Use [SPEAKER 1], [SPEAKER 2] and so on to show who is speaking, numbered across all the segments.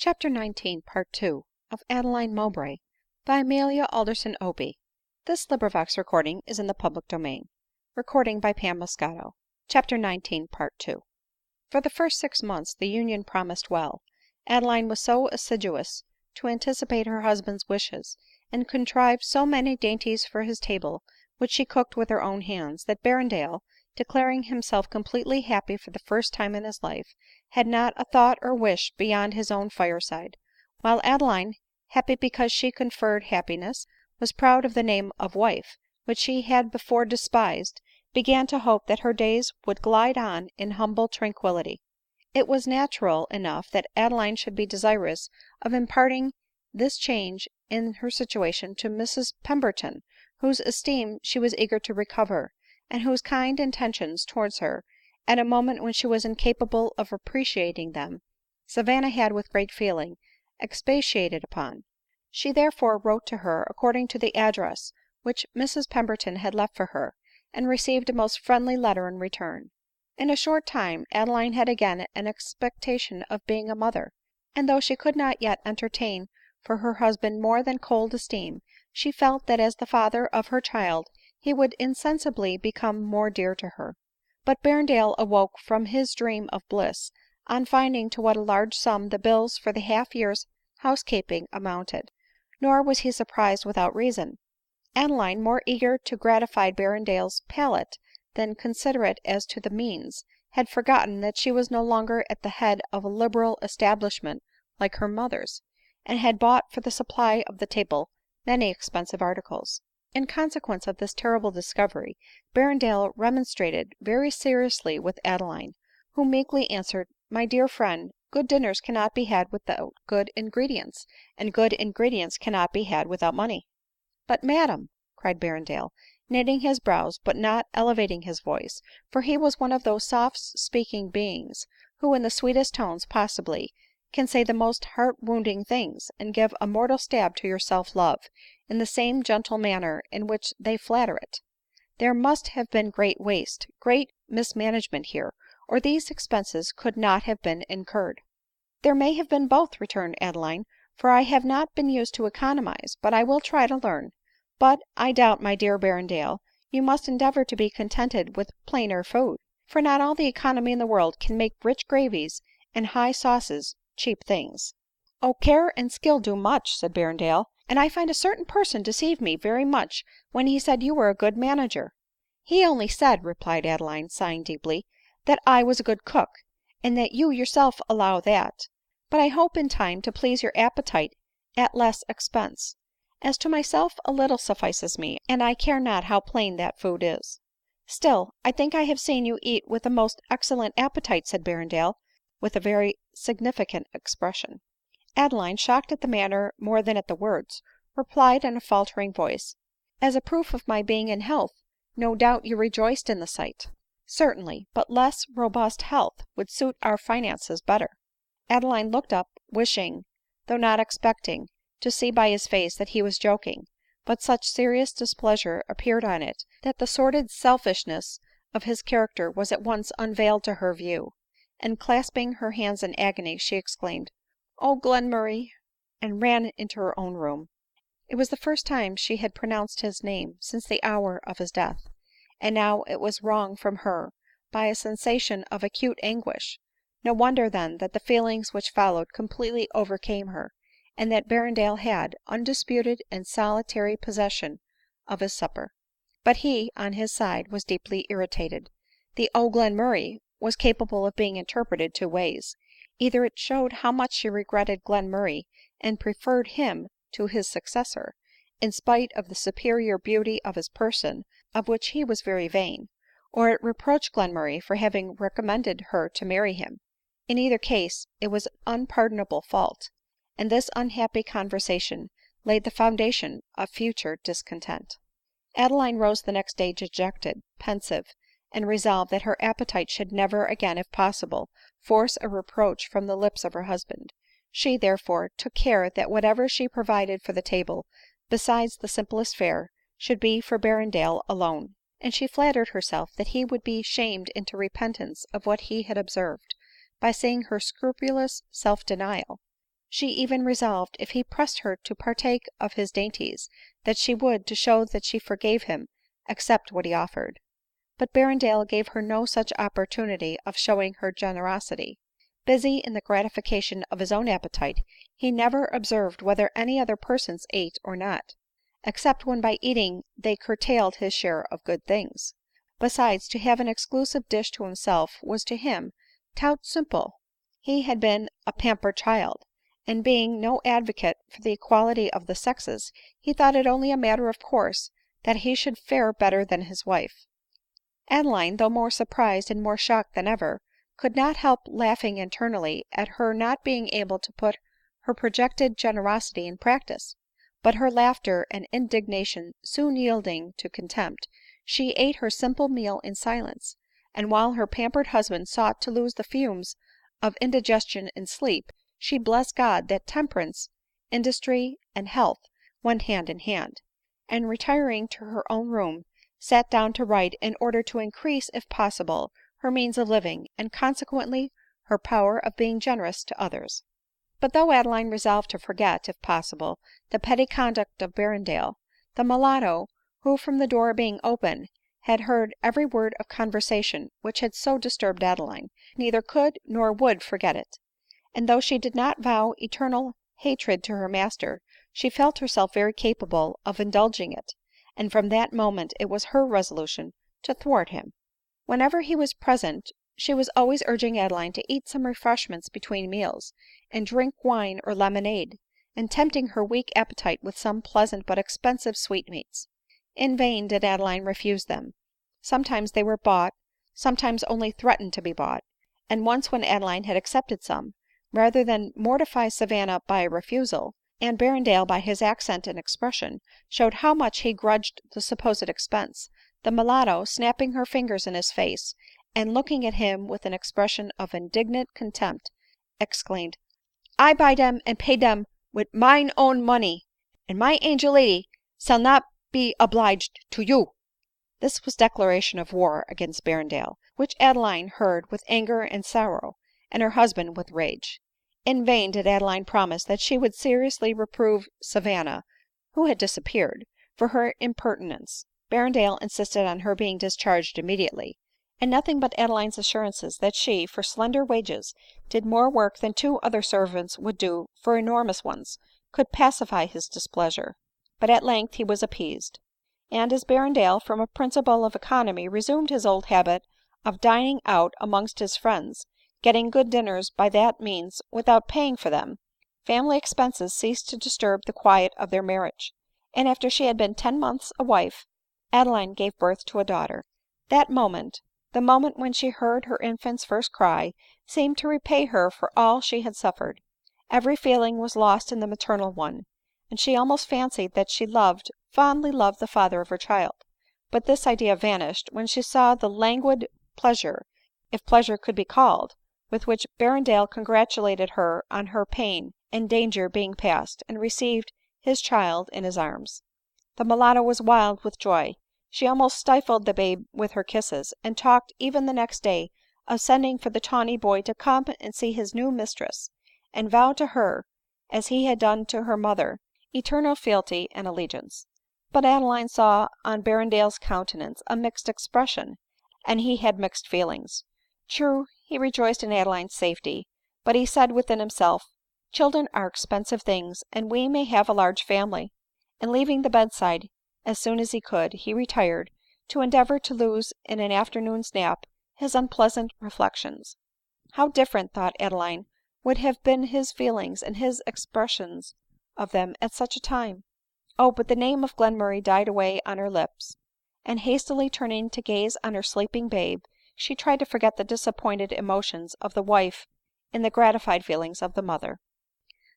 [SPEAKER 1] CHAPTER XIX. Part II. Of Adeline Mowbray, by Amelia OPIE. This recording is in the public domain. CHAPTER XIX. Part II. For the first 6 months the union promised well. Adeline was so assiduous to anticipate her husband's wishes, and contrived so many dainties for his table, which she cooked with her own hands, that Berrendale, declaring himself completely happy for the first time in his life, had not a thought or wish beyond his own fireside ; while Adeline, happy because she conferred happiness, was proud of the name of wife, which she had before despised, began to hope that her days would glide on in humble tranquillity. It was natural enough that Adeline should be desirous of imparting this change in her situation to Mrs Pemberton, whose esteem she was eager to recover, and whose kind intentions towards her, at a moment when she was incapable of appreciating them, Savanna had, with great feeling, expatiated upon. She therefore wrote to her according to the address which Mrs Pemberton had left for her, and received a most friendly letter in return. In a short time Adeline had again an expectation of being a mother ; and though she could not yet entertain for her husband more than cold esteem, she felt that as the father of her child he would insensibly become more dear to her. But Berrendale awoke from his dream of bliss on finding to what a large sum the bills for the half year's housekeeping amounted ; nor was he surprised without reason. Adeline, more eager to gratify Berrendale's palate than considerate as to the means, had forgotten that she was no longer at the head of a liberal establishment like her mother's, and had bought for the supply of the table many expensive articles. In consequence of this terrible discovery, Berrendale remonstrated very seriously with Adeline, who meekly answered, " My dear friend, good dinners cannot be had without good ingredients, and good ingredients cannot be had without money." " But, madam," cried Berrendale, knitting his brows, but not elevating his voice, for he was one of those soft speaking beings who, in the sweetest tones possible, can say the most heart wounding things, and give a mortal stab to your self love in the same gentle manner in which they flatter it, " there must have been great waste, great mismanagement here, or these expenses could not have been incurred." " There may have been both," returned Adeline, " for I have not been used to economize, but I will try to learn. But, I doubt, my dear Berrendale, you must endeavor to be contented with plainer food ; for not all the economy in the world can make rich gravies and high sauces cheap things." " Oh, care and skill do much," said Berrendale ;" and I find a certain person deceived me very much when he said you were a good manager." " He only said," replied Adeline, sighing deeply, " that I was a good cook, and that you yourself allow that. But I hope in time to please your appetite at less expense. As to myself, a little suffices me, and I care not how plain that food is." " Still, I think I have seen you eat with a most excellent appetite," said Berrendale with a very significant expression. Adeline, shocked at the manner more than at the words, replied in a faltering voice, " As a proof of my being in health, no doubt you rejoiced in the sight." " Certainly ; but less robust health would suit our finances better." Adeline looked up, wishing, though not expecting, to see by his face that he was joking ; but such serious displeasure appeared on it, that the sordid selfishness of his character was at once unveiled to her view ; and clasping her hands in agony, she exclaimed, " Oh, Glenmurray !" and ran into her own room. It was the first time she had pronounced his name since the hour of his death ; and now it was wrung from her by a sensation of acute anguish. No wonder then that the feelings which followed completely overcame her, and that Berrendale had undisputed and solitary possession of his supper. But he, on his side, was deeply irritated. The " Oh, Glenmurray !" was capable of being interpreted two ways ; either it showed how much she regretted Glenmurray and preferred him to his successor, in spite of the superior beauty of his person, of which he was very vain ; or it reproached Glenmurray for having recommended her to marry him. In either case it was an unpardonable fault ; and this unhappy conversation laid the foundation of future discontent. Adeline rose the next day dejected, pensive, and resolved that her appetite should never again, if possible, force a reproach from the lips of her husband. She, therefore, took care that whatever she provided for the table, besides the simplest fare, should be for Berrendale alone ; and she flattered herself that he would be shamed into repentance of what he had observed, by seeing her scrupulous self denial. She even resolved, if he pressed her to partake of his dainties, that she would, to show that she forgave him, accept what he offered. But Berrendale gave her no such opportunity of showing her generosity. Busy in the gratification of his own appetite, he never observed whether any other persons ate or not, except when by eating they curtailed his share of good things. Besides, to have an exclusive dish to himself was to him tout simple. He had been a pampered child, and being no advocate for the equality of the sexes, he thought it only a matter of course that he should fare better than his wife. Adeline, though more surprised and more shocked than ever, could not help laughing internally at her not being able to put her projected generosity in practice ; but her laughter and indignation soon yielding to contempt, she ate her simple meal in silence ; and while her pampered husband sought to lose the fumes of indigestion in sleep, she blessed God that temperance, industry, and health went hand in hand ; and retiring to her own room, sat down to write, in order to increase, if possible, her means of living, and consequently her power of being generous to others. But though Adeline resolved to forget, if possible, the petty conduct of Berrendale, the mulatto, who from the door being open had heard every word of conversation which had so disturbed Adeline, neither could nor would forget it ; and though she did not vow eternal hatred to her master, she felt herself very capable of indulging it, and from that moment it was her resolution to thwart him. Whenever he was present she was always urging Adeline to eat some refreshments between meals, and drink wine or lemonade, and tempting her weak appetite with some pleasant but expensive sweetmeats. In vain did Adeline refuse them. Sometimes they were bought, sometimes only threatened to be bought ; and once when Adeline had accepted some, rather than mortify Savanna by a refusal, and Berrendale by his accent and expression showed how much he grudged the supposed expense, the mulatto, snapping her fingers in his face, and looking at him with an expression of indignant contempt, exclaimed, " I buy dem and pay dem wid mine own money, and my angel lady sall not be obliged to you." This was declaration of war against Berrendale, which Adeline heard with anger and sorrow, and her husband with rage. In vain did Adeline promise that she would seriously reprove Savanna, who had disappeared, for her impertinence. Berrendale insisted on her being discharged immediately ; and nothing but Adeline's assurances that she, for slender wages, did more work than 2 other servants would do for enormous ones, could pacify his displeasure. But at length he was appeased ; and as Berrendale, from a principle of economy, resumed his old habit of dining out amongst his friends, getting good dinners by that means without paying for them, family expenses ceased to disturb the quiet of their marriage ; and after she had been 10 months a wife, Adeline gave birth to a daughter. That moment, the moment when she heard her infant's first cry, seemed to repay her for all she had suffered. Every feeling was lost in the maternal one, and she almost fancied that she loved, fondly loved the father of her child ; but this idea vanished when she saw the languid pleasure, if pleasure could be called, with which Berrendale congratulated her on her pain and danger being past, and received his child in his arms. The mulatto was wild with joy ; she almost stifled the babe with her kisses, and talked even the next day of sending for the tawny boy to come and see his new mistress, and vow to her, as he had done to her mother, eternal fealty and allegiance. But Adeline saw on Berrendale's countenance a mixed expression, and he had mixed feelings. True, he rejoiced in Adeline's safety, but he said within himself, " Children are expensive things, and we may have a large family ;" and leaving the bedside as soon as he could, he retired, to endeavor to lose in an afternoon's nap his unpleasant reflections. How different, thought Adeline, would have been his feelings and his expressions of them at such a time ! Oh, but the name of Glenmurray died away on her lips ; and hastily turning to gaze on her sleeping babe, she tried to forget the disappointed emotions of the wife in the gratified feelings of the mother.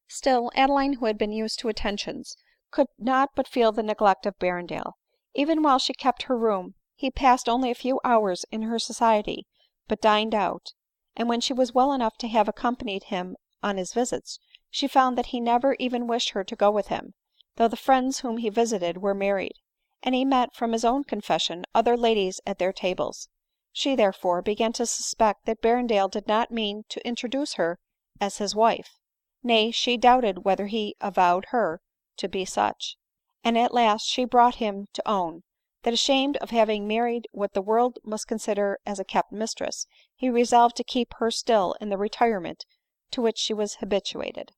[SPEAKER 1] Still Adeline, who had been used to attentions, could not but feel the neglect of Berrendale. Even while she kept her room, he passed only a few hours in her society, but dined out ; and when she was well enough to have accompanied him on his visits, she found that he never even wished her to go with him, though the friends whom he visited were married, and he met, from his own confession, other ladies at their tables. She, therefore, began to suspect that Berrendale did not mean to introduce her as his wife. nay, she doubted whether he avowed her to be such ; and at last she brought him to own, that ashamed of having married what the world must consider as a kept mistress, he resolved to keep her still in the retirement to which she was habituated.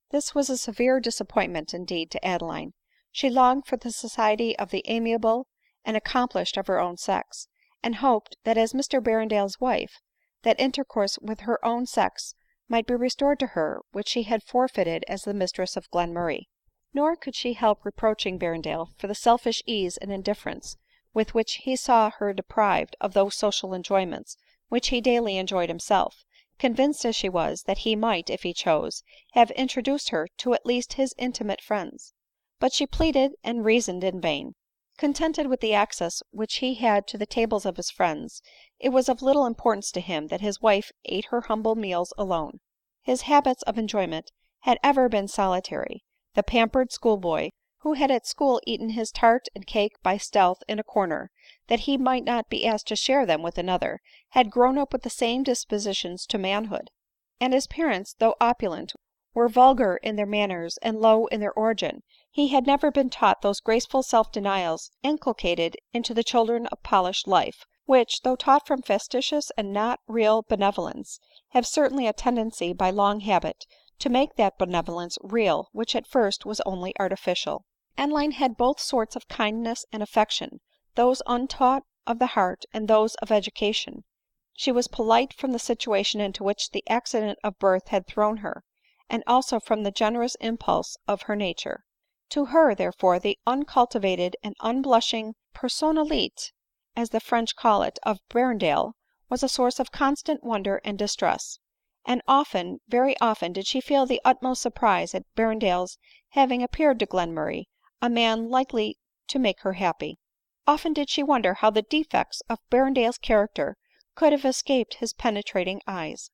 [SPEAKER 1] This was a severe disappointment indeed to Adeline. She longed for the society of the amiable and accomplished of her own sex, and hoped that as Mr Berrendale's wife, that intercourse with her own sex might be restored to her which she had forfeited as the mistress of Glenmurray. Nor could she help reproaching Berrendale for the selfish ease and indifference with which he saw her deprived of those social enjoyments which he daily enjoyed himself, convinced as she was that he might, if he chose, have introduced her to at least his intimate friends. But she pleaded and reasoned in vain. Contented with the access which he had to the tables of his friends, it was of little importance to him that his wife ate her humble meals alone. His habits of enjoyment had ever been solitary. The pampered schoolboy, who had at school eaten his tart and cake by stealth in a corner, that he might not be asked to share them with another, had grown up with the same dispositions to manhood ; and his parents, though opulent, were vulgar in their manners and low in their origin. He had never been taught those graceful self-denials inculcated into the children of polished life, which, though taught from factitious and not real benevolence, have certainly a tendency by long habit to make that benevolence real which at first was only artificial. Adeline had both sorts of kindness and affection, those untaught of the heart and those of education. She was polite from the situation into which the accident of birth had thrown her, and also from the generous impulse of her nature. To her, therefore, the uncultivated and unblushing personnalité, as the French call it, of Berrendale, was a source of constant wonder and distress ; and often, very often, did she feel the utmost surprise at Berrendale's having appeared to Glenmurray a man likely to make her happy. Often did she wonder how the defects of Berrendale's character could have escaped his penetrating eyes.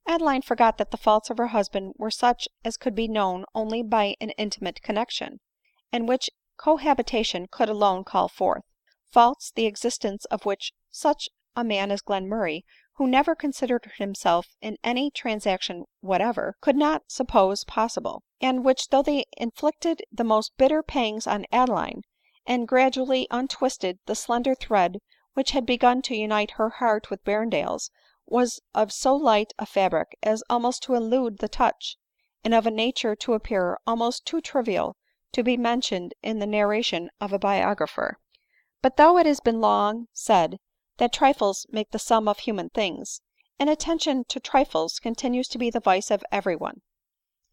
[SPEAKER 1] Adeline forgot that the faults of her husband were such as could be known only by an intimate connexion, and which cohabitation could alone call forth ; faults the existence of which such a man as Glenmurray, who never considered himself in any transaction whatever, could not suppose possible ; and which, though they inflicted the most bitter pangs on Adeline, and gradually untwisted the slender thread which had begun to unite her heart with Berrendale's, was of so light a fabric as almost to elude the touch, and of a nature to appear almost too trivial to be mentioned in the narration of a biographer. But though it has been long said that trifles make the sum of human things, inattention to trifles continues to be the vice of every one ;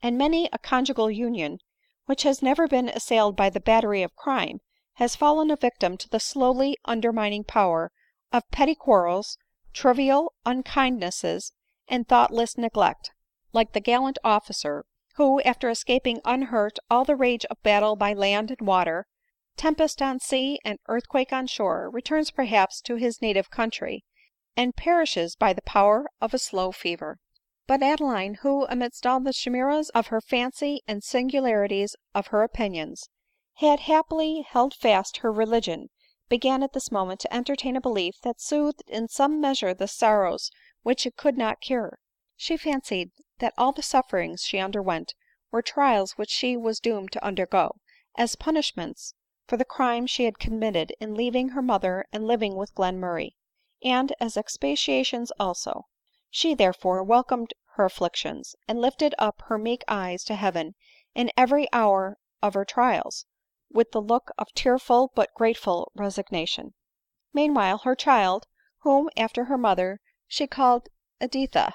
[SPEAKER 1] and many a conjugal union, which has never been assailed by the battery of crime, has fallen a victim to the slowly undermining power of petty quarrels, trivial unkindnesses, and thoughtless neglect, like the gallant officer who, after escaping unhurt all the rage of battle by land and water, tempest on sea, and earthquake on shore, returns perhaps to his native country, and perishes by the power of a slow fever. But Adeline, who, amidst all the chimeras of her fancy and singularities of her opinions, had happily held fast her religion, began at this moment to entertain a belief that soothed in some measure the sorrows which it could not cure. She fancied that all the sufferings she underwent were trials which she was doomed to undergo, as punishments for the crime she had committed in leaving her mother and living with Glenmurray, and as expiations also. She, therefore, welcomed her afflictions, and lifted up her meek eyes to heaven in every hour of her trials, with the look of tearful but grateful resignation. Meanwhile her child, whom, after her mother, she called Editha,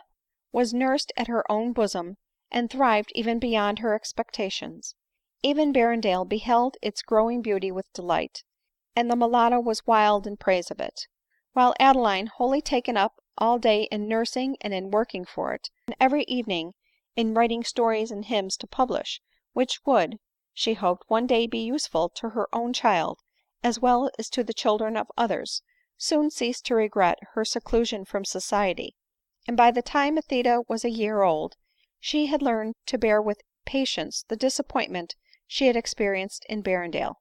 [SPEAKER 1] was nursed at her own bosom, and thrived even beyond her expectations. Even Berrendale beheld its growing beauty with delight, and the mulatto was wild in praise of it ; while Adeline, wholly taken up all day in nursing and in working for it, and every evening in writing stories and hymns to publish, which would, she hoped, one day be useful to her own child as well as to the children of others, soon ceased to regret her seclusion from society ; and by the time Editha was a year old, she had learned to bear with patience the disappointment she had experienced in Berrendale.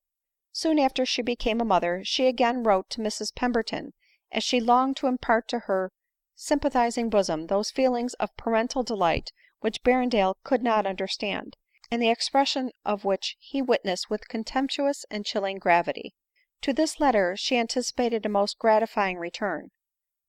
[SPEAKER 1] Soon after she became a mother, she again wrote to Mrs Pemberton, as she longed to impart to her sympathizing bosom those feelings of parental delight which Berrendale could not understand, and the expression of which he witnessed with contemptuous and chilling gravity. To this letter she anticipated a most gratifying return ;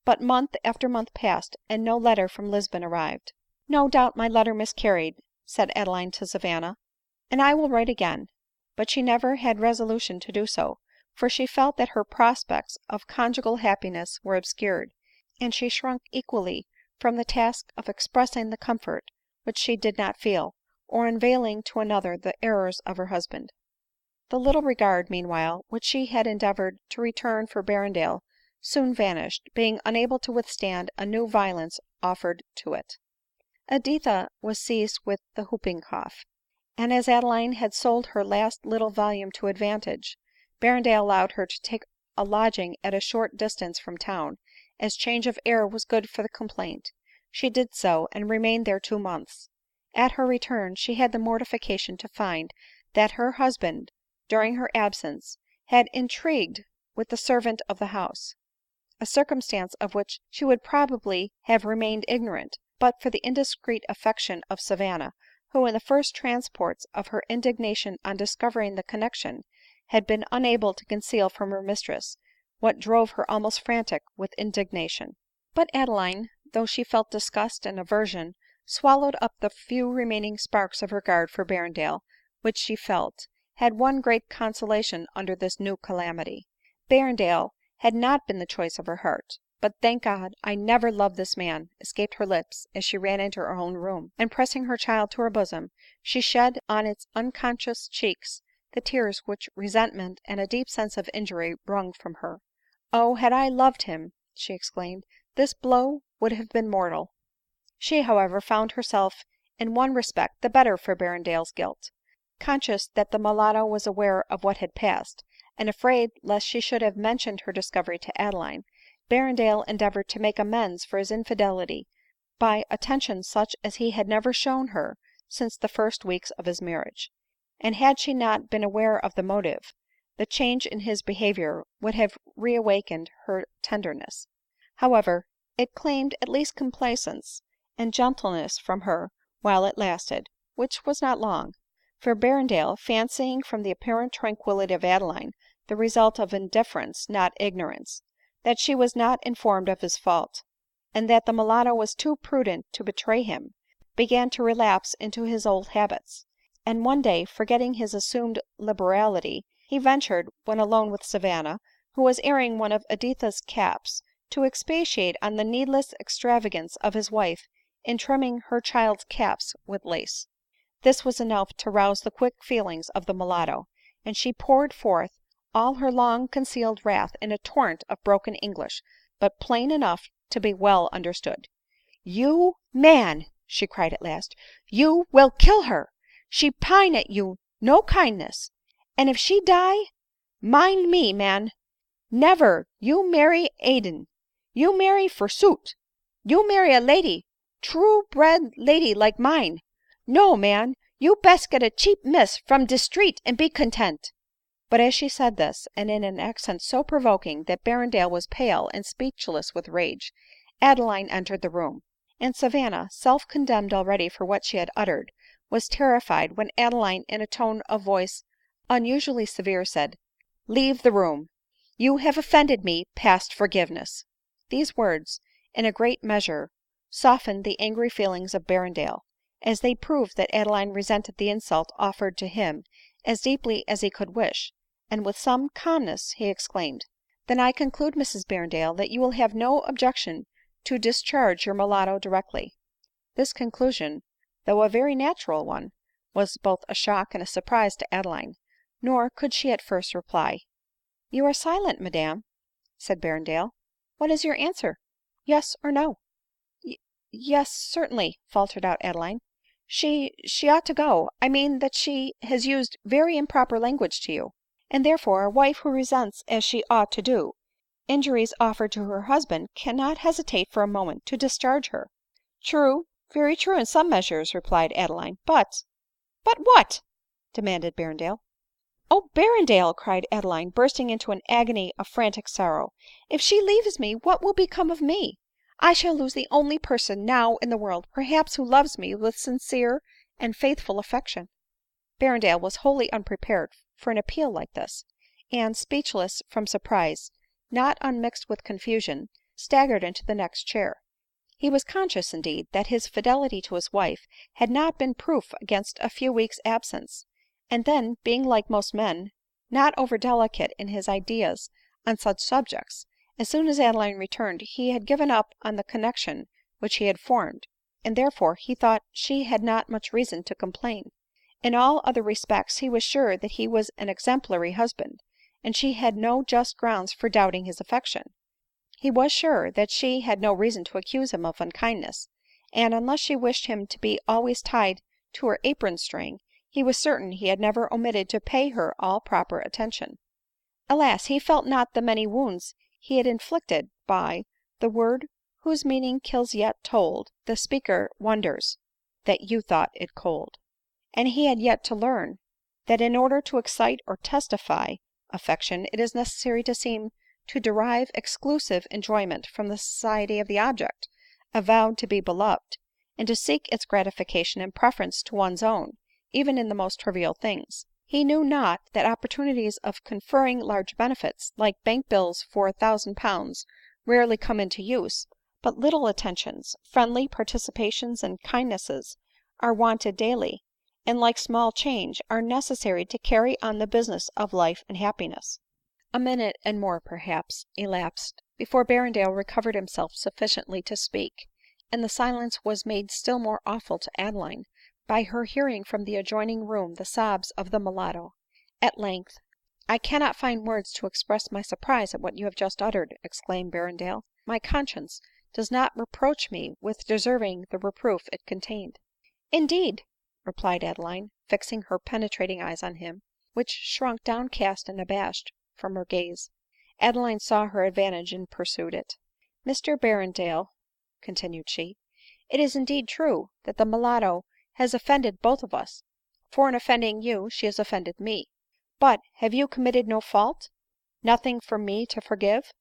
[SPEAKER 1] but month after month passed, and no letter from Lisbon arrived. " No doubt my letter miscarried," said Adeline to Savanna, " and I will write again." But she never had resolution to do so, for she felt that her prospects of conjugal happiness were obscured, and she shrunk equally from the task of expressing the comfort which she did not feel, or unveiling to another the errors of her husband. The little regard, meanwhile, which she had endeavored to return for Berrendale soon vanished, being unable to withstand a new violence offered to it. Editha was seized with the whooping cough ; and as Adeline had sold her last little volume to advantage, Berrendale allowed her to take a lodging at a short distance from town, as change of air was good for the complaint. She did so, and remained there 2 months. At her return she had the mortification to find that her husband, during her absence, had intrigued with the servant of the house ; a circumstance of which she would probably have remained ignorant, but for the indiscreet affection of Savanna, who, in the first transports of her indignation on discovering the connexion, had been unable to conceal from her mistress what drove her almost frantic with indignation. But Adeline, though she felt disgust and aversion, swallowed up the few remaining sparks of regard for Berrendale which she felt, had one great consolation under this new calamity. Berrendale had not been the choice of her heart. " But, thank God, I never loved this man," escaped her lips as she ran into her own room ; and pressing her child to her bosom, she shed on its unconscious cheeks the tears which resentment and a deep sense of injury wrung from her. " Oh, had I loved him," she exclaimed, " this blow would have been mortal." She, however, found herself in one respect the better for Berrendale's guilt. Conscious that the mulatto was aware of what had passed, and afraid lest she should have mentioned her discovery to Adeline, Berrendale endeavored to make amends for his infidelity by attentions such as he had never shown her since the first weeks of his marriage ; and had she not been aware of the motive, the change in his behavior would have reawakened her tenderness. However, it claimed at least complaisance and gentleness from her while it lasted, which was not long ; for Berrendale, fancying from the apparent tranquillity of Adeline the result of indifference, not ignorance, that she was not informed of his fault, and that the mulatto was too prudent to betray him, began to relapse into his old habits ; and one day, forgetting his assumed liberality, he ventured, when alone with Savanna, who was airing one of Editha's caps, to expatiate on the needless extravagance of his wife in trimming her child's caps with lace. This was enough to rouse the quick feelings of the mulatto, and she poured forth all her long concealed wrath in a torrent of broken English, but plain enough to be well understood. " You, man," she cried at last, " you will kill her ! She pine at you no kindness ; and if she die, mind me, man, never you marry Aden. You marry forsooth ! You marry a lady, true bred lady like mine. No, man, you best get a cheap miss from de street and be content." But as she said this, and in an accent so provoking that Berrendale was pale and speechless with rage, Adeline entered the room ; and Savanna, self condemned already for what she had uttered, was terrified when Adeline, in a tone of voice unusually severe, said, " Leave the room ; you have offended me past forgiveness." These words, in a great measure, softened the angry feelings of Berrendale, as they proved that Adeline resented the insult offered to him as deeply as he could wish ; and with some calmness he exclaimed, " Then I conclude, Mrs Berrendale, that you will have no objection to discharge your mulatto directly." This conclusion, though a very natural one, was both a shock and a surprise to Adeline ; nor could she at first reply. " You are silent, madam," said Berrendale ;" what is your answer ? Yes or no ?"" Yes, certainly," faltered out Adeline. " She ought to go — I mean that she has used very improper language to you ; and therefore a wife who resents, as she ought to do, injuries offered to her husband, cannot hesitate for a moment to discharge her." " True, very true in some measures," replied Adeline ;" but "" But what ?" demanded Berrendale. " Oh, Berrendale !" cried Adeline, bursting into an agony of frantic sorrow, " if she leaves me, what will become of me I shall lose the only person now in the world, perhaps, who loves me with sincere and faithful affection." Berrendale was wholly unprepared for an appeal like this ; and, speechless from surprise not unmixed with confusion, staggered into the next chair. He was conscious, indeed, that his fidelity to his wife had not been proof against a few weeks absence ; and then, being, like most men, not over delicate in his ideas on such subjects, as soon as Adeline returned he had given up on the connexion which he had formed, and therefore he thought she had not much reason to complain. In all other respects he was sure that he was an exemplary husband, and she had no just grounds for doubting his affection. He was sure that she had no reason to accuse him of unkindness ; and, unless she wished him to be always tied to her apron string, he was certain he had never omitted to pay her all proper attention. Alas! he felt not the many wounds he had inflicted by the word whose meaning kills yet told the speaker wonders that you thought it cold. And he had yet to learn, that in order to excite or testify affection, it is necessary to seem to derive exclusive enjoyment from the society of the object avowed to be beloved, and to seek its gratification in preference to one's own, even in the most trivial things. He knew not that opportunities of conferring large benefits, like bank bills for £1000, rarely come into use, but little attentions, friendly participations and kindnesses are wanted daily, and, like small change, are necessary to carry on the business of life and happiness. A minute and more, perhaps, elapsed before Berrendale recovered himself sufficiently to speak, and the silence was made still more awful to Adeline by her hearing from the adjoining room the sobs of the mulatto. At length, " I cannot find words to express my surprise at what you have just uttered," exclaimed Berrendale. " My conscience does not reproach me with deserving the reproof it contained." " Indeed !" replied Adeline, fixing her penetrating eyes on him, which shrunk downcast and abashed from her gaze. Adeline saw her advantage and pursued it. " Mr Berrendale," continued she, " it is indeed true that the mulatto has offended both of us ; for in offending you she has offended me. But have you committed no fault — nothing for me to forgive ?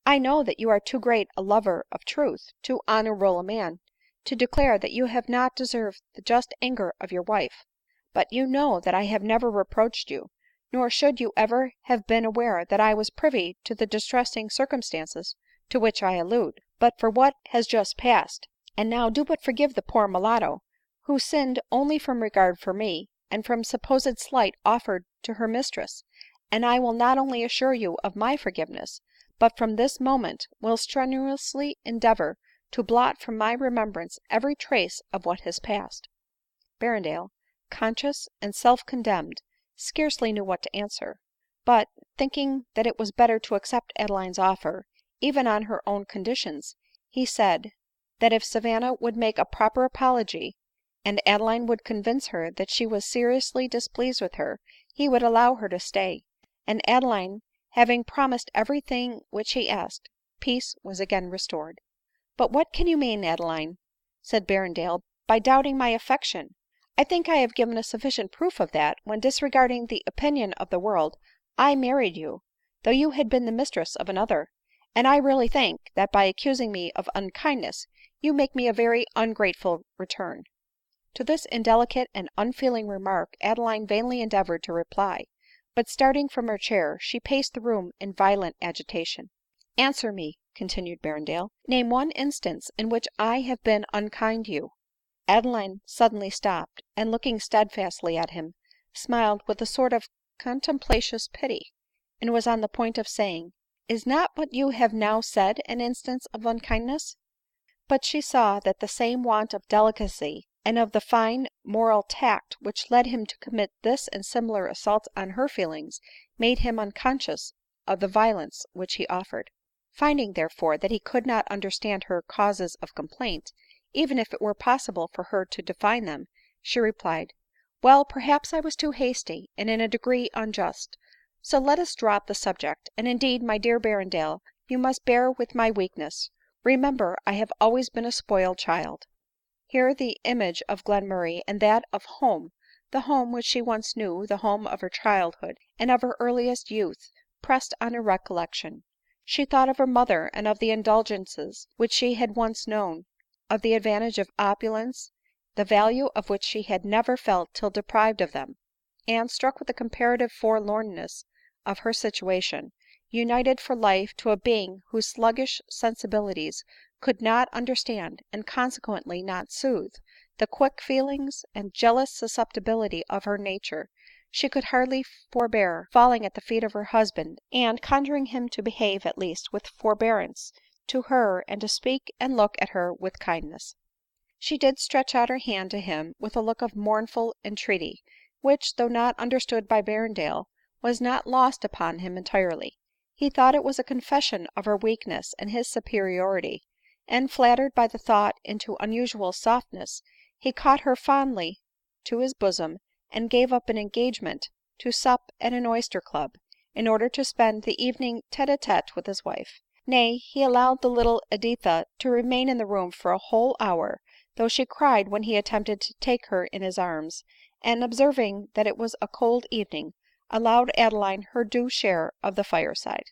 [SPEAKER 1] I know that you are too great a lover of truth, too honorable a man, to declare that you have not deserved the just anger of your wife ; but you know that I have never reproached you, nor should you ever have been aware that I was privy to the distressing circumstances to which I allude, but for what has just passed. And now do but forgive the poor mulatto, who sinned only from regard for me, and from supposed slight offered to her mistress, and I will not only assure you of my forgiveness, but from this moment will strenuously endeavor to blot from my remembrance every trace of what has passed." Berrendale, conscious and self*condemned, scarcely knew what to answer ; but, thinking that it was better to accept Adeline's offer, even on her own conditions, he said, that if Savanna would make a proper apology, and Adeline would convince her that she was seriously displeased with her, he would allow her to stay ; and Adeline having promised every thing which he asked, peace was again restored. " But what can you mean, Adeline," said Berrendale, " by doubting my affection ? I think I have given a sufficient proof of that, when, disregarding the opinion of the world, I married you, though you had been the mistress of another ; and I really think, that by accusing me of unkindness you make me a very ungrateful return." To this indelicate and unfeeling remark Adeline vainly endeavored to reply ; but, starting from her chair, she paced the room in violent agitation. " Answer me," continued Berrendale ;" name one instance in which I have been unkind to you." Adeline suddenly stopped, and looking steadfastly at him, smiled with a sort of contemplative pity, and was on the point of saying, " Is not what you have now said an instance of unkindness ?" But she saw that the same want of delicacy, and of the fine moral tact which led him to commit this and similar assaults on her feelings, made him unconscious of the violence which he offered. Finding, therefore, that he could not understand her causes of complaint, even if it were possible for her to define them, she replied, " Well, perhaps I was too hasty, and in a degree unjust ; so let us drop the subject. And indeed, my dear Berrendale, you must bear with my weakness ; remember I have always been a spoiled child." Here the image of Glenmurray, and that of home, the home which she once knew, the home of her childhood and of her earliest youth, pressed on her recollection. She thought of her mother, and of the indulgences which she had once known, of the advantage of opulence, the value of which she had never felt till deprived of them ; and, struck with the comparative forlornness of her situation, united for life to a being whose sluggish sensibilities could not understand, and consequently not soothe, the quick feelings and jealous susceptibility of her nature, she could hardly forbear falling at the feet of her husband, and conjuring him to behave at least with forbearance to her, and to speak and look at her with kindness. She did stretch out her hand to him with a look of mournful entreaty, which, though not understood by Berrendale, was not lost upon him entirely. He thought it was a confession of her weakness and his superiority ; and, flattered by the thought into unusual softness, he caught her fondly to his bosom, and gave up an engagement to sup at an oyster club, in order to spend the evening tete-a-tete with his wife. Nay, he allowed the little Editha to remain in the room for a whole hour, though she cried when he attempted to take her in his arms, and, observing that it was a cold evening, allowed Adeline her due share of the fireside.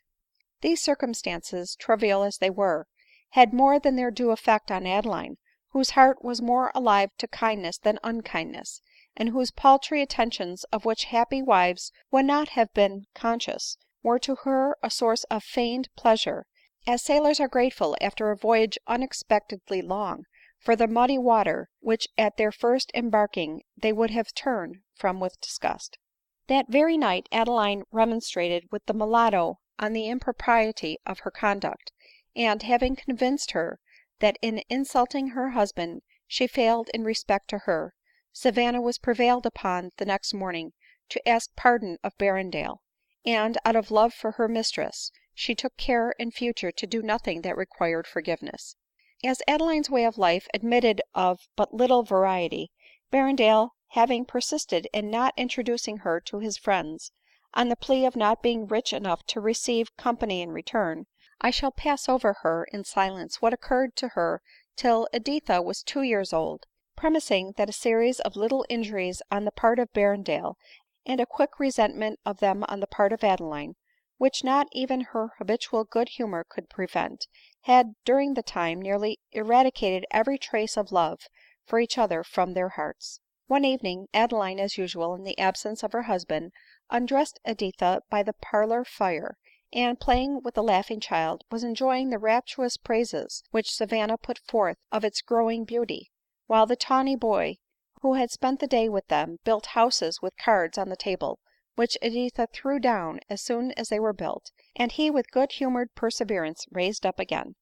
[SPEAKER 1] These circumstances, trivial as they were, had more than their due effect on Adeline, whose heart was more alive to kindness than unkindness, and whose paltry attentions, of which happy wives would not have been conscious, were to her a source of feigned pleasure, as sailors are grateful, after a voyage unexpectedly long, for the muddy water which at their first embarking they would have turned from with disgust. That very night Adeline remonstrated with the mulatto on the impropriety of her conduct ; and, having convinced her that in insulting her husband she failed in respect to her, Savanna was prevailed upon the next morning to ask pardon of Berrendale ; and, out of love for her mistress, she took care in future to do nothing that required forgiveness. As Adeline's way of life admitted of but little variety, Berrendale having persisted in not introducing her to his friends, on the plea of not being rich enough to receive company in return, I shall pass over her in silence what occurred to her till Editha was 2 years old, premising that a series of little injuries on the part of Berrendale, and a quick resentment of them on the part of Adeline, which not even her habitual good humor could prevent, had during the time nearly eradicated every trace of love for each other from their hearts. One evening, Adeline, as usual, in the absence of her husband, undressed Editha by the parlor fire, and, playing with the laughing child, was enjoying the rapturous praises which Savanna put forth of its growing beauty, while the tawny boy, who had spent the day with them, built houses with cards on the table, which Editha threw down as soon as they were built, and he with good humored perseverance raised up again.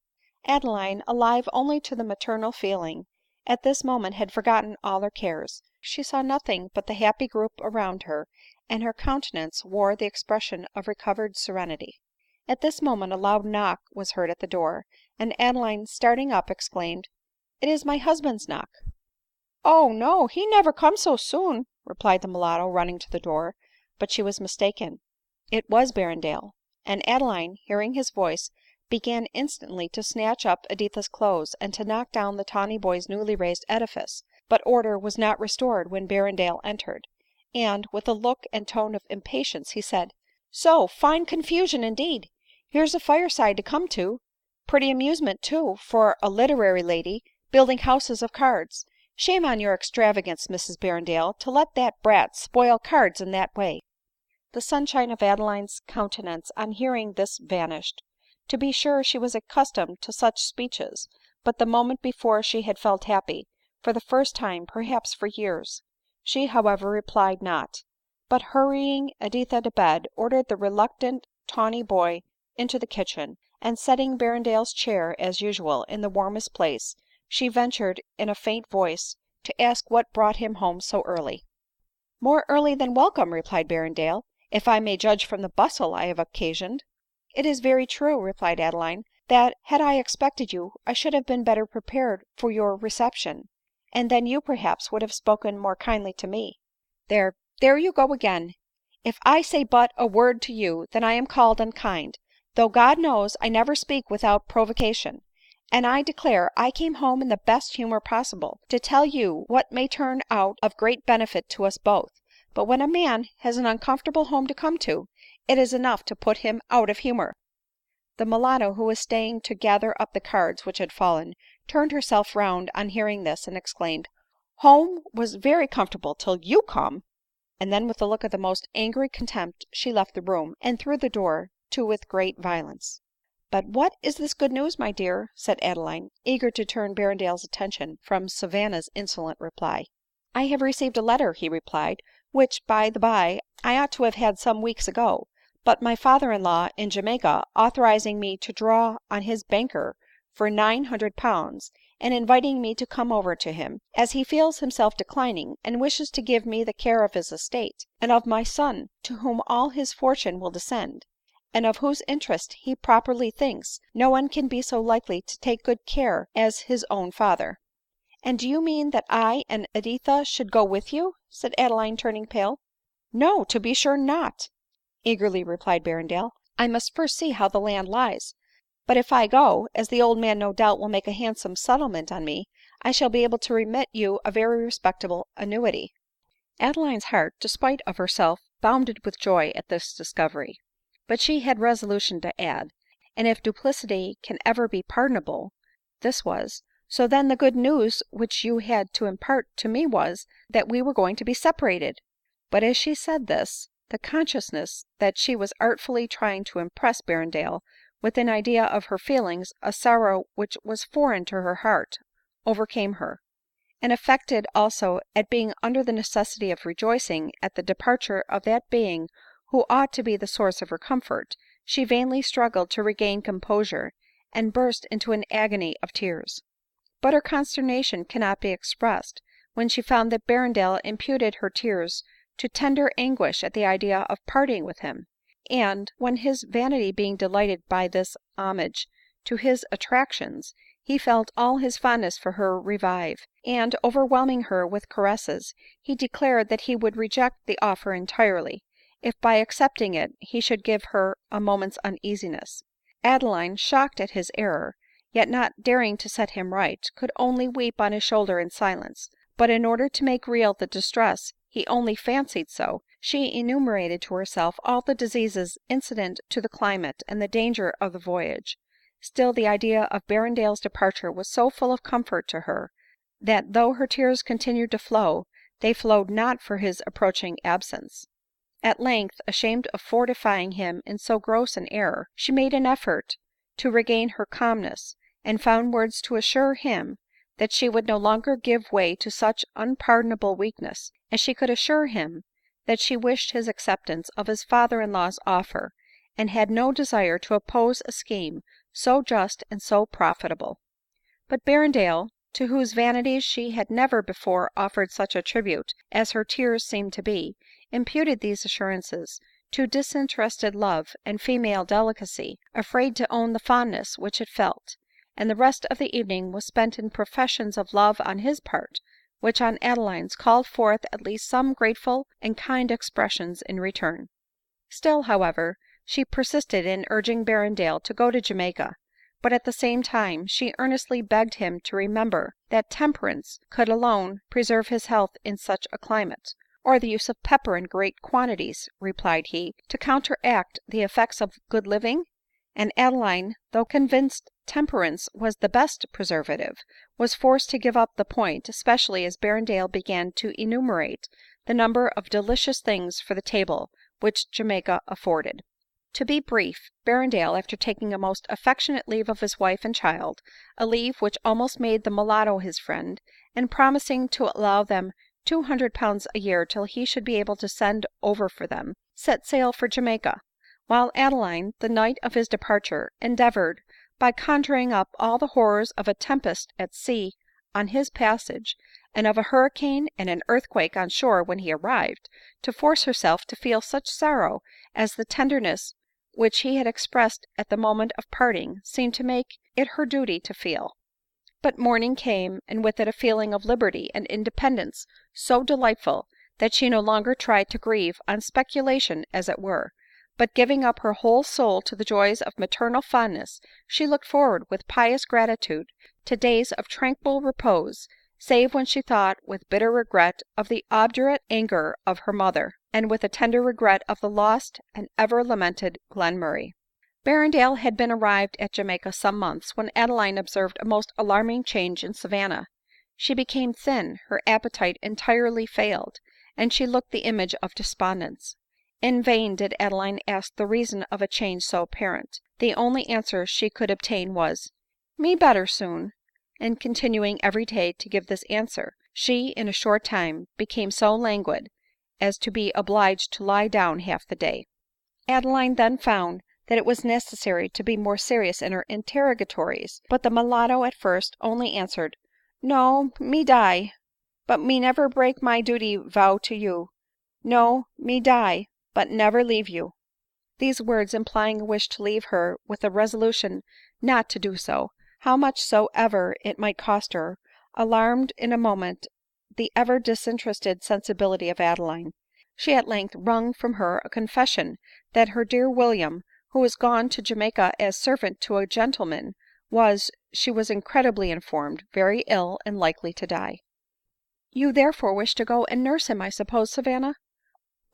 [SPEAKER 1] Adeline, alive only to the maternal feeling, at this moment had forgotten all her cares. She saw nothing but the happy group around her, and her countenance wore the expression of recovered serenity. At this moment a loud knock was heard at the door, and Adeline, starting up, exclaimed, " It is my husband's knock." " Oh no, he never come so soon," replied the mulatto, running to the door ; but she was mistaken, it was Berrendale ; and Adeline, hearing his voice, began instantly to snatch up Editha's clothes, and to knock down the tawny boy's newly raised edifice ; but order was not restored when Berrendale entered, and, with a look and tone of impatience, he said, " So, fine confusion indeed ! Here's a fireside to come to ! Pretty amusement too for a literary lady, building houses of cards. Shame on your extravagance, Mrs Berrendale, to let that brat spoil cards in that way." The sunshine of Adeline's countenance on hearing this vanished. To be sure she was accustomed to such speeches, but the moment before she had felt happy, for the first time perhaps for years. She however replied not ; but, hurrying Editha to bed, ordered the reluctant tawny boy into the kitchen, and setting Berrendale's chair, as usual, in the warmest place, she ventured in a faint voice to ask what brought him home so early. " More early than welcome," replied Berrendale, " if I may judge from the bustle I have occasioned." " It is very true," replied Adeline, " that, had I expected you, I should have been better prepared for your reception, and then you perhaps would have spoken more kindly to me." " There you go again ! If I say but a word to you, then I am called unkind, though, God knows, I never speak without provocation ; and I declare I came home in the best humor possible, to tell you what may turn out of great benefit to us both ; but when a man has an uncomfortable home to come to, it is enough to put him out of humor." The mulatto, who was staying to gather up the cards which had fallen, turned herself round on hearing this, and exclaimed, " Home was very comfortable till you come !" and then with a look of the most angry contempt she left the room, and threw the door to with great violence. " But what is this good news, my dear ?" said Adeline, eager to turn Berrendale's attention from Savanna's insolent reply. " I have received a letter," he replied, " which, by the by, I ought to have had some weeks ago, but my father in law in Jamaica authorizing me to draw on his banker for £900, and inviting me to come over to him, as he feels himself declining, and wishes to give me the care of his estate, and of my son, to whom all his fortune will descend, and of whose interest he properly thinks no one can be so likely to take good care as his own father." " And do you mean that I and Editha should go with you ?" said Adeline, turning pale. " No, to be sure not," eagerly replied Berrendale ;" I must first see how the land lies ; but if I go, as the old man no doubt will make a handsome settlement on me, I shall be able to remit you a very respectable annuity." Adeline's heart, despite of herself, bounded with joy at this discovery ; but she had resolution to add, " and if duplicity can ever be pardonable, this was ; so then the good news which you had to impart to me was, that we were going to be separated." But as she said this, the consciousness that she was artfully trying to impress Berrendale with an idea of her feelings, a sorrow which was foreign to her heart, overcame her ; and affected also at being under the necessity of rejoicing at the departure of that being who ought to be the source of her comfort, she vainly struggled to regain composure, and burst into an agony of tears. But her consternation cannot be expressed when she found that Berrendale imputed her tears to tender anguish at the idea of parting with him ; and, when his vanity being delighted by this homage to his attractions, he felt all his fondness for her revive, and, overwhelming her with caresses, he declared that he would reject the offer entirely, if by accepting it he should give her a moment's uneasiness. Adeline, shocked at his error, yet not daring to set him right, could only weep on his shoulder in silence ; but in order to make real the distress he only fancied so, she enumerated to herself all the diseases incident to the climate and the danger of the voyage. Still the idea of Berrendale's departure was so full of comfort to her, that though her tears continued to flow, they flowed not for his approaching absence. At length, ashamed of fortifying him in so gross an error, she made an effort to regain her calmness, and found words to assure him that she would no longer give way to such unpardonable weakness, as she could assure him that she wished his acceptance of his father in law's offer, and had no desire to oppose a scheme so just and so profitable. But Berrendale, to whose vanities she had never before offered such a tribute as her tears seemed to be, imputed these assurances to disinterested love and female delicacy, afraid to own the fondness which it felt ; and the rest of the evening was spent in professions of love on his part, which on Adeline's called forth at least some grateful and kind expressions in return. Still, however, she persisted in urging Berrendale to go to Jamaica ; but at the same time she earnestly begged him to remember that temperance could alone preserve his health in such a climate. " Or the use of pepper in great quantities," replied he, " to counteract the effects of good living ?" And Adeline, though convinced temperance was the best preservative, was forced to give up the point, especially as Berrendale began to enumerate the number of delicious things for the table which Jamaica afforded. To be brief, Berrendale, after taking a most affectionate leave of his wife and child, a leave which almost made the mulatto his friend, and promising to allow them £200 a year till he should be able to send over for them, set sail for Jamaica ; while Adeline, the night of his departure, endeavored, by conjuring up all the horrors of a tempest at sea on his passage, and of a hurricane and an earthquake on shore when he arrived, to force herself to feel such sorrow as the tenderness which he had expressed at the moment of parting seemed to make it her duty to feel. But morning came, and with it a feeling of liberty and independence so delightful, that she no longer tried to grieve on speculation as it were, but giving up her whole soul to the joys of maternal fondness, she looked forward with pious gratitude to days of tranquil repose, save when she thought with bitter regret of the obdurate anger of her mother, and with a tender regret of the lost and ever lamented Glenmurray. Berrendale had been arrived at Jamaica some months, when Adeline observed a most alarming change in Savanna. She became thin, her appetite entirely failed, and she looked the image of despondence. In vain did Adeline ask the reason of a change so apparent. The only answer she could obtain was, " Me better soon ;" and continuing every day to give this answer, she in a short time became so languid as to be obliged to lie down half the day. Adeline then found that it was necessary to be more serious in her interrogatories ; but the mulatto at first only answered, " No, me die, but me never break my duty vow to you. No, me die, but never leave you." These words implying a wish to leave her with a resolution not to do so, how much soever it might cost her, alarmed in a moment the ever disinterested sensibility of Adeline. She at length wrung from her a confession that her dear William, who was gone to Jamaica as servant to a gentleman, was, she was incredibly informed, very ill, and likely to die. " You therefore wish to go and nurse him, I suppose, Savanna ?""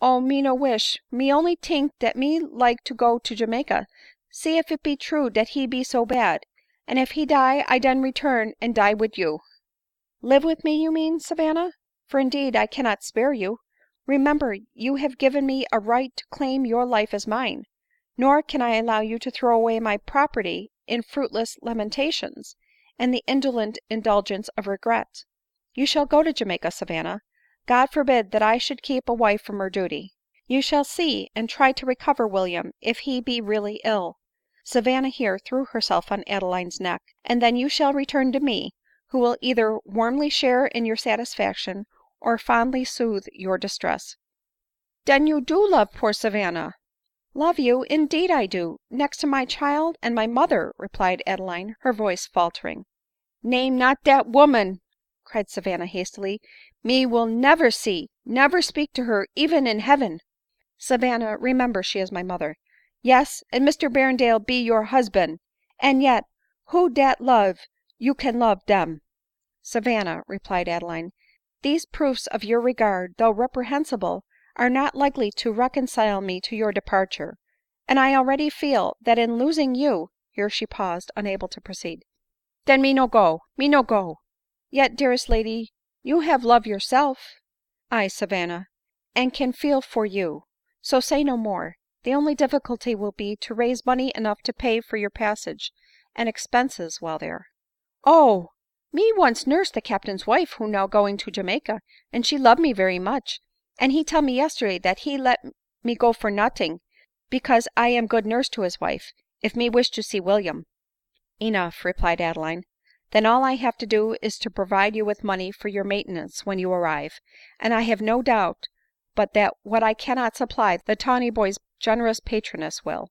[SPEAKER 1] Oh, me no wish ; me only tink dat me like to go to Jamaica, see if it be true dat he be so bad ; and if he die, I den return and die wid you." " Live with me, you mean, Savanna ? for indeed I cannot spare you. Remember you have given me a right to claim your life as mine ; nor can I allow you to throw away my property in fruitless lamentations, and the indolent indulgence of regret. You shall go to Jamaica, Savanna. God forbid that I should keep a wife from her duty. You shall see and try to recover William if he be really ill." Savanna here threw herself on Adeline's neck. " And then you shall return to me, who will either warmly share in your satisfaction, or fondly soothe your distress." " Den you do love poor Savanna ?"" Love you ! Indeed I do, next to my child and my mother," replied Adeline, her voice faltering. " Name not dat woman !" cried Savanna hastily ;" me will never see, never speak to her even in heaven." " Savanna, remember she is my mother." " Yes, and Mr Berrendale be your husband ; and yet who dat love you can love dem ?"" Savanna," replied Adeline, " these proofs of your regard, though reprehensible, are not likely to reconcile me to your departure ; and I already feel that in losing you " Here she paused, unable to proceed. " Den me no go, me no go." " Yet, dearest lady, you have love yourself." " Aye, Savanna, and can feel for you ; so say no more. The only difficulty will be to raise money enough to pay for your passage and expenses while there." " Oh ! me once nurse the captain's wife who now going to Jamaica, and she love me very much ; and he tell me yesterday that he let me go for noting, because I am good nurse to his wife, if me wish to see William." " Enough," replied Adeline ;" then all I have to do is to provide you with money for your maintenance when you arrive ; and I have no doubt but that what I cannot supply the tawny boy's generous patroness will."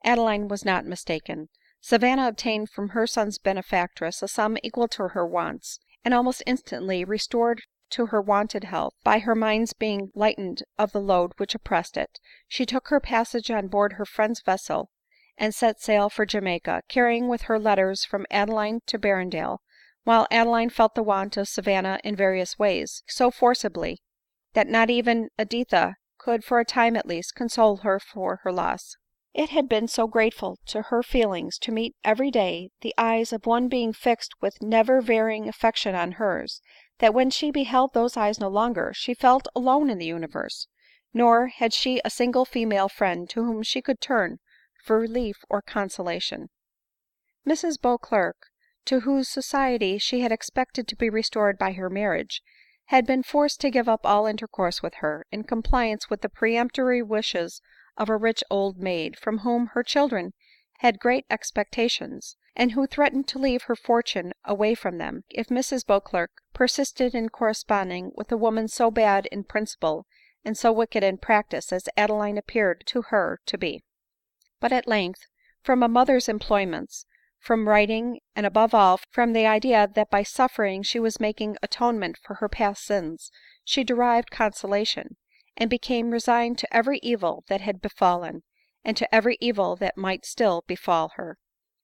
[SPEAKER 1] Adeline was not mistaken. Savanna obtained from her son's benefactress a sum equal to her wants, and almost instantly restored to her wonted health, by her mind's being lightened of the load which oppressed it, she took her passage on board her friend's vessel, and set sail for Jamaica, carrying with her letters from Adeline to Berrendale, while Adeline felt the want of Savanna in various ways so forcibly, that not even Editha could, for a time at least, console her for her loss. It had been so grateful to her feelings to meet every day the eyes of one being fixed with never varying affection on hers, that when she beheld those eyes no longer, she felt alone in the universe ; nor had she a single female friend to whom she could turn for relief or consolation. Mrs Beauclerc, to whose society she had expected to be restored by her marriage, had been forced to give up all intercourse with her, in compliance with the peremptory wishes of a rich old maid, from whom her children had great expectations, and who threatened to leave her fortune away from them, if Mrs Beauclerc persisted in corresponding with a woman so bad in principle and so wicked in practice as Adeline appeared to her to be. But at length, from a mother's employments, from writing, and above all from the idea that by suffering she was making atonement for her past sins, she derived consolation, and became resigned to every evil that had befallen, and to every evil that might still befal her.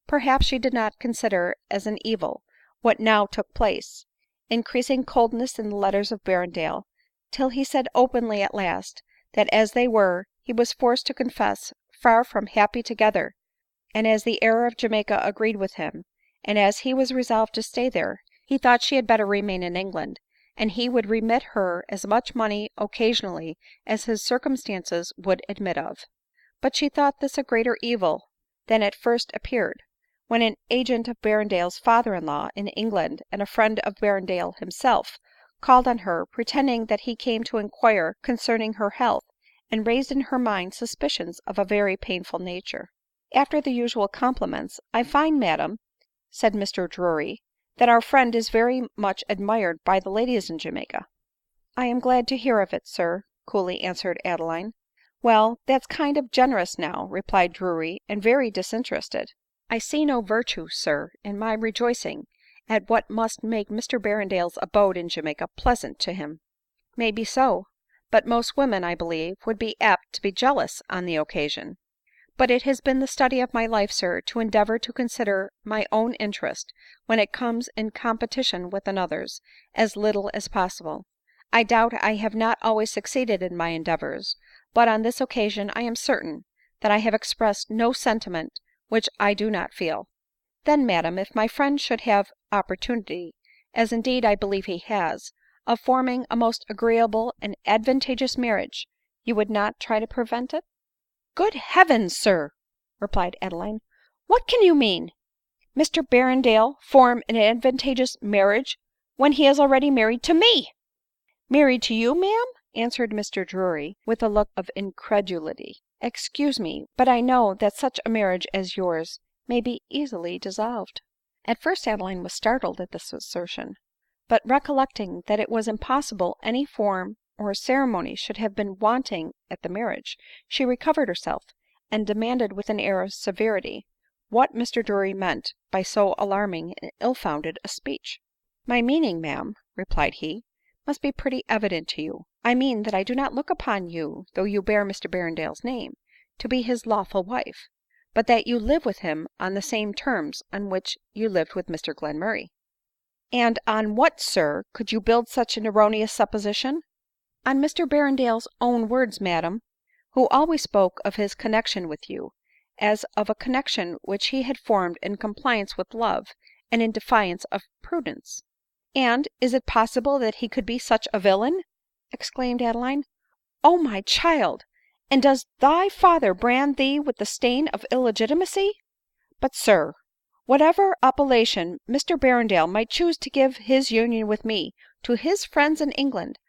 [SPEAKER 1] Perhaps she did not consider as an evil what now took place — increasing coldness in the letters of Berrendale, till he said openly at last, that as they were, he was forced to confess, far from happy together, and as the air of Jamaica agreed with him, and as he was resolved to stay there, he thought she had better remain in England, and he would remit her as much money occasionally as his circumstances would admit of. But she thought this a greater evil than at first appeared, when an agent of Berrendale's father-in-law in England, and a friend of Berrendale himself, called on her, pretending that he came to inquire concerning her health, and raised in her mind suspicions of a very painful nature. After the usual compliments, " I find, madam," said Mr Drury, " that our friend is very much admired by the ladies in Jamaica." " I am glad to hear of it, sir," coolly answered Adeline. " Well, that's kind of generous now," replied Drury, " and very disinterested. I see no virtue, sir, in my rejoicing at what must make Mr Berrendale's abode in Jamaica pleasant to him." " May be so ; but most women, I believe, would be apt to be jealous on the occasion. But it has been the study of my life, sir, to endeavor to consider my own interest, when it comes in competition with another's, as little as possible. I doubt I have not always succeeded in my endeavors, but on this occasion I am certain that I have expressed no sentiment which I do not feel." " Then, madam, if my friend should have opportunity, as indeed I believe he has, of forming a most agreeable and advantageous marriage, you would not try to prevent it ?"" Good heavens, sir !" replied Adeline, " what can you mean ? Mr Berrendale form an advantageous marriage when he is already married to me !"" Married to you, ma'am ?" answered Mr Drury with a look of incredulity. " Excuse me, but I know that such a marriage as yours may be easily dissolved." At first Adeline was startled at this assertion ; but recollecting that it was impossible any form or ceremony should have been wanting at the marriage, she recovered herself, and demanded with an air of severity what Mr Drury meant by so alarming and ill-founded a speech. " My meaning, ma'am," replied he, " must be pretty evident to you. I mean that I do not look upon you, though you bear Mr Berrendale's name, to be his lawful wife ; but that you live with him on the same terms on which you lived with Mr Glenmurray." " And on what, sir, could you build such an erroneous supposition ?"" On Mr Berrendale's own words, madam, who always spoke of his connexion with you, as of a connexion which he had formed in compliance with love, and in defiance of prudence." " And is it possible that he could be such a villain ?" exclaimed Adeline. " Oh my child ! and does thy father brand thee with the stain of illegitimacy ? But, sir, whatever appellation Mr Berrendale might choose to give his union with me to his friends in England,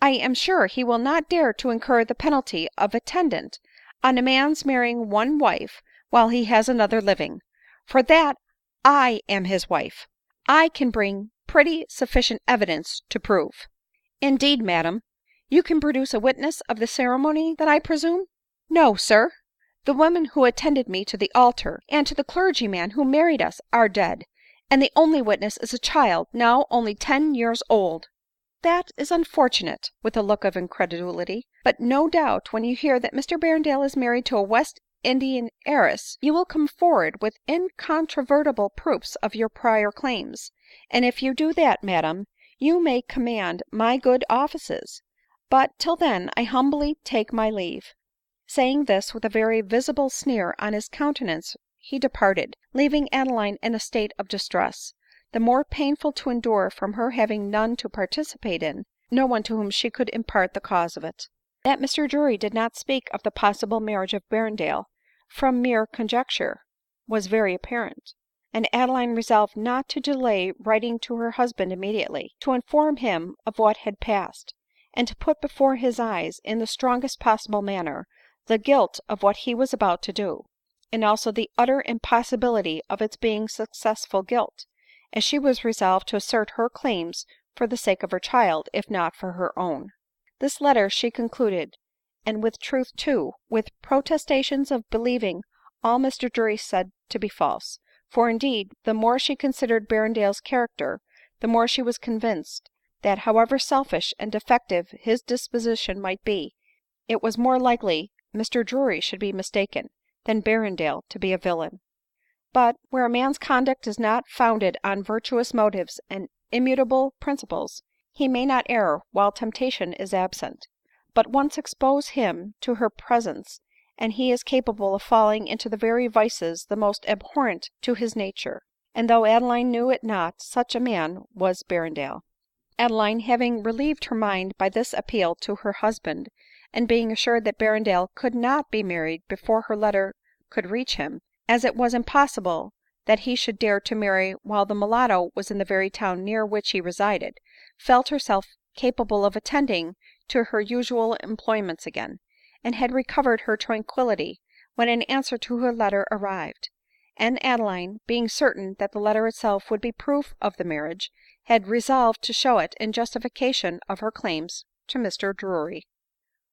[SPEAKER 1] I am sure he will not dare to incur the penalty of attendant on a man's marrying one wife while he has another living ; for that I am his wife, I can bring pretty sufficient evidence to prove." " Indeed, madam, you can produce a witness of the ceremony, then, I presume ?"" No, sir ; the women who attended me to the altar, and to the clergyman who married us, are dead, and the only witness is a child now only 10 years old." " That is unfortunate," with a look of incredulity ;" but no doubt when you hear that Mr Berrendale is married to a West Indian heiress, you will come forward with incontrovertible proofs of your prior claims ; and if you do that, madam, you may command my good offices ; but till then I humbly take my leave." Saying this with a very visible sneer on his countenance he departed, leaving Adeline in a state of distress, the more painful to endure from her having none to participate in, no one to whom she could impart the cause of it. That Mr Drury did not speak of the possible marriage of Berrendale from mere conjecture was very apparent ; and Adeline resolved not to delay writing to her husband immediately, to inform him of what had passed, and to put before his eyes, in the strongest possible manner, the guilt of what he was about to do, and also the utter impossibility of its being successful guilt, as she was resolved to assert her claims for the sake of her child, if not for her own. This letter she concluded, and with truth too, with protestations of believing all Mr Drury said to be false ; for indeed the more she considered Berrendale's character, the more she was convinced that, however selfish and defective his disposition might be, it was more likely Mr Drury should be mistaken, than Berrendale to be a villain. But, where a man's conduct is not founded on virtuous motives and immutable principles, he may not err while temptation is absent ; but once expose him to her presence, and he is capable of falling into the very vices the most abhorrent to his nature ; and though Adeline knew it not, such a man was Berrendale. Adeline, having relieved her mind by this appeal to her husband, and being assured that Berrendale could not be married before her letter could reach him, as it was impossible that he should dare to marry while the mulatto was in the very town near which he resided, felt herself capable of attending to her usual employments again, and had recovered her tranquillity when an answer to her letter arrived ; and Adeline, being certain that the letter itself would be proof of the marriage, had resolved to show it in justification of her claims to Mr Drury.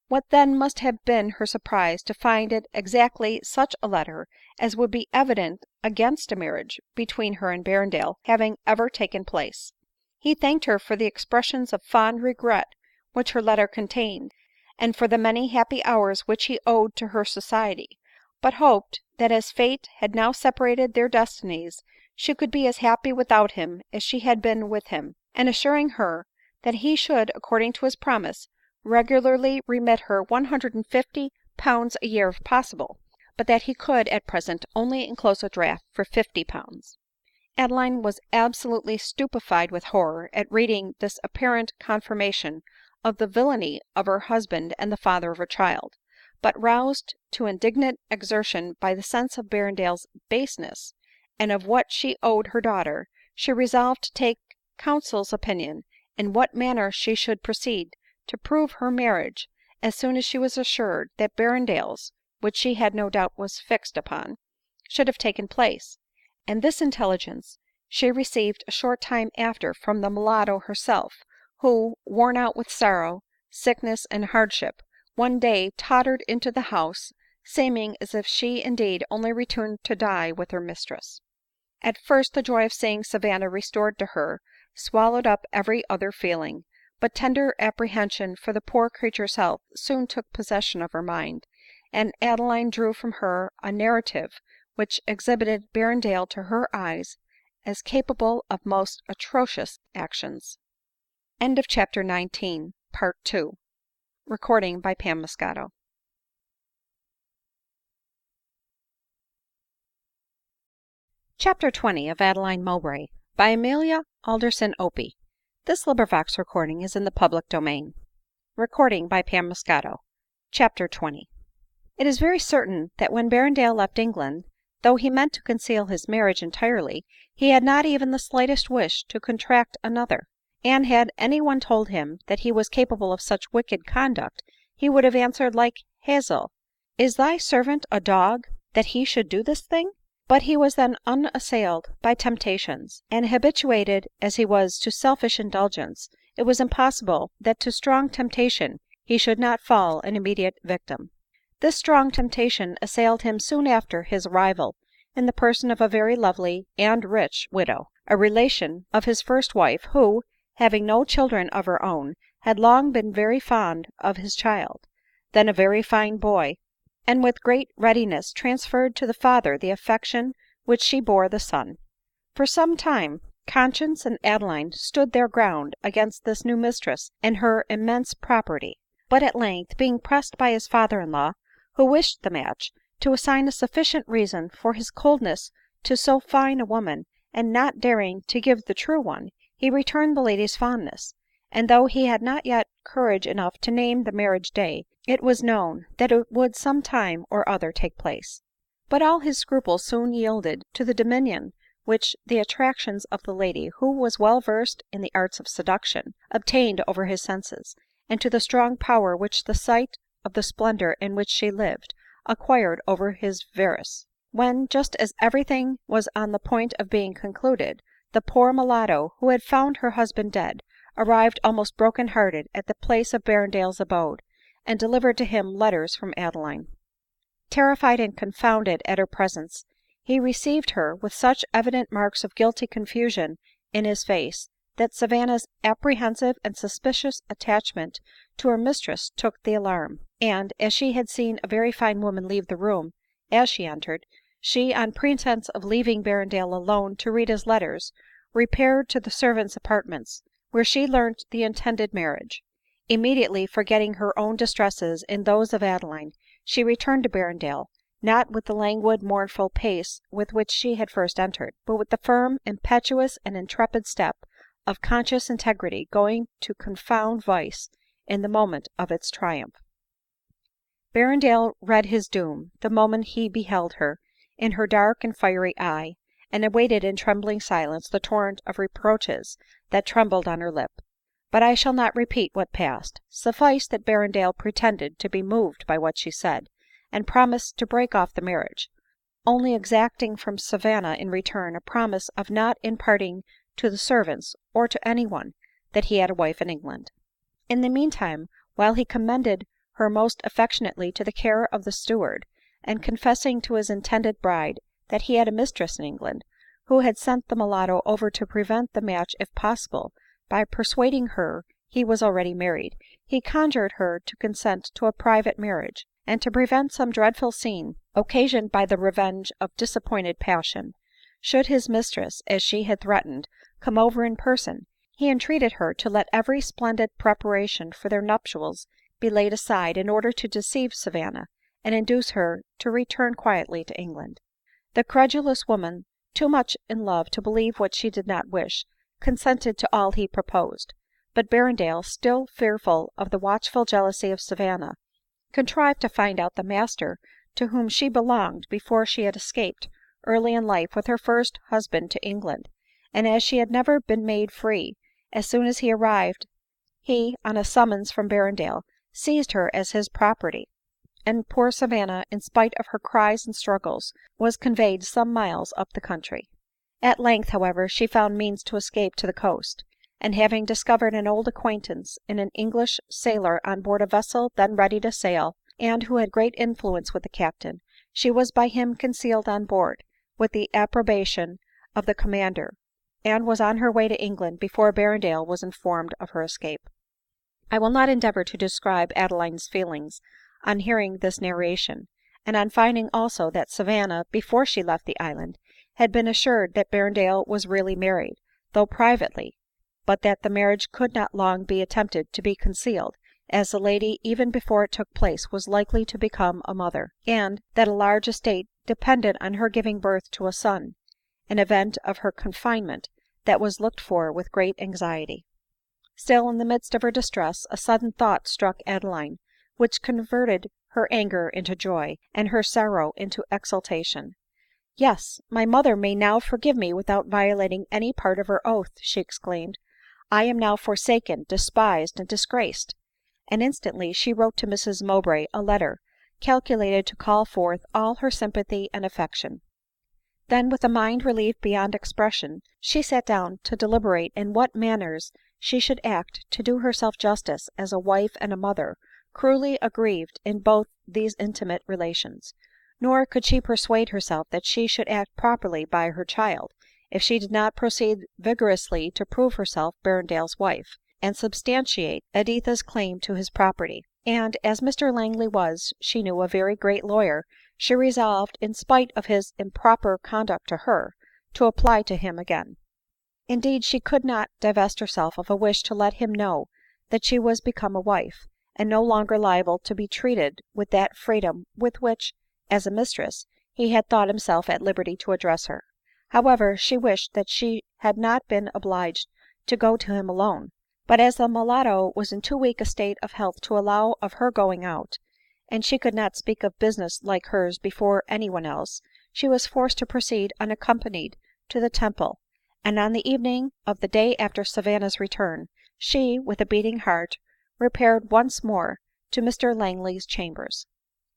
[SPEAKER 1] What then must have been her surprise to find it exactly such a letter as would be evidence against a marriage between her and Berrendale having ever taken place. He thanked her for the expressions of fond regret which her letter contained, and for the many happy hours which he owed to her society, but hoped that as fate had now separated their destinies, she could be as happy without him as she had been with him ; and assuring her that he should, according to his promise, regularly remit her £150 a year if possible, but that he could at present only enclose a draft for £50. Adeline was absolutely stupefied with horror at reading this apparent confirmation of the villany of her husband and the father of her child ; but roused to indignant exertion by the sense of Berrendale's baseness, and of what she owed her daughter, she resolved to take counsel's opinion in what manner she should proceed to prove her marriage, as soon as she was assured that Berrendale's, which she had no doubt was fixed upon, should have taken place ; and this intelligence she received a short time after from the mulatto herself, who, worn out with sorrow, sickness, and hardship, one day tottered into the house, seeming as if she indeed only returned to die with her mistress. At first the joy of seeing Savanna restored to her swallowed up every other feeling ; but tender apprehension for the poor creature's health soon took possession of her mind, and Adeline drew from her a narrative which exhibited Berrendale to her eyes as capable of most atrocious actions. CHAPTER XX. Recording by Pam Moscato. Chapter XX of Adeline Mowbray, by Amelia OPIE. This recording is in the public domain. Recording by Pam Moscato. Chapter XX. It is very certain that when Berrendale left England, though he meant to conceal his marriage entirely, he had not even the slightest wish to contract another ; and had any one told him that he was capable of such wicked conduct, he would have answered like Hazael, " Is thy servant a dog that he should do this thing ?" But he was then unassailed by temptations ; and habituated as he was to selfish indulgence, it was impossible that to strong temptation he should not fall an immediate victim. This strong temptation assailed him soon after his arrival, in the person of a very lovely and rich widow, a relation of his first wife, who, having no children of her own, had long been very fond of his child, then a very fine boy, and with great readiness transferred to the father the affection which she bore the son. For some time conscience and Adeline stood their ground against this new mistress and her immense property ; but at length, being pressed by his father-in-law, who wished the match, to assign a sufficient reason for his coldness to so fine a woman, and not daring to give the true one, he returned the lady's fondness ; and though he had not yet courage enough to name the marriage day, it was known that it would some time or other take place. But all his scruples soon yielded to the dominion which the attractions of the lady, who was well versed in the arts of seduction, obtained over his senses, and to the strong power which the sight of the splendor in which she lived acquired over his avarice. When, just as everything was on the point of being concluded, the poor mulatto, who had found her husband dead, arrived almost broken hearted at the place of Berrendale's abode, and delivered to him letters from Adeline. Terrified and confounded at her presence, he received her with such evident marks of guilty confusion in his face, that Savanna's apprehensive and suspicious attachment to her mistress took the alarm ; and, as she had seen a very fine woman leave the room as she entered, she, on pretence of leaving Berrendale alone to read his letters, repaired to the servants' apartments, where she learnt the intended marriage. Immediately forgetting her own distresses in those of Adeline, she returned to Berrendale, not with the languid mournful pace with which she had first entered, but with the firm, impetuous, and intrepid step of conscious integrity going to confound vice in the moment of its triumph. Berrendale read his doom the moment he beheld her, in her dark and fiery eye, and awaited in trembling silence the torrent of reproaches that trembled on her lip. But I shall not repeat what passed. Suffice that Berrendale pretended to be moved by what she said, and promised to break off the marriage, only exacting from Savanna in return a promise of not imparting to the servants, or to any one, that he had a wife in England. In the meantime, while he commended her most affectionately to the care of the steward, and confessing to his intended bride that he had a mistress in England, who had sent the mulatto over to prevent the match if possible, by persuading her he was already married, he conjured her to consent to a private marriage, and to prevent some dreadful scene occasioned by the revenge of disappointed passion, should his mistress, as she had threatened, come over in person, he entreated her to let every splendid preparation for their nuptials be laid aside, in order to deceive Savanna, and induce her to return quietly to England. The credulous woman, too much in love to believe what she did not wish, consented to all he proposed ; but Berrendale, still fearful of the watchful jealousy of Savanna, contrived to find out the master to whom she belonged before she had escaped early in life with her first husband to England, and as she had never been made free, as soon as he arrived, he, on a summons from Berrendale, seized her as his property, and poor Savanna, in spite of her cries and struggles, was conveyed some miles up the country. At length, however, she found means to escape to the coast, and having discovered an old acquaintance in an English sailor on board a vessel then ready to sail, and who had great influence with the captain, she was by him concealed on board, with the approbation of the commander, and was on her way to England before Berrendale was informed of her escape. I will not endeavor to describe Adeline's feelings on hearing this narration, and on finding also that Savanna, before she left the island, had been assured that Berrendale was really married, though privately, but that the marriage could not long be attempted to be concealed, as the lady, even before it took place, was likely to become a mother, and that a large estate depended on her giving birth to a son, an event of her confinement that was looked for with great anxiety. Still, in the midst of her distress, a sudden thought struck Adeline, which converted her anger into joy, and her sorrow into exultation. " Yes, my mother may now forgive me without violating any part of her oath," she exclaimed. " I am now forsaken, despised, and disgraced." And instantly she wrote to Mrs Mowbray a letter calculated to call forth all her sympathy and affection. Then, with a mind relieved beyond expression, she sat down to deliberate in what manners she should act to do herself justice as a wife and a mother, cruelly aggrieved in both these intimate relations. Nor could she persuade herself that she should act properly by her child, if she did not proceed vigorously to prove herself Berrendale's wife, and substantiate Editha's claim to his property. And as Mr Langley was, she knew, a very great lawyer, she resolved, in spite of his improper conduct to her, to apply to him again. Indeed, she could not divest herself of a wish to let him know that she was become a wife, and no longer liable to be treated with that freedom with which, as a mistress, he had thought himself at liberty to address her. However, she wished that she had not been obliged to go to him alone ; but as the mulatto was in too weak a state of health to allow of her going out, and she could not speak of business like hers before any one else, she was forced to proceed unaccompanied to the Temple, and on the evening of the day after Savanna's return, she, with a beating heart, repaired once more to Mr Langley's chambers.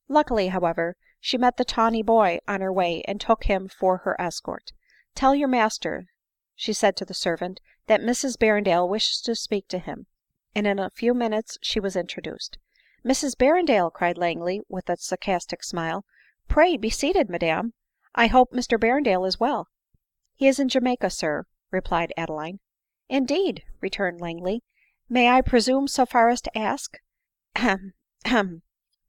[SPEAKER 1] Luckily, however, she met the tawny boy on her way, and took him for her escort. " Tell your master," she said to the servant, " that Mrs Berrendale wishes to speak to him ;" and in a few minutes she was introduced. " Mrs Berrendale !" cried Langley with a sarcastic smile. " Pray be seated, madam. I hope Mr Berrendale is well." " He is in Jamaica, sir," replied Adeline. " Indeed !" returned Langley. " May I presume so far as to ask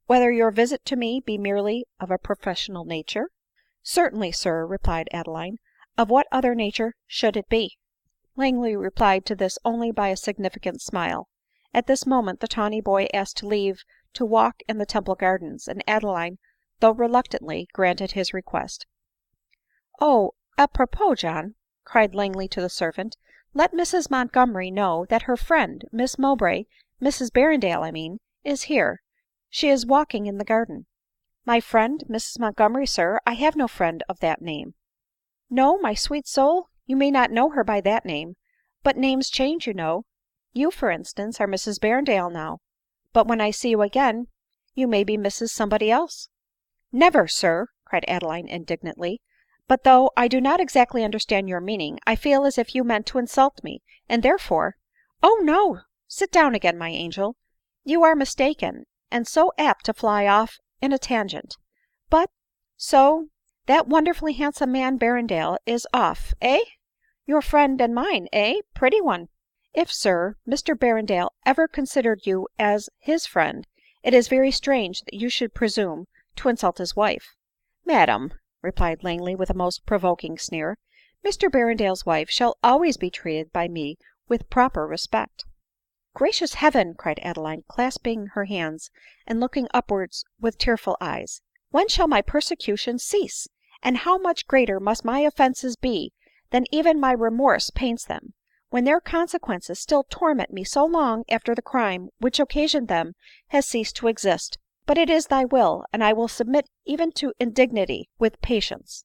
[SPEAKER 1] whether your visit to me be merely of a professional nature ?"" Certainly, sir," replied Adeline. " Of what other nature should it be ?" Langley replied to this only by a significant smile. At this moment the tawny boy asked leave to walk in the Temple Gardens, and Adeline, though reluctantly, granted his request. " Oh, apropos, John," cried Langley to the servant, " let Mrs Montgomery know that her friend, Miss Mowbray — Mrs Berrendale, I mean — is here ; she is walking in the garden." " My friend Mrs Montgomery, sir ? I have no friend of that name." " No, my sweet soul ! You may not know her by that name ; but names change, you know. You, for instance, are Mrs Berrendale now ; but when I see you again, you may be Mrs somebody else." " Never, sir !" cried Adeline indignantly ;" but though I do not exactly understand your meaning, I feel as if you meant to insult me, and therefore "" Oh no ! Sit down again, my angel ; you are mistaken, and so apt to fly off in a tangent. But — so — that wonderfully handsome man Berrendale is off, eh ? Your friend and mine, eh, pretty one ? If, sir, Mr Berrendale ever considered you as his friend, it is very strange that you should presume to insult his wife." " Madam," replied Langley with a most provoking sneer, " Mr Berrendale's wife shall always be treated by me with proper respect." " Gracious heaven !" cried Adeline, clasping her hands and looking upwards with tearful eyes, " when shall my persecutions cease ? and how much greater must my offences be than even my remorse paints them, when their consequences still torment me so long after the crime which occasioned them has ceased to exist ! But it is thy will, and I will submit even to indignity with patience."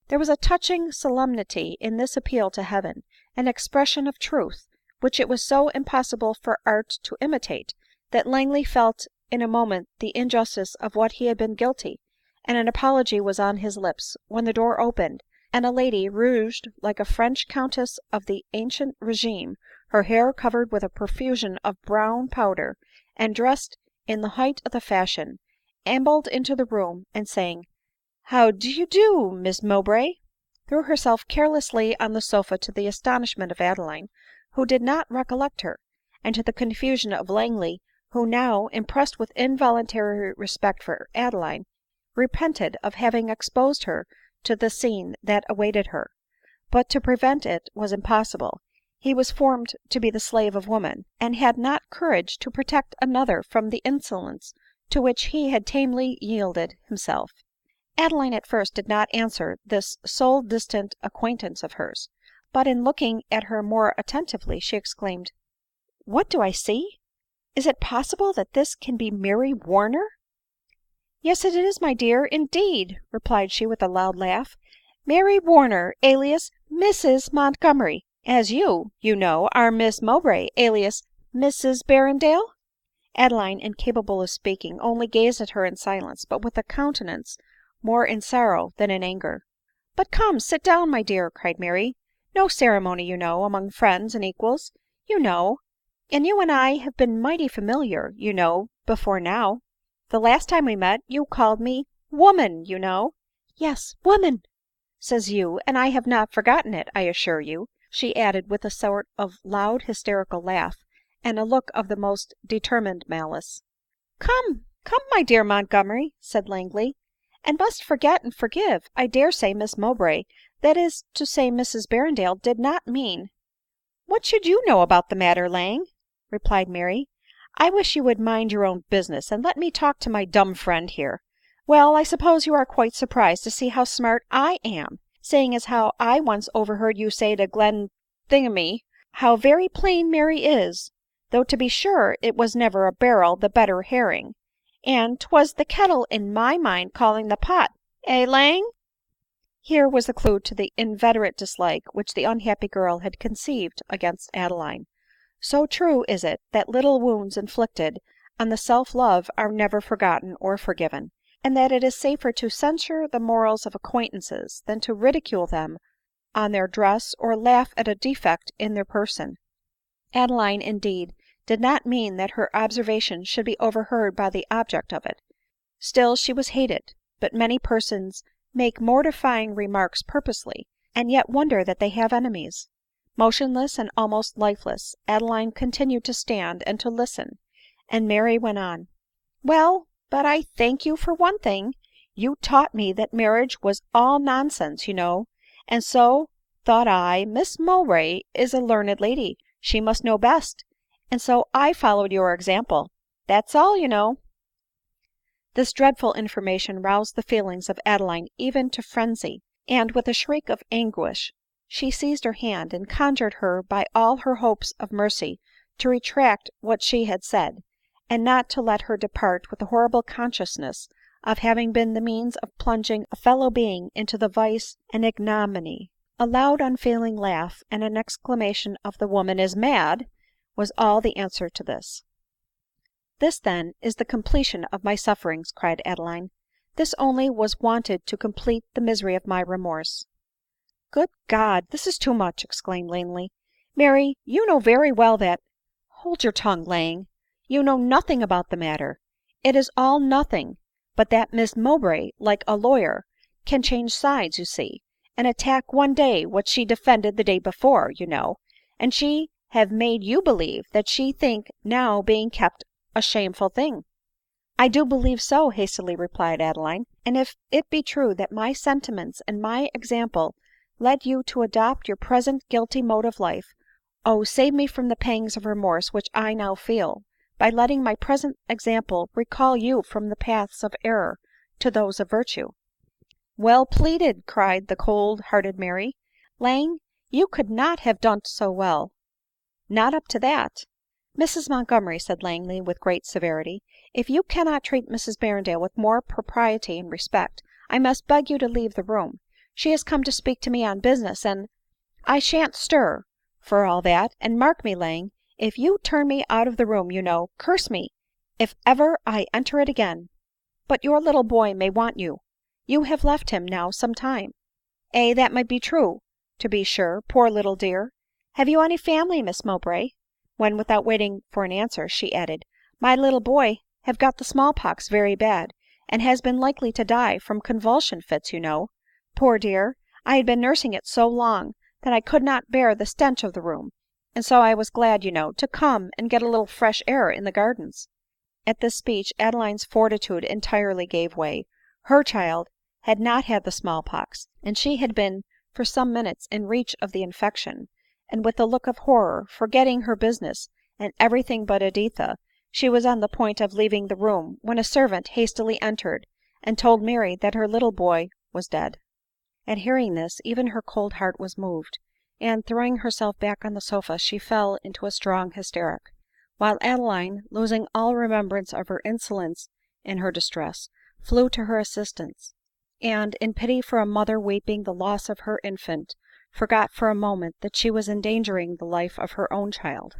[SPEAKER 1] There was a touching solemnity in this appeal to heaven, an expression of truth which it was so impossible for art to imitate, that Langley felt in a moment the injustice of what he had been guilty, and an apology was on his lips, when the door opened, and a lady, rouged like a French countess of the ancient regime, her hair covered with a profusion of brown powder, and dressed in the height of the fashion, ambled into the room, and saying, " How d'ye do, Miss Mowbray ?" threw herself carelessly on the sofa, to the astonishment of Adeline, who did not recollect her, and to the confusion of Langley, who now, impressed with involuntary respect for Adeline, repented of having exposed her to the scene that awaited her. But to prevent it was impossible ; he was formed to be the slave of woman, and had not courage to protect another from the insolence to which he had tamely yielded himself. Adeline at first did not answer this so distant acquaintance of hers ; but in looking at her more attentively, she exclaimed, " What do I see ? Is it possible that this can be Mary Warner ?"" Yes it is, my dear, indeed," replied she with a loud laugh, " Mary Warner, alias Mrs Montgomery, as you know, are Miss Mowbray, alias Mrs Berrendale." Adeline, incapable of speaking, only gazed at her in silence, but with a countenance more in sorrow than in anger. " But come, sit down, my dear," cried Mary ;" no ceremony, you know, among friends and equals, you know ; and you and I have been mighty familiar, you know, before now. The last time we met you called me woman, you know." " Yes, woman, says you, and I have not forgotten it, I assure you," she added with a sort of loud hysterical laugh, and a look of the most determined malice. " Come, come, my dear Montgomery," said Langley, " and must forget and forgive. I dare say Miss Mowbray, that is to say Mrs Berrendale, did not mean "" What should you know about the matter, Lang ?" replied Mary. " I wish you would mind your own business, and let me talk to my dumb friend here. Well, I suppose you are quite surprised to see how smart I am, seeing as how I once overheard you say to Glenthingamy, how very plain Mary is, though to be sure it was never a barrel the better herring, and 'twas the kettle in my mind calling the pot — eh, Lang ?" Here was the clue to the inveterate dislike which the unhappy girl had conceived against Adeline. So true is it, that little wounds inflicted on the self love are never forgotten or forgiven ; and that it is safer to censure the morals of acquaintances than to ridicule them on their dress, or laugh at a defect in their person. Adeline, indeed, did not mean that her observation should be overheard by the object of it ; still she was hated ; but many persons make mortifying remarks purposely, and yet wonder that they have enemies. Motionless and almost lifeless, Adeline continued to stand and to listen, and Mary went on, " Well, but I thank you for one thing ; you taught me that marriage was all nonsense, you know ; and so, thought I, Miss Mowbray is a learned lady, she must know best, and so I followed your example — that's all, you know." This dreadful information roused the feelings of Adeline even to frenzy, and with a shriek of anguish she seized her hand, and conjured her by all her hopes of mercy to retract what she had said, and not to let her depart with the horrible consciousness of having been the means of plunging a fellow being into the vice and ignominy. A loud unfeeling laugh, and an exclamation of "the woman is mad," was all the answer to this. " This, then, is the completion of my sufferings," cried Adeline ;" this only was wanted to complete the misery of my remorse." " Good God ! this is too much," exclaimed Langley. " Mary, you know very well that —"" Hold your tongue, Lang ; you know nothing about the matter. It is all nothing but that Miss Mowbray, like a lawyer, can change sides, you see, and attack one day what she defended the day before, you know ; and she have made you believe that she think now being kept a shameful thing." " I do believe so," hastily replied Adeline ;" and if it be true that my sentiments and my example led you to adopt your present guilty mode of life, oh, save me from the pangs of remorse which I now feel, by letting my present example recall you from the paths of error to those of virtue." " Well pleaded !" cried the cold hearted Mary. " Lang, you could not have done so well." " Not up to that." " Mrs Montgomery," said Langley with great severity, " if you cannot treat Mrs Berrendale with more propriety and respect, I must beg you to leave the room. She has come to speak to me on business, and "" I shan't stir, for all that ; and mark me, Lang, if you turn me out of the room, you know, curse me if ever I enter it again." " But your little boy may want you ; you have left him now some time." " Aye, that may be true, to be sure, poor little dear. Have you any family, Miss Mowbray ?" when, without waiting for an answer, she added, " My little boy have got the small pox very bad, and has been likely to die from convulsion fits, you know. Poor dear, I had been nursing it so long that I could not bear the stench of the room, and so I was glad, you know, to come and get a little fresh air in the gardens." At this speech Adeline's fortitude entirely gave way. Her child had not had the small pox, and she had been for some minutes in reach of the infection ; and with a look of horror, forgetting her business and every thing but Editha, she was on the point of leaving the room, when a servant hastily entered, and told Mary that her little boy was dead. At hearing this, even her cold heart was moved, and, throwing herself back on the sofa, she fell into a strong hysteric ; while Adeline, losing all remembrance of her insolence in her distress, flew to her assistance, and, in pity for a mother weeping the loss of her infant, forgot for a moment that she was endangering the life of her own child.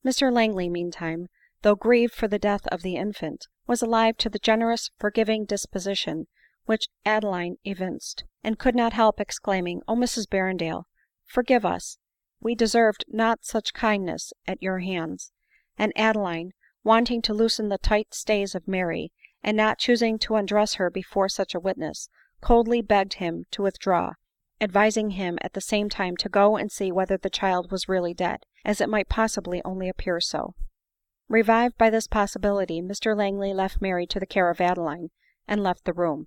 [SPEAKER 1] Mr Langley, meantime, though grieved for the death of the infant, was alive to the generous forgiving disposition which Adeline evinced, and could not help exclaiming, " Oh, Mrs Berrendale, forgive us ; we deserved not such kindness at your hands." And Adeline, wanting to loosen the tight stays of Mary, and not choosing to undress her before such a witness, coldly begged him to withdraw, advising him at the same time to go and see whether the child was really dead, as it might possibly only appear so. Revived by this possibility, Mr Langley left Mary to the care of Adeline, and left the room.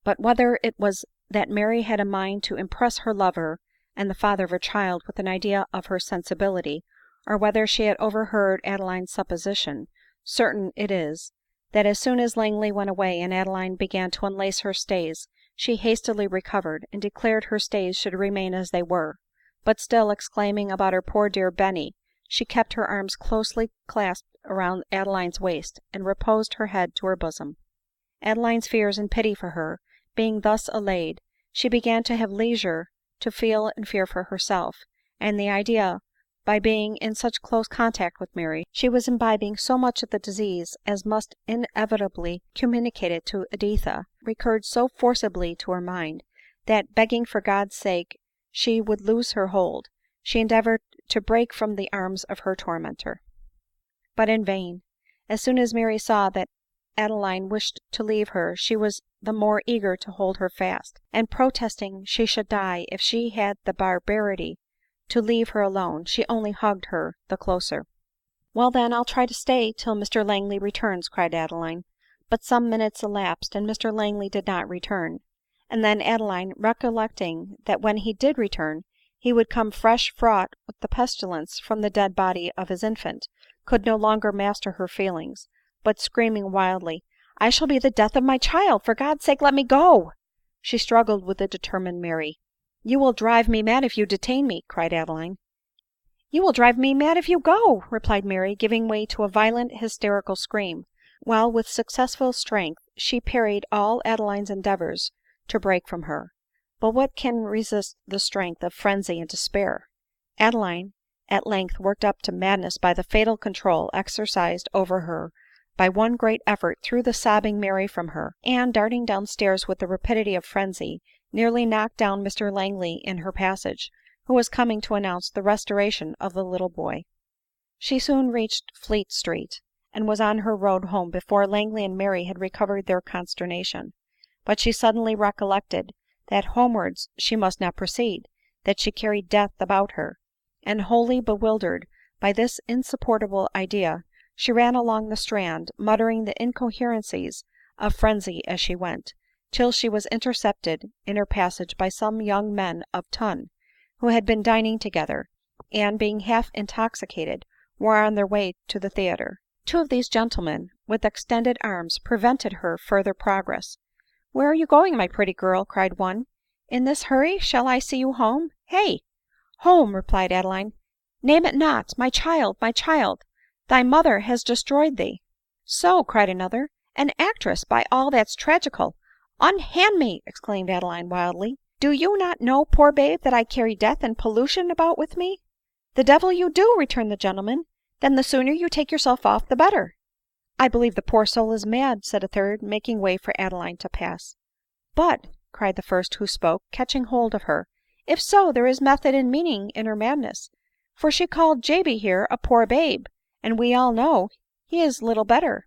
[SPEAKER 1] But whether it was that Mary had a mind to impress her lover and the father of her child with an idea of her sensibility, or whether she had overheard Adeline's supposition, certain it is, that as soon as Langley went away and Adeline began to unlace her stays, she hastily recovered, and declared her stays should remain as they were ; but still exclaiming about her poor dear Benny, she kept her arms closely clasped around Adeline's waist, and reposed her head to her bosom. Adeline's fears and pity for her being thus allayed, she began to have leisure to feel and fear for herself; and the idea, by being in such close contact with Mary, she was imbibing so much of the disease as must inevitably communicate it to Editha, recurred so forcibly to her mind, that, begging for God's sake she would loose her hold, she endeavored to break from the arms of her tormentor. But in vain. As soon as Mary saw that Adeline wished to leave her, she was the more eager to hold her fast, and protesting she should die if she had the barbarity to leave her alone, she only hugged her the closer. " Well, then, I'll try to stay till Mr Langley returns," cried Adeline. But some minutes elapsed, and Mr Langley did not return ; and then Adeline, recollecting that when he did return he would come fresh fraught with the pestilence from the dead body of his infant, could no longer master her feelings, but screaming wildly, " I shall be the death of my child. For God's sake let me go." She struggled with the determined Mary. " You will drive me mad if you detain me," cried Adeline. " You will drive me mad if you go," replied Mary, giving way to a violent hysterical scream, while with successful strength she parried all Adeline's endeavors to break from her. But what can resist the strength of frenzy and despair? Adeline at length worked up to madness by the fatal control exercised over her by one great effort, threw the sobbing Mary from her, and, darting down stairs with the rapidity of frenzy, nearly knocked down Mr Langley in her passage, who was coming to announce the restoration of the little boy. She soon reached Fleet Street, and was on her road home before Langley and Mary had recovered their consternation ; but she suddenly recollected that homewards she must not proceed, that she carried death about her ; and wholly bewildered by this insupportable idea, she ran along the Strand, muttering the incoherencies of frenzy as she went, till she was intercepted in her passage by some young men of ton, who had been dining together, and, being half intoxicated, were on their way to the theatre. Two of these gentlemen, with extended arms, prevented her further progress. " Where are you going, my pretty girl ?" cried one. " In this hurry ? Shall I see you home ? Hey !"" Home !" replied Adeline. " Name it not ! My child, my child ! Thy mother has destroyed thee." " So !" cried another, " an actress, by all that's tragical !"" Unhand me !" exclaimed Adeline wildly. " Do you not know, poor babe, that I carry death and pollution about with me ?"" The devil you do !" returned the gentleman ;" then the sooner you take yourself off the better." " I believe the poor soul is mad," said a third, making way for Adeline to pass. " But," cried the first who spoke, catching hold of her, " if so, there is method and meaning in her madness ; for she called Jaby here a poor babe, and we all know he is little better."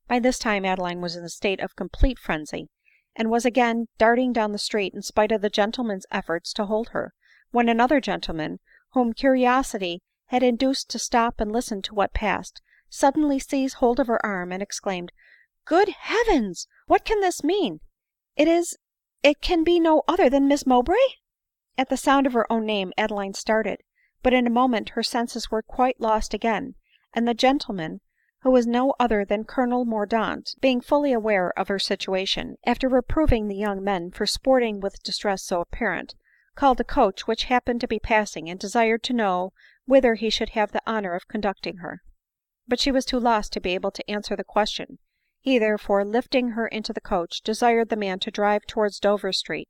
[SPEAKER 1] By this time Adeline was in a state of complete frenzy, and was again darting down the street in spite of the gentlemen's efforts to hold her, when another gentleman, whom curiosity had induced to stop and listen to what passed, suddenly seized hold of her arm, and exclaimed, " Good heavens ! What can this mean ? It can be no other than Miss Mowbray ?" At the sound of her own name Adeline started ; but in a moment her senses were quite lost again, and the gentleman, who was no other than Colonel Mordaunt, being fully aware of her situation, after reproving the young men for sporting with distress so apparent, called a coach which happened to be passing, and desired to know whither he should have the honor of conducting her. But she was too lost to be able to answer the question ; he therefore, lifting her into the coach, desired the man to drive towards Dover street,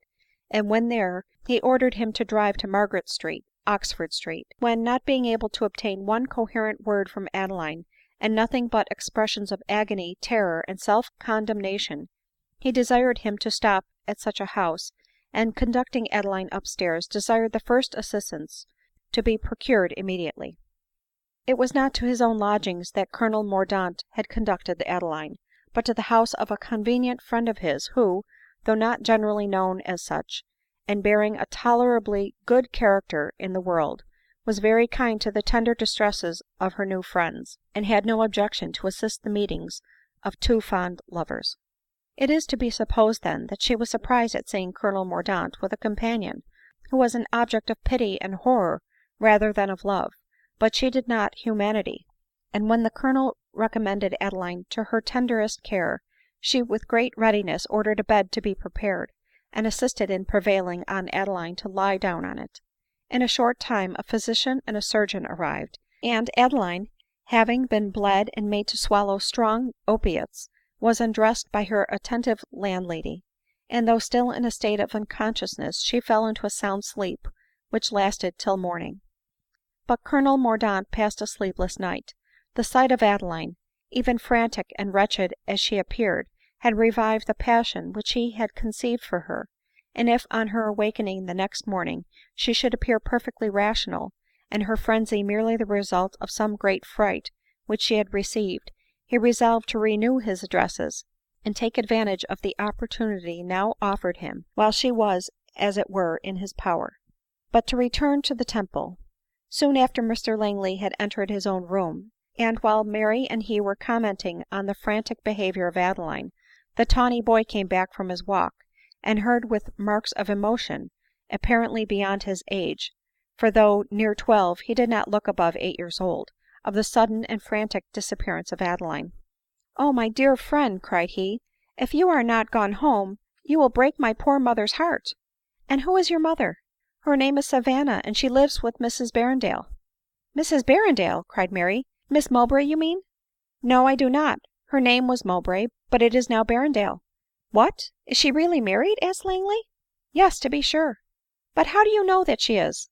[SPEAKER 1] and when there, he ordered him to drive to Margaret street, Oxford street ; when, not being able to obtain one coherent word from Adeline, and nothing but expressions of agony, terror, and self-condemnation, he desired him to stop at such a house, and conducting Adeline up stairs, desired the first assistance to be procured immediately. It was not to his own lodgings that Colonel Mordaunt had conducted Adeline, but to the house of a convenient friend of his, who, though not generally known as such, and bearing a tolerably good character in the world, was very kind to the tender distresses of her new friends, and had no objection to assist the meetings of two fond lovers. It is to be supposed then that she was surprised at seeing Colonel Mordaunt with a companion, who was an object of pity and horror rather than of love ; but she did not humanity ; and when the Colonel recommended Adeline to her tenderest care, she with great readiness ordered a bed to be prepared, and assisted in prevailing on Adeline to lie down on it. In a short time a physician and a surgeon arrived ; and Adeline, having been bled and made to swallow strong opiates, was undressed by her attentive landlady ; and though still in a state of unconsciousness, she fell into a sound sleep which lasted till morning. But Colonel Mordaunt passed a sleepless night. The sight of Adeline, even frantic and wretched as she appeared, had revived the passion which he had conceived for her ; and if, on her awakening the next morning, she should appear perfectly rational, and her frenzy merely the result of some great fright which she had received, he resolved to renew his addresses, and take advantage of the opportunity now offered him, while she was as it were in his power. But to return to the Temple. Soon after Mr Langley had entered his own room, and while Mary and he were commenting on the frantic behavior of Adeline, the tawny boy came back from his walk, and heard with marks of emotion, apparently beyond his age, for though near 12 he did not look above 8 years old, of the sudden and frantic disappearance of Adeline. "Oh, my dear friend," cried he, "if you are not gone home, you will break my poor mother's heart." " And who is your mother ?"" Her name is Savanna, and she lives with Mrs Berrendale." " Mrs Berrendale !" cried Mary, " Miss Mowbray you mean ?"" No, I do not ; her name was Mowbray, but it is now Berrendale." " What ! is she really married ?" asked Langley. " Yes, to be sure." " But how do you know that she is ?""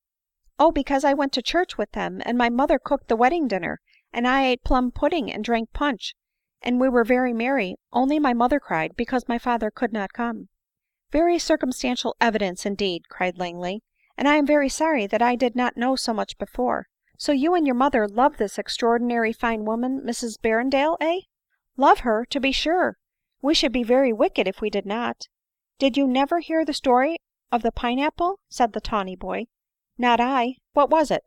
[SPEAKER 1] Oh, because I went to church with them, and my mother cooked the wedding dinner, and I ate plum pudding and drank punch, and we were very merry, only my mother cried because my father could not come." " Very circumstantial evidence indeed," cried Langley, " and I am very sorry that I did not know so much before. So you and your mother love this extraordinary fine woman, Mrs Berrendale, eh ?"" Love her ! to be sure ; we should be very wicked if we did not." " Did you never hear the story of the pine apple ?" said the tawny boy. " Not I ; what was it ?"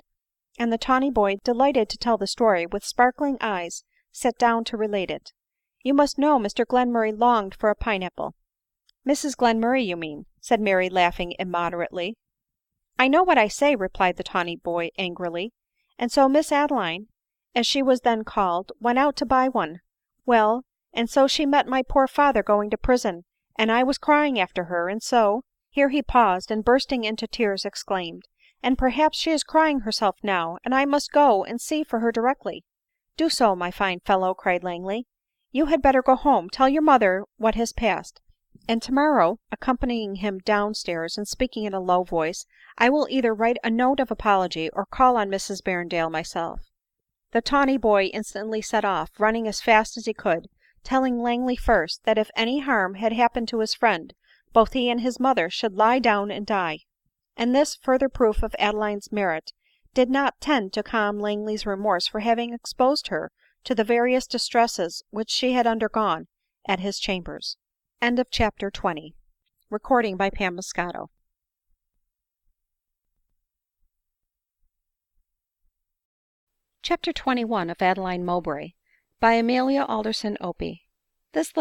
[SPEAKER 1] And the tawny boy, delighted to tell the story, with sparkling eyes sat down to relate it. You must know Mr Glenmurray longed for a pine apple." " Mrs Glenmurray you mean," said Mary laughing immoderately. " I know what I say," replied the tawny boy angrily. " And so Miss Adeline, as she was then called, went out to buy one. Well, and so she met my poor father going to prison, and I was crying after her, and so —" Here he paused, and bursting into tears exclaimed, " And perhaps she is crying herself now, and I must go and see for her directly." " Do so, my fine fellow," cried Langley. " You had better go home, tell your mother what has passed, and tomorrow," accompanying him down stairs, and speaking in a low voice, " I will either write a note of apology, or call on Mrs Berrendale myself." The tawny boy instantly set off, running as fast as he could, telling Langley first, that if any harm had happened to his friend, both he and his mother should lie down and die. And this further proof of Adeline's merit did not tend to calm Langley's remorse for having exposed her to the various distresses which she had undergone at his chambers. CHAPTER XXI. Of Adeline Mowbray, by Amelia OPIE. This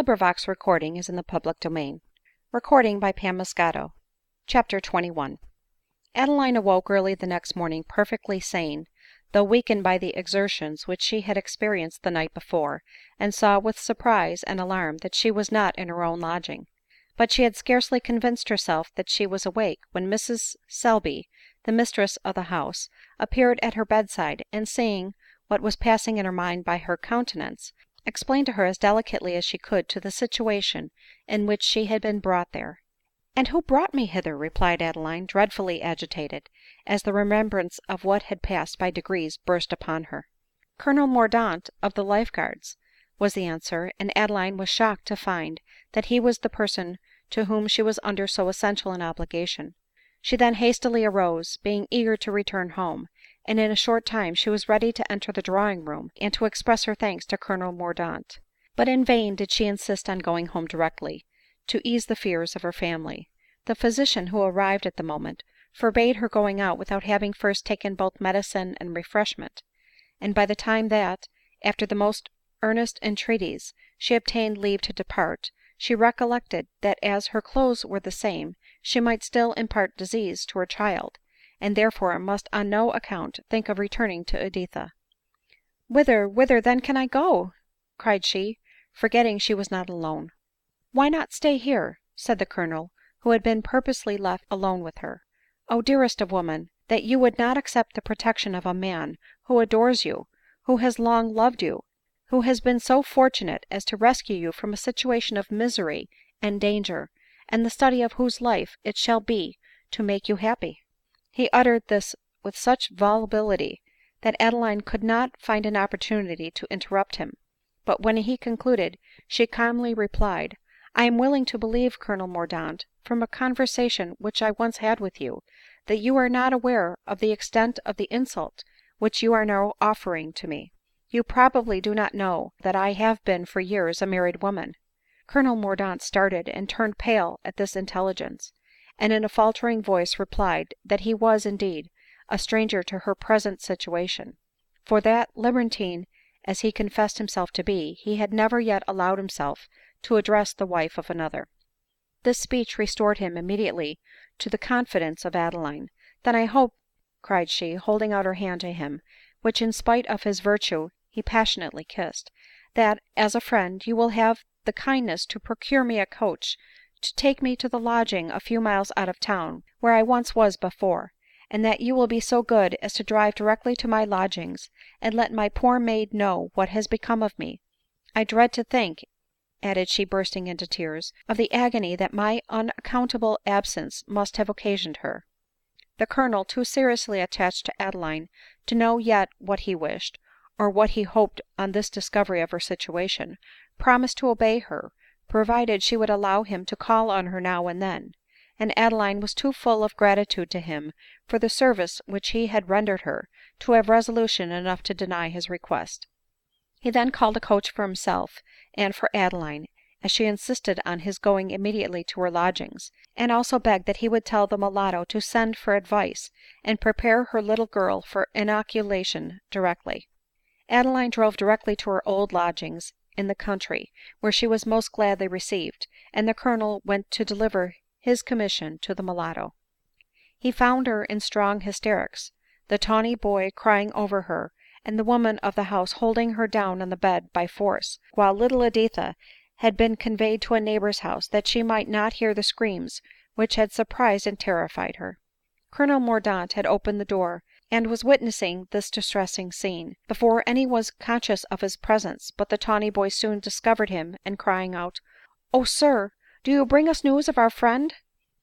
[SPEAKER 1] recording is in the public domain. Moscato. CHAPTER XXI. Adeline awoke early the next morning perfectly sane, though weakened by the exertions which she had experienced the night before, and saw with surprise and alarm that she was not in her own lodging. But she had scarcely convinced herself that she was awake, when Mrs Selby, the mistress of the house, appeared at her bedside, and seeing what was passing in her mind by her countenance, explained to her as delicately as she could the situation in which she had been brought there. " And who brought me hither ?" replied Adeline, dreadfully agitated, as the remembrance of what had passed by degrees burst upon her. " Colonel Mordaunt of the Life Guards," was the answer ; and Adeline was shocked to find that he was the person to whom she was under so essential an obligation. She then hastily arose, being eager to return home, and in a short time she was ready to enter the drawing room, and to express her thanks to Colonel Mordaunt. But in vain did she insist on going home directly, to ease the fears of her family. The physician, who arrived at the moment, forbade her going out without having first taken both medicine and refreshment ; and by the time that, after the most earnest entreaties, she obtained leave to depart, she recollected that as her clothes were the same, she might still impart disease to her child, and therefore must on no account think of returning to Editha. " Whither then can I go ?" cried she, forgetting she was not alone. " Why not stay here ?" said the Colonel, who had been purposely left alone with her. " O dearest of women, that you would not accept the protection of a man who adores you, who has long loved you, who has been so fortunate as to rescue you from a situation of misery and danger, and the study of whose life it shall be to make you happy." He uttered this with such volubility that Adeline could not find an opportunity to interrupt him ; but when he concluded, she calmly replied, " I am willing to believe, Colonel Mordaunt, from a conversation which I once had with you, that you are not aware of the extent of the insult which you are now offering to me. You probably do not know that I have been for years a married woman." Colonel Mordaunt started and turned pale at this intelligence, and in a faltering voice replied that he was, indeed, a stranger to her present situation ; for that, libertine as he confessed himself to be, he had never yet allowed himself to address the wife of another. This speech restored him immediately to the confidence of Adeline. " Then I hope," cried she, holding out her hand to him, which in spite of his virtue he passionately kissed, that, as a friend, you will have the kindness to procure me a coach to take me to the lodging a few miles out of town, where I once was before, and that you will be so good as to drive directly to my lodgings, and let my poor maid know what has become of me. I dread to think," added she, bursting into tears, " of the agony that my unaccountable absence must have occasioned her." The Colonel, too seriously attached to Adeline to know yet what he wished, or what he hoped on this discovery of her situation, promised to obey her, provided she would allow him to call on her now and then ; and Adeline was too full of gratitude to him for the service which he had rendered her, to have resolution enough to deny his request. He then called a coach for himself and for Adeline, as she insisted on his going immediately to her lodgings, and also begged that he would tell the mulatto to send for advice, and prepare her little girl for inoculation directly. Adeline drove directly to her old lodgings in the country, where she was most gladly received, and the Colonel went to deliver his commission to the mulatto. He found her in strong hysterics, the tawny boy crying over her, and the woman of the house holding her down on the bed by force, while little Editha had been conveyed to a neighbor's house, that she might not hear the screams which had surprised and terrified her. Colonel Mordaunt had opened the door, and was witnessing this distressing scene, before any was conscious of his presence ; but the tawny boy soon discovered him, and crying out, " Oh, sir, do you bring us news of our friend ?"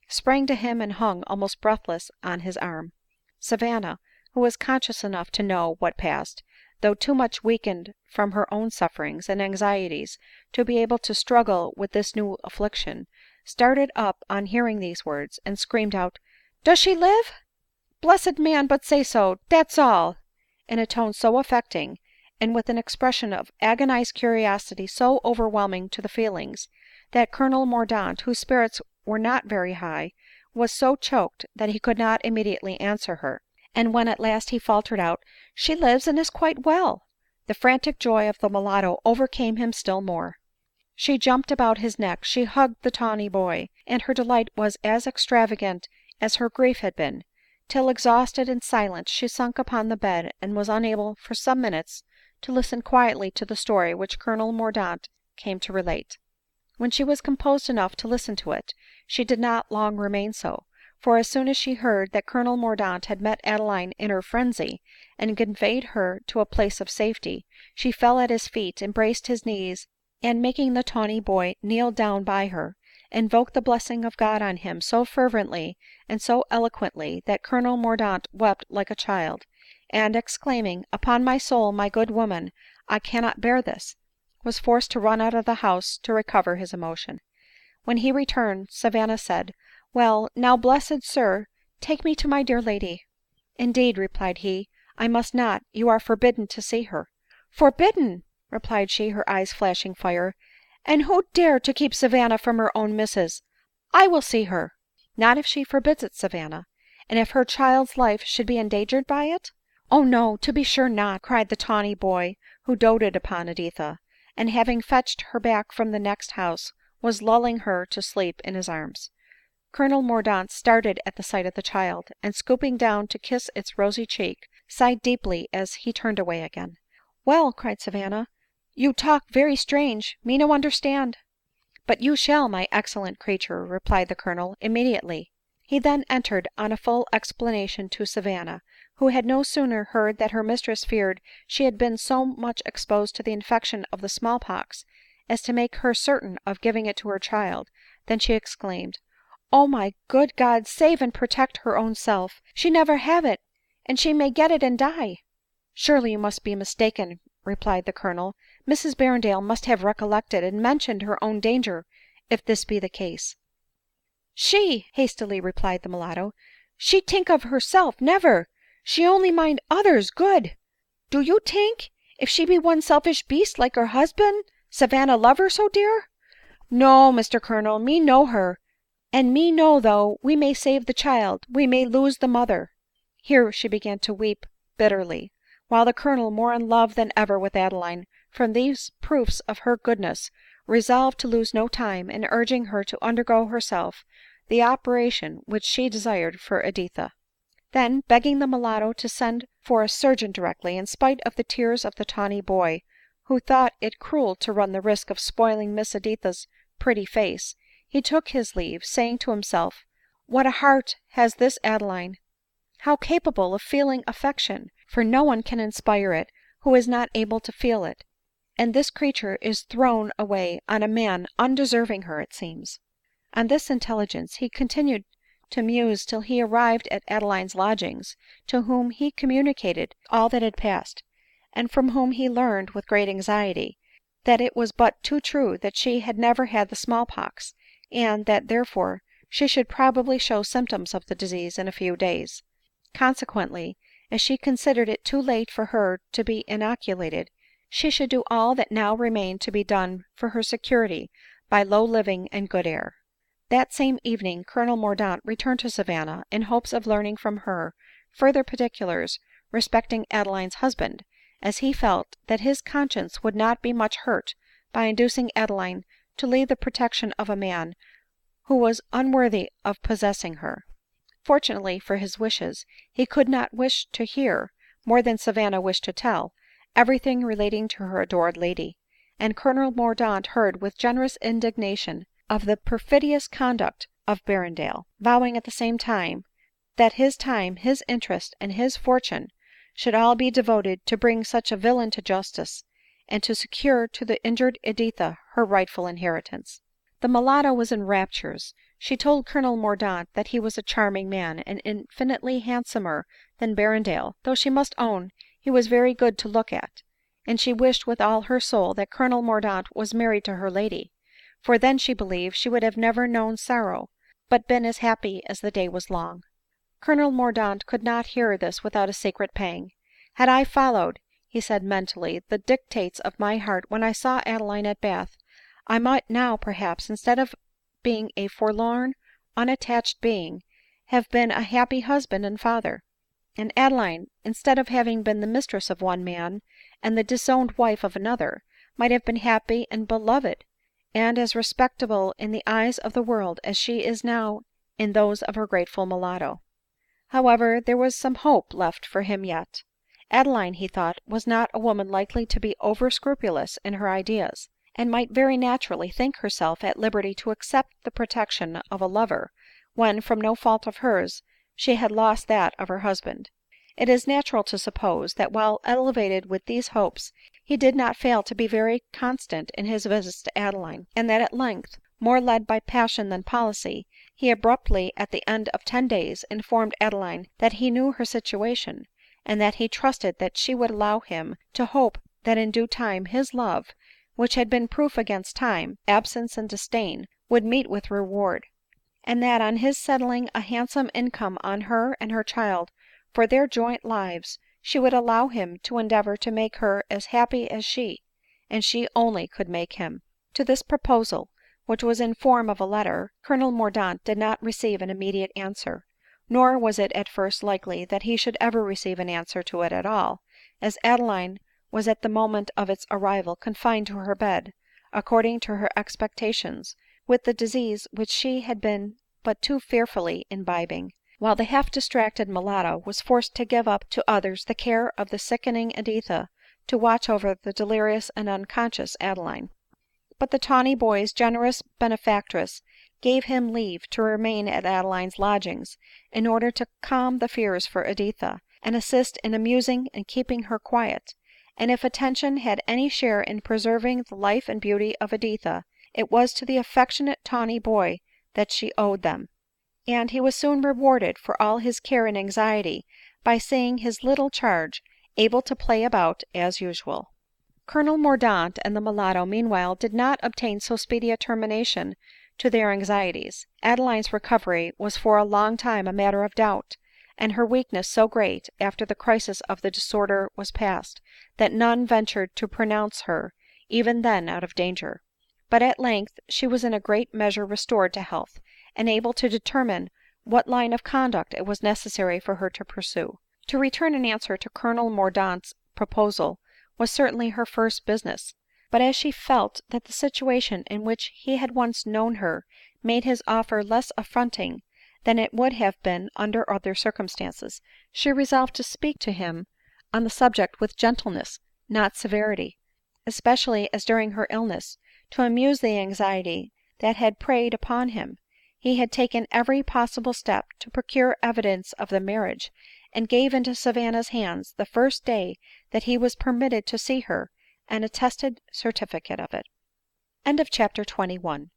[SPEAKER 1] sprang to him and hung almost breathless on his arm. Savanna, who was conscious enough to know what passed, though too much weakened from her own sufferings and anxieties to be able to struggle with this new affliction, started up on hearing these words, and screamed out, " Does she live ? Blessed man, but say so, that's all," in a tone so affecting, and with an expression of agonized curiosity so overwhelming to the feelings, that Colonel Mordaunt, whose spirits were not very high, was so choked that he could not immediately answer her ; and when at last he faltered out, " She lives and is quite well," the frantic joy of the mulatto overcame him still more. She jumped about his neck, she hugged the tawny boy, and her delight was as extravagant as her grief had been, till, exhausted and silent, she sunk upon the bed, and was unable for some minutes to listen quietly to the story which Colonel Mordaunt came to relate. When she was composed enough to listen to it, she did not long remain so ; for as soon as she heard that Colonel Mordaunt had met Adeline in her frenzy, and conveyed her to a place of safety, she fell at his feet, embraced his knees, and, making the tawny boy kneel down by her, invoked the blessing of God on him so fervently and so eloquently that Colonel Mordaunt wept like a child, and exclaiming, " Upon my soul, my good woman, I cannot bear this," was forced to run out of the house to recover his emotion. When he returned, Savanna said, " Well, now, blessed sir, take me to my dear lady." " Indeed," replied he, " I must not ; you are forbidden to see her." " Forbidden !" replied she, her eyes flashing fire, " and who dare to keep Savanna from her own misses ? I will see her." " Not if she forbids it, Savanna ; and if her child's life should be endangered by it ?"" Oh no, to be sure not," cried the tawny boy, who doted upon Editha, and having fetched her back from the next house, was lulling her to sleep in his arms. Colonel Mordaunt started at the sight of the child, and stooping down to kiss its rosy cheek, sighed deeply as he turned away again. " Well," cried Savanna, " you talk very strange, me no understand." " But you shall, my excellent creature," replied the Colonel, " immediately." He then entered on a full explanation to Savanna, who had no sooner heard that her mistress feared she had been so much exposed to the infection of the small pox as to make her certain of giving it to her child, than she exclaimed, " Oh my good God, save and protect her own self ! She never have it, and she may get it and die." " Surely you must be mistaken," replied the Colonel ;" Mrs Berrendale must have recollected and mentioned her own danger, if this be the case." " She !" hastily replied the mulatto, " she tink of herself, never ; she only mind others good. Do you tink, if she be one selfish beast like her husband, Savanna love her so dear ? No, Mr Colonel, me know her ; and me know though we may save the child, we may lose the mother." Here she began to weep bitterly ; while the Colonel, more in love than ever with Adeline from these proofs of her goodness, resolved to lose no time in urging her to undergo herself the operation which she desired for Editha. Then, begging the mulatto to send for a surgeon directly, in spite of the tears of the tawny boy, who thought it cruel to run the risk of spoiling Miss Editha's pretty face, he took his leave, saying to himself, " What a heart has this Adeline ! How capable of feeling affection ! for no one can inspire it who is not able to feel it ; and this creature is thrown away on a man undeserving her, it seems." On this intelligence he continued to muse till he arrived at Adeline's lodgings, to whom he communicated all that had passed, and from whom he learned, with great anxiety, that it was but too true that she had never had the small pox, and that therefore she should probably show symptoms of the disease in a few days. Consequently, as she considered it too late for her to be inoculated, she should do all that now remained to be done for her security by low living and good air. That same evening Colonel Mordaunt returned to Savannah, in hopes of learning from her further particulars respecting Adeline's husband, as he felt that his conscience would not be much hurt by inducing Adeline to leave the protection of a man who was unworthy of possessing her. Fortunately for his wishes, he could not wish to hear, more than Savanna wished to tell, every thing relating to her adored lady ; and Colonel Mordaunt heard with generous indignation of the perfidious conduct of Berrendale, vowing at the same time that his time, his interest, and his fortune should all be devoted to bring such a villain to justice, and to secure to the injured Editha her rightful inheritance. The mulatto was in raptures. She told Colonel Mordaunt that he was a charming man, and infinitely handsomer than Berrendale, though she must own he was very good to look at ; and she wished with all her soul that Colonel Mordaunt was married to her lady, for then she believed she would have never known sorrow, but been as happy as the day was long. Colonel Mordaunt could not hear this without a secret pang. " Had I followed," he said mentally, " the dictates of my heart when I saw Adeline at Bath, I might now, perhaps, instead of being a forlorn, unattached being, have been a happy husband and father ; and Adeline, instead of having been the mistress of one man, and the disowned wife of another, might have been happy and beloved, and as respectable in the eyes of the world as she is now in those of her grateful mulatto." However, there was some hope left for him yet. Adeline, he thought, was not a woman likely to be over scrupulous in her ideas, and might very naturally think herself at liberty to accept the protection of a lover, when, from no fault of hers, she had lost that of her husband. It is natural to suppose that while elevated with these hopes he did not fail to be very constant in his visits to Adeline, and that at length, more led by passion than policy, he abruptly, at the end of 10 days, informed Adeline that he knew her situation, and that he trusted that she would allow him to hope that in due time his love, which had been proof against time, absence, and disdain, would meet with reward ; and that on his settling a handsome income on her and her child for their joint lives, she would allow him to endeavor to make her as happy as she, and she only, could make him. To this proposal, which was in form of a letter, Colonel Mordaunt did not receive an immediate answer ; nor was it at first likely that he should ever receive an answer to it at all, as Adeline was at the moment of its arrival confined to her bed, according to her expectations, with the disease which she had been but too fearfully imbibing ; while the half distracted mulatto was forced to give up to others the care of the sickening Editha, to watch over the delirious and unconscious Adeline. But the tawny boy's generous benefactress gave him leave to remain at Adeline's lodgings, in order to calm the fears for Editha, and assist in amusing and keeping her quiet ; and if attention had any share in preserving the life and beauty of Editha, it was to the affectionate tawny boy that she owed them ; and he was soon rewarded for all his care and anxiety by seeing his little charge able to play about as usual. Colonel Mordaunt and the mulatto meanwhile did not obtain so speedy a termination to their anxieties. Adeline's recovery was for a long time a matter of doubt, and her weakness so great, after the crisis of the disorder was past, that none ventured to pronounce her even then out of danger. But at length she was in a great measure restored to health, and able to determine what line of conduct it was necessary for her to pursue. To return an answer to Colonel Mordaunt's proposal was certainly her first business ; but as she felt that the situation in which he had once known her made his offer less affronting than it would have been under other circumstances, she resolved to speak to him on the subject with gentleness, not severity. especially as during her illness, to amuse the anxiety that had preyed upon him, he had taken every possible step to procure evidence of the marriage, and gave into Savanna's hands, the first day that he was permitted to see her, an attested certificate of it. CHAPTER XXII.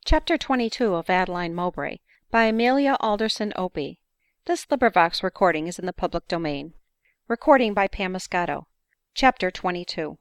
[SPEAKER 1] Chapter 22 of Adeline Mowbray, by Amelia OPIE. This recording is in the public domain. Chapter 22.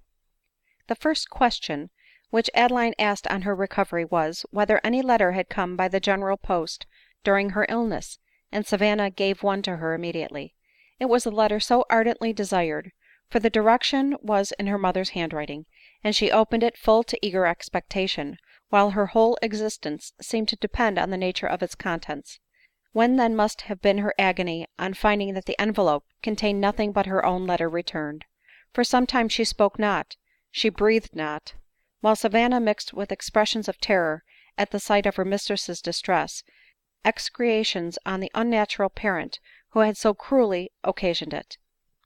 [SPEAKER 1] The first question which Adeline asked on her recovery was, whether any letter had come by the general post during her illness, and Savanna gave one to her immediately. It was a letter so ardently desired, for the direction was in her mother's handwriting, and she opened it full to eager expectation, while her whole existence seemed to depend on the nature of its contents. When then must have been her agony on finding that the envelope contained nothing but her own letter returned! For some time she spoke not, she breathed not ; while Savanna, mixed with expressions of terror at the sight of her mistress's distress, execrations on the unnatural parent who had so cruelly occasioned it.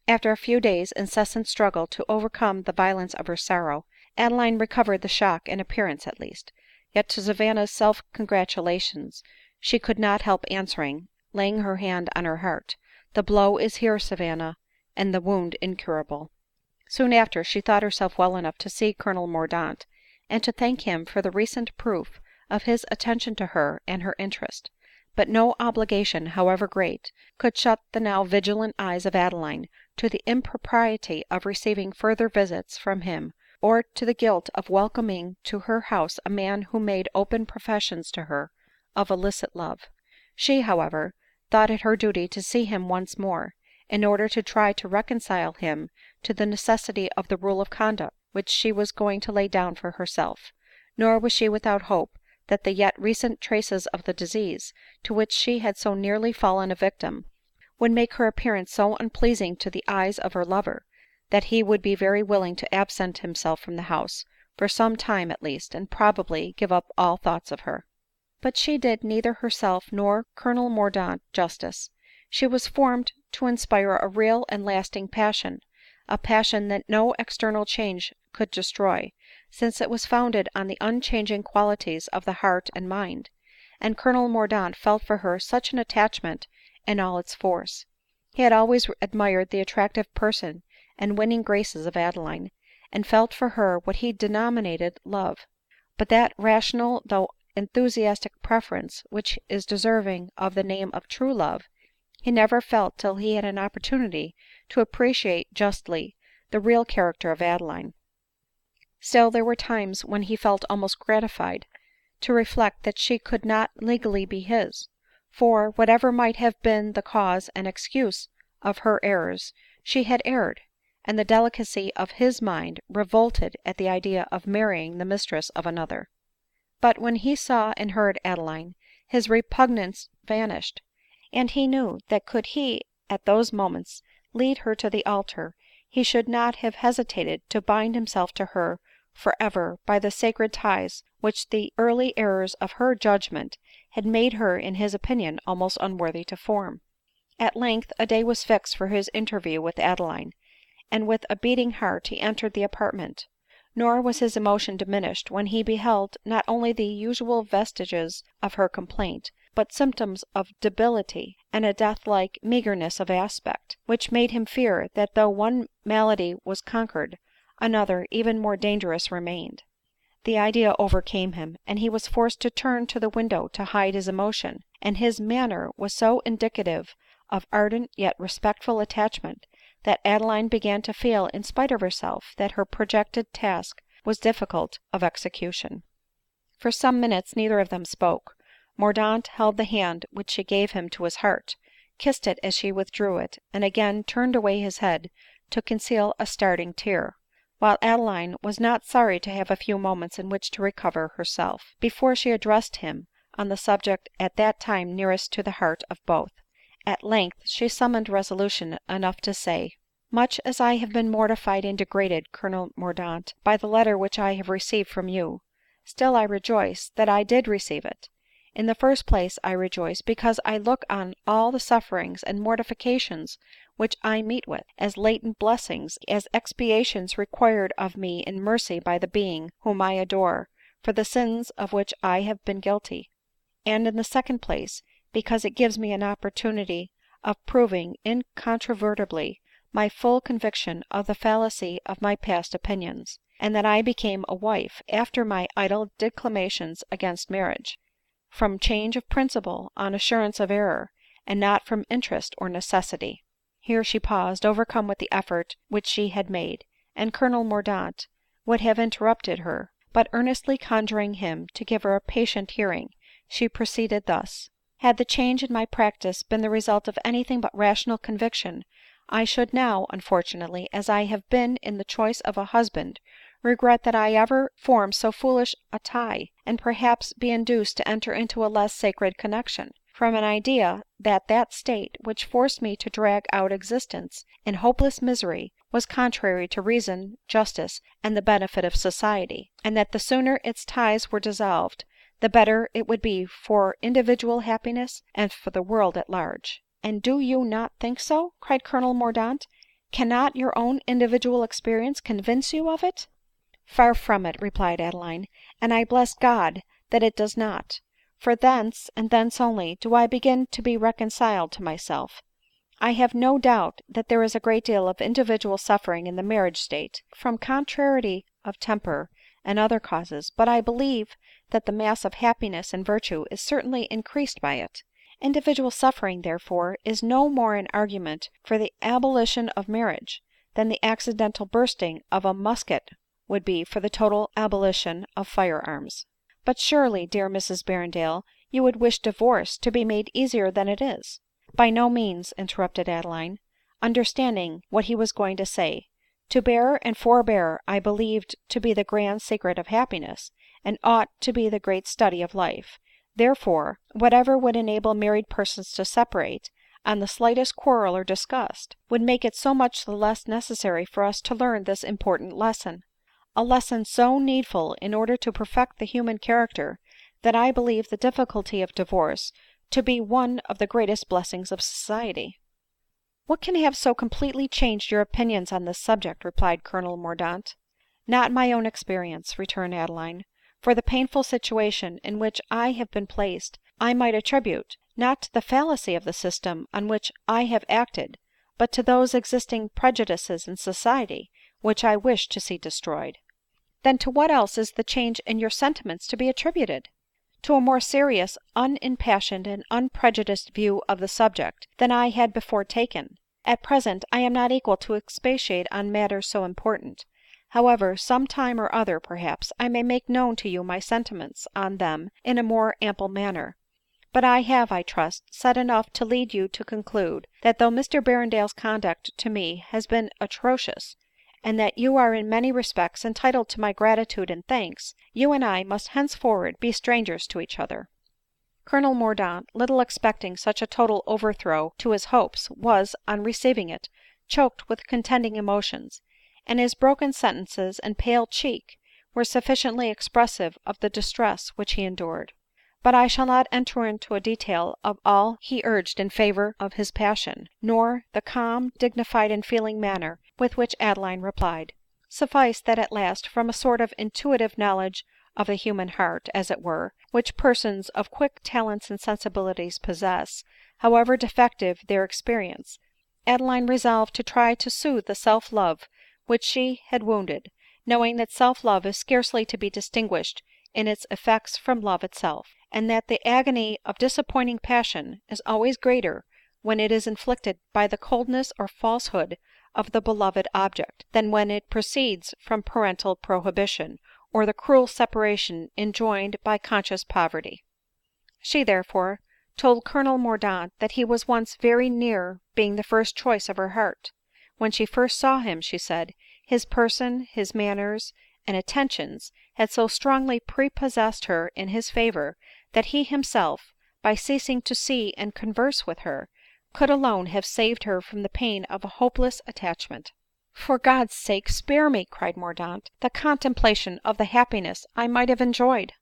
[SPEAKER 1] After a few days' incessant struggle to overcome the violence of her sorrow, Adeline recovered the shock in appearance at least ; yet to Savanna's self-congratulations she could not help answering, laying her hand on her heart, " The blow is here, Savanna, and the wound incurable." Soon after she thought herself well enough to see Colonel Mordaunt, and to thank him for the recent proof of his attention to her and her interest ; but no obligation, however great, could shut the now vigilant eyes of Adeline to the impropriety of receiving further visits from him, or to the guilt of welcoming to her house a man who made open professions to her of illicit love. She, however, thought it her duty to see him once more, in order to try to reconcile him to the necessity of the rule of conduct which she was going to lay down for herself; nor was she without hope that the yet recent traces of the disease, to which she had so nearly fallen a victim, would make her appearance so unpleasing to the eyes of her lover, that he would be very willing to absent himself from the house, for some time at least, and probably give up all thoughts of her. But she did neither herself nor Colonel Mordaunt justice. She was formed to inspire a real and lasting passion, a passion that no external change could destroy, since it was founded on the unchanging qualities of the heart and mind ; and Colonel Mordaunt felt for her such an attachment in all its force. He had always admired the attractive person and winning graces of Adeline, and felt for her what he denominated love ; but that rational though enthusiastic preference which is deserving of the name of true love, he never felt till he had an opportunity to appreciate justly the real character of Adeline. Still there were times when he felt almost gratified to reflect that she could not legally be his ; for, whatever might have been the cause and excuse of her errors, she had erred, and the delicacy of his mind revolted at the idea of marrying the mistress of another. But when he saw and heard Adeline, his repugnance vanished ; and he knew that could he at those moments lead her to the altar, he should not have hesitated to bind himself to her for ever by the sacred ties which the early errors of her judgment had made her in his opinion almost unworthy to form. At length a day was fixed for his interview with Adeline, and with a beating heart he entered the apartment. Nor was his emotion diminished when he beheld not only the usual vestiges of her complaint, but symptoms of debility, and a death-like meagerness of aspect, which made him fear that though one malady was conquered, another, even more dangerous, remained. The idea overcame him, and he was forced to turn to the window to hide his emotion, and his manner was so indicative of ardent yet respectful attachment, that Adeline began to feel, in spite of herself, that her projected task was difficult of execution. For some minutes neither of them spoke. Mordaunt held the hand which she gave him to his heart, kissed it as she withdrew it, and again turned away his head to conceal a starting tear ; while Adeline was not sorry to have a few moments in which to recover herself, before she addressed him on the subject at that time nearest to the heart of both. At length she summoned resolution enough to say, " Much as I have been mortified and degraded, Colonel Mordaunt, by the letter which I have received from you, still I rejoice that I did receive it, In the first place I rejoice, because I look on all the sufferings and mortifications which I meet with, as latent blessings, as expiations required of me in mercy by the Being whom I adore, for the sins of which I have been guilty. And in the second place, because it gives me an opportunity of proving incontrovertibly my full conviction of the fallacy of my past opinions, and that I became a wife after my idle declamations against marriage, from change of principle on assurance of error, and not from interest or necessity." Here she paused, overcome with the effort which she had made, and Colonel Mordaunt would have interrupted her ; but earnestly conjuring him to give her a patient hearing, she proceeded thus: " Had the change in my practice been the result of anything but rational conviction, I should now, unfortunately as I have been in the choice of a husband, regret that I ever formed so foolish a tie, and perhaps be induced to enter into a less sacred connexion, from an idea that that state which forced me to drag out existence in hopeless misery was contrary to reason, justice, and the benefit of society ; and that the sooner its ties were dissolved, the better it would be for individual happiness and for the world at large." " And do you not think so ?" cried Colonel Mordaunt. " Cannot your own individual experience convince you of it ?"" Far from it," replied Adeline ;" and I bless God that it does not ; for thence, and thence only, do I begin to be reconciled to myself. I have no doubt that there is a great deal of individual suffering in the marriage state, from contrariety of temper and other causes, but I believe that the mass of happiness and virtue is certainly increased by it. Individual suffering, therefore, is no more an argument for the abolition of marriage, than the accidental bursting of a musket would be for the total abolition of fire arms." " But surely, dear Mrs Berrendale, you would wish divorce to be made easier than it is." " By no means," interrupted Adeline, understanding what he was going to say. " To bear and forbear I believed to be the grand secret of happiness, and ought to be the great study of life ; therefore, whatever would enable married persons to separate, on the slightest quarrel or disgust, would make it so much the less necessary for us to learn this important lesson ; a lesson so needful in order to perfect the human character, that I believe the difficulty of divorce to be one of the greatest blessings of society." " What can have so completely changed your opinions on this subject ?" replied Colonel Mordaunt. " Not my own experience," returned Adeline ;" for the painful situation in which I have been placed I might attribute, not to the fallacy of the system on which I have acted, but to those existing prejudices in society which I wish to see destroyed." " Then to what else is the change in your sentiments to be attributed ?"" To a more serious, unimpassioned, and unprejudiced view of the subject than I had before taken. At present I am not equal to expatiate on matters so important ; however, some time or other, perhaps, I may make known to you my sentiments on them in a more ample manner. But I have, I trust, said enough to lead you to conclude, that though Mr Berrendale's conduct to me has been atrocious, and that you are in many respects entitled to my gratitude and thanks, you and I must henceforward be strangers to each other." Colonel Mordaunt, little expecting such a total overthrow to his hopes, was, on receiving it, choked with contending emotions ; and his broken sentences and pale cheek were sufficiently expressive of the distress which he endured. But I shall not enter into a detail of all he urged in favor of his passion, nor the calm, dignified, and feeling manner with which Adeline replied. Suffice that at last, from a sort of intuitive knowledge of the human heart, as it were, which persons of quick talents and sensibilities possess, however defective their experience, Adeline resolved to try to soothe the self-love which she had wounded, knowing that self-love is scarcely to be distinguished in its effects from love itself, and that the agony of disappointing passion is always greater when it is inflicted by the coldness or falsehood of the beloved object, than when it proceeds from parental prohibition, or the cruel separation enjoined by conscious poverty. She, therefore, told Colonel Mordaunt that he was once very near being the first choice of her heart. When she first saw him, she said, his person, his manners, and attentions had so strongly prepossessed her in his favor, that he himself, by ceasing to see and converse with her, could alone have saved her from the pain of a hopeless attachment. " For God's sake spare me," cried Mordaunt, " the contemplation of the happiness I might have enjoyed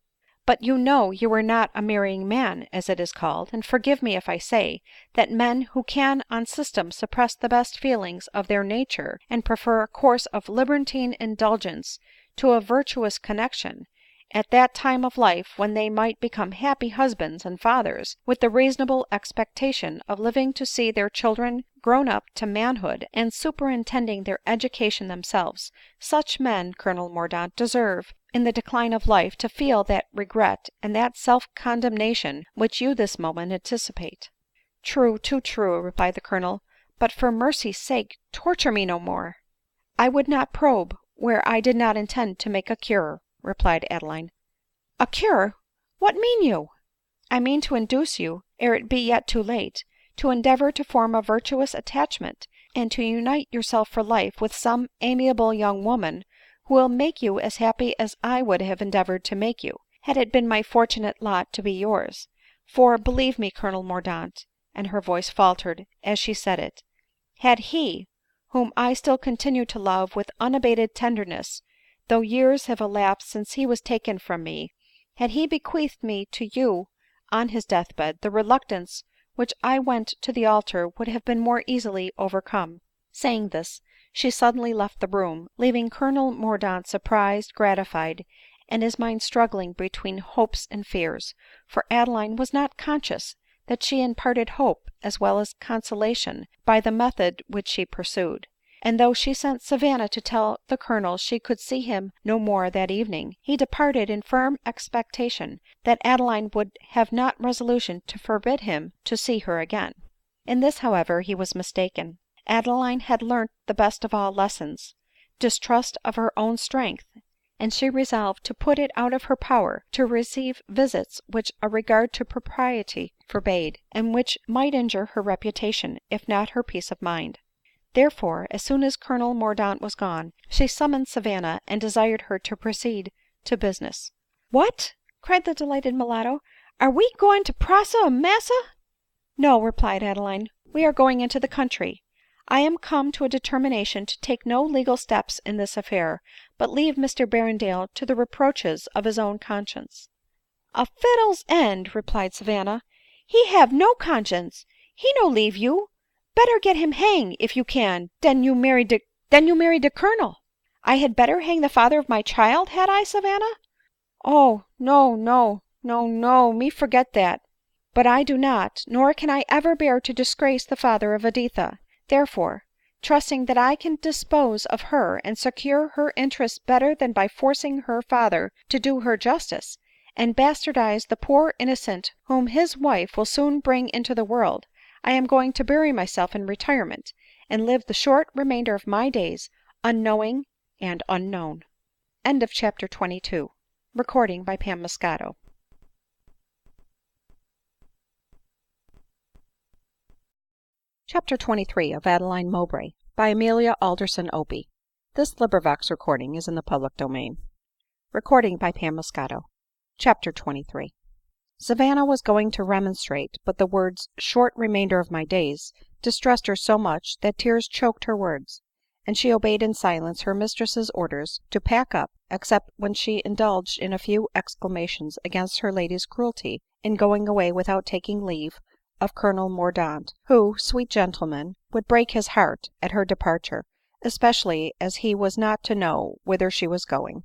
[SPEAKER 1] But you know you are not a marrying man, as it is called, and forgive me if I say, that men who can on system suppress the best feelings of their nature, and prefer a course of libertine indulgence to a virtuous connexion, at that time of life when they might become happy husbands and fathers, with the reasonable expectation of living to see their children grown up to manhood, and superintending their education themselves, such men, Colonel Mordaunt, deserve, in the decline of life, to feel that regret and that self-condemnation which you this moment anticipate." " True, too true," replied the Colonel ;" but for mercy's sake torture me no more." " I would not probe where I did not intend to make a cure," replied Adeline. " A cure ! What mean you ?"" I mean to induce you, ere it be yet too late, to endeavor to form a virtuous attachment, and to unite yourself for life with some amiable young woman who will make you as happy as I would have endeavored to make you, had it been my fortunate lot to be yours ; for, believe me, Colonel Mordaunt," and her voice faltered as she said it, " had he, whom I still continue to love with unabated tenderness, though years have elapsed since he was taken from me, had he bequeathed me to you on his deathbed, the reluctance which I went to the altar would have been more easily overcome." Saying this, she suddenly left the room, leaving Colonel Mordaunt surprised, gratified, and his mind struggling between hopes and fears ; for Adeline was not conscious that she imparted hope as well as consolation by the method which she pursued ; and though she sent Savanna to tell the Colonel she could see him no more that evening, he departed in firm expectation that Adeline would have not resolution to forbid him to see her again. In this, however, he was mistaken. Adeline had learnt the best of all lessons, distrust of her own strength, and she resolved to put it out of her power to receive visits which a regard to propriety forbade, and which might injure her reputation, if not her peace of mind. Therefore, as soon as Colonel Mordaunt was gone, she summoned Savanna, and desired her to proceed to business. " What !" cried the delighted mulatto, " are we going to prosa massa ?"" No," replied Adeline, " we are going into the country. I am come to a determination to take no legal steps in this affair, but leave Mr Berrendale to the reproaches of his own conscience." " A fiddle's end !" replied Savanna ;" he have no conscience ; he no leave you. Better get him hang, if you can, den you marry de Colonel." " I had better hang the father of my child, had I, Savanna ?"" Oh ! no, me forget that ; but I do not, nor can I ever bear to disgrace the father of Editha. Therefore, trusting that I can dispose of her and secure her interests better than by forcing her father to do her justice, and bastardize the poor innocent whom his wife will soon bring into the world, I am going to bury myself in retirement, and live the short remainder of my days unknowing and unknown." CHAPTER XXIII. Of Adeline Mowbray, by Amelia Opie. This recording is in the public domain. CHAPTER XXIII. Savanna was going to remonstrate, but the words " short remainder of my days" distressed her so much that tears choked her words, and she obeyed in silence her mistress's orders to pack up, except when she indulged in a few exclamations against her lady's cruelty in going away without taking leave of Colonel Mordaunt, who, sweet gentleman, would break his heart at her departure, especially as he was not to know whither she was going.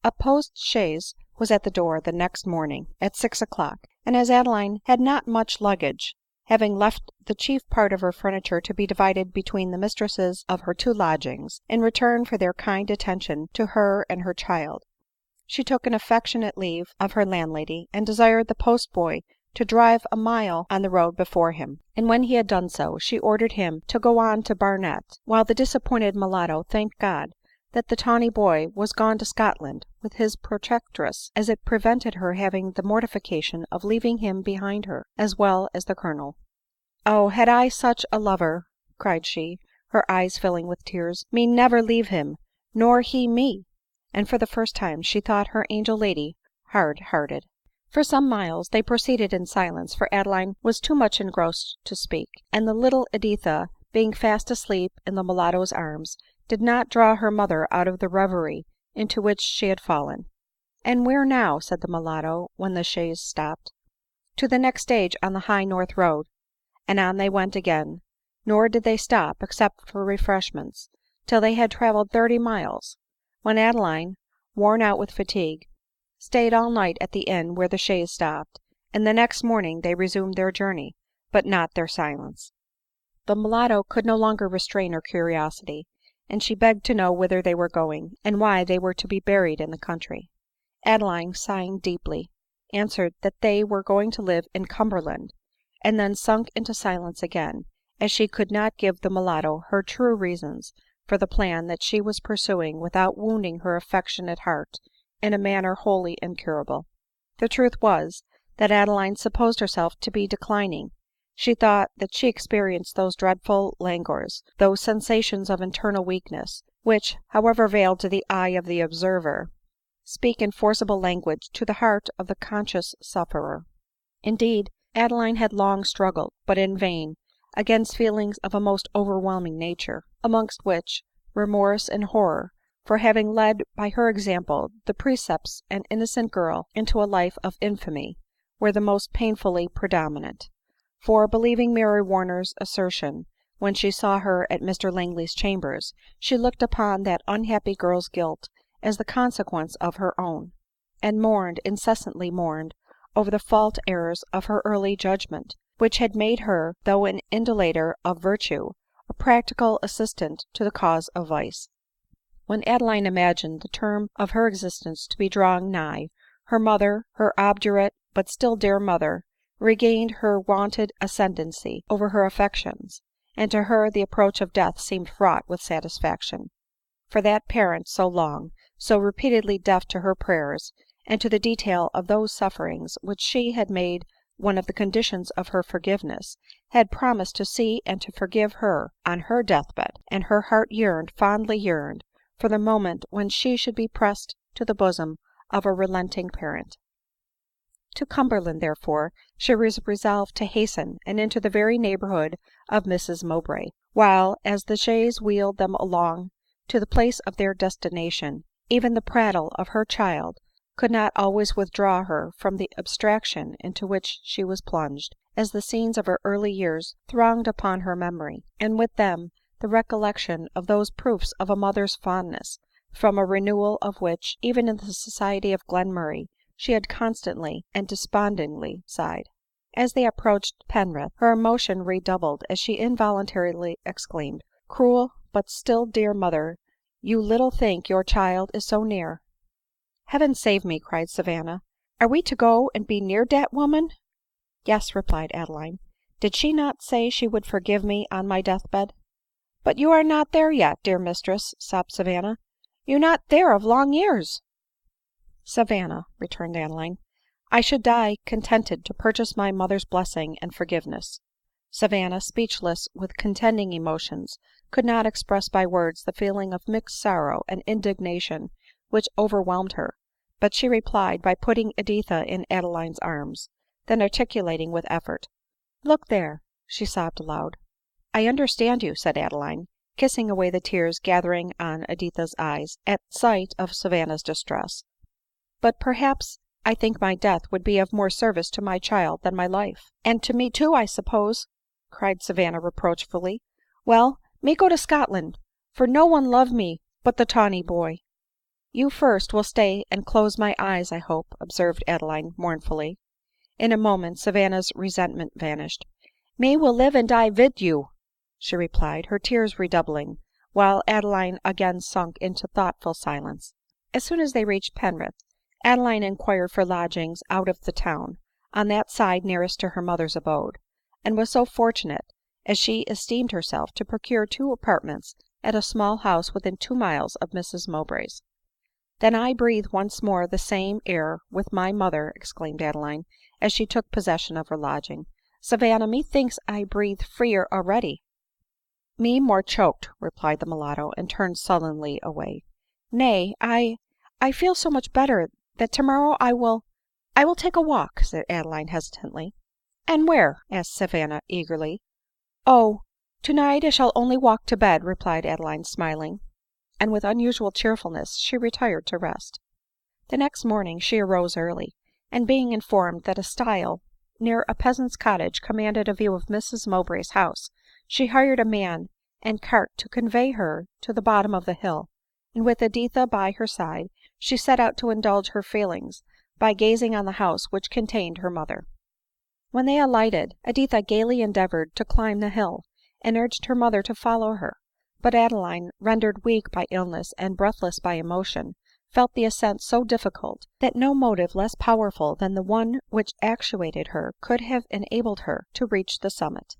[SPEAKER 1] A post chaise was at the door the next morning at 6 o'clock ; and as Adeline had not much luggage, having left the chief part of her furniture to be divided between the mistresses of her two lodgings, in return for their kind attention to her and her child, she took an affectionate leave of her landlady, and desired the post boy to drive a mile on the road before him ; and when he had done so, she ordered him to go on to Barnet, while the disappointed mulatto thanked God that the tawny boy was gone to Scotland with his protectress, as it prevented her having the mortification of leaving him behind her, as well as the Colonel. " Oh, had I such a lover," cried she, her eyes filling with tears, " me never leave him, nor he me !" and for the first time she thought her angel lady hard hearted. For some miles they proceeded in silence, for Adeline was too much engrossed to speak ; and the little Editha, being fast asleep in the mulatto's arms, did not draw her mother out of the reverie into which she had fallen. "And where now?" said the mulatto, when the chaise stopped. " To the next stage on the high north road." And on they went again ; nor did they stop, except for refreshments, till they had travelled 30 miles ; when Adeline, worn out with fatigue, stayed all night at the inn where the chaise stopped, and the next morning they resumed their journey, but not their silence. The mulatto could no longer restrain her curiosity, and she begged to know whither they were going, and why they were to be buried in the country. Adeline, sighing deeply, answered that they were going to live in Cumberland, and then sunk into silence again, as she could not give the mulatto her true reasons for the plan that she was pursuing without wounding her affectionate heart in a manner wholly incurable. The truth was, that Adeline supposed herself to be declining. She thought that she experienced those dreadful languors, those sensations of internal weakness, which, however veiled to the eye of the observer, speak in forcible language to the heart of the conscious sufferer. Indeed, Adeline had long struggled, but in vain, against feelings of a most overwhelming nature, amongst which remorse and horror for having led by her example the precepts and innocent girl into a life of infamy were the most painfully predominant. For, believing Mary Warner's assertion when she saw her at Mr Langley's chambers, she looked upon that unhappy girl's guilt as the consequence of her own, and mourned, incessantly mourned, over the fault errors of her early judgment, which had made her, though an indolator of virtue, a practical assistant to the cause of vice. When Adeline imagined the term of her existence to be drawing nigh, her mother, her obdurate but still dear mother, regained her wonted ascendency over her affections, and to her the approach of death seemed fraught with satisfaction. For that parent so long, so repeatedly deaf to her prayers, and to the detail of those sufferings which she had made one of the conditions of her forgiveness, had promised to see and to forgive her on her deathbed, and her heart yearned, fondly yearned, for the moment when she should be pressed to the bosom of a relenting parent. To Cumberland, therefore, she was resolved to hasten, and into the very neighborhood of Mrs Mowbray ; while, as the chaise wheeled them along to the place of their destination, even the prattle of her child could not always withdraw her from the abstraction into which she was plunged, as the scenes of her early years thronged upon her memory, and with them the recollection of those proofs of a mother's fondness, from a renewal of which, even in the society of Glenmurray, she had constantly and despondingly sighed. As they approached Penrith, her emotion redoubled as she involuntarily exclaimed, " Cruel, but still dear mother, you little think your child is so near." " Heaven save me !" cried Savanna, " are we to go and be near dat woman ?"" Yes," replied Adeline. " Did she not say she would forgive me on my deathbed ?"" But you are not there yet, dear mistress," sobbed Savanna, " you not there of long years." " Savanna," returned Adeline, " I should die contented to purchase my mother's blessing and forgiveness." Savanna, speechless with contending emotions, could not express by words the feeling of mixed sorrow and indignation which overwhelmed her ; but she replied by putting Editha in Adeline's arms ; then articulating with effort, " Look there," she sobbed aloud. " I understand you," said Adeline, kissing away the tears gathering on Editha's eyes at sight of Savanna's distress ;" but perhaps I think my death would be of more service to my child than my life." " And to me too, I suppose," cried Savanna reproachfully. " Well, me go to Scotland, for no one love me but the tawny boy." " You first will stay and close my eyes, I hope," observed Adeline mournfully. In a moment Savanna's resentment vanished. " Me will live and die vid you," she replied, her tears redoubling, while Adeline again sunk into thoughtful silence. As soon as they reached Penrith, Adeline inquired for lodgings out of the town, on that side nearest to her mother's abode, and was so fortunate, as she esteemed herself, to procure 2 apartments at a small house within 2 miles of Mrs Mowbray's. " Then I breathe once more the same air with my mother," exclaimed Adeline, as she took possession of her lodging. " Savanna, methinks I breathe freer already." " Me more choked," replied the mulatto, and turned sullenly away. " Nay, I feel so much better that tomorrow I will take a walk," said Adeline hesitatingly. " And where ?" asked Savanna eagerly. " Oh ! tonight I shall only walk to bed," replied Adeline smiling ; and with unusual cheerfulness she retired to rest. The next morning she arose early, and being informed that a stile near a peasant's cottage commanded a view of Mrs Mowbray's house, she hired a man and cart to convey her to the bottom of the hill, and with Editha by her side she set out to indulge her feelings by gazing on the house which contained her mother. When they alighted, Editha gaily endeavored to climb the hill, and urged her mother to follow her ; but Adeline, rendered weak by illness and breathless by emotion, felt the ascent so difficult, that no motive less powerful than the one which actuated her could have enabled her to reach the summit.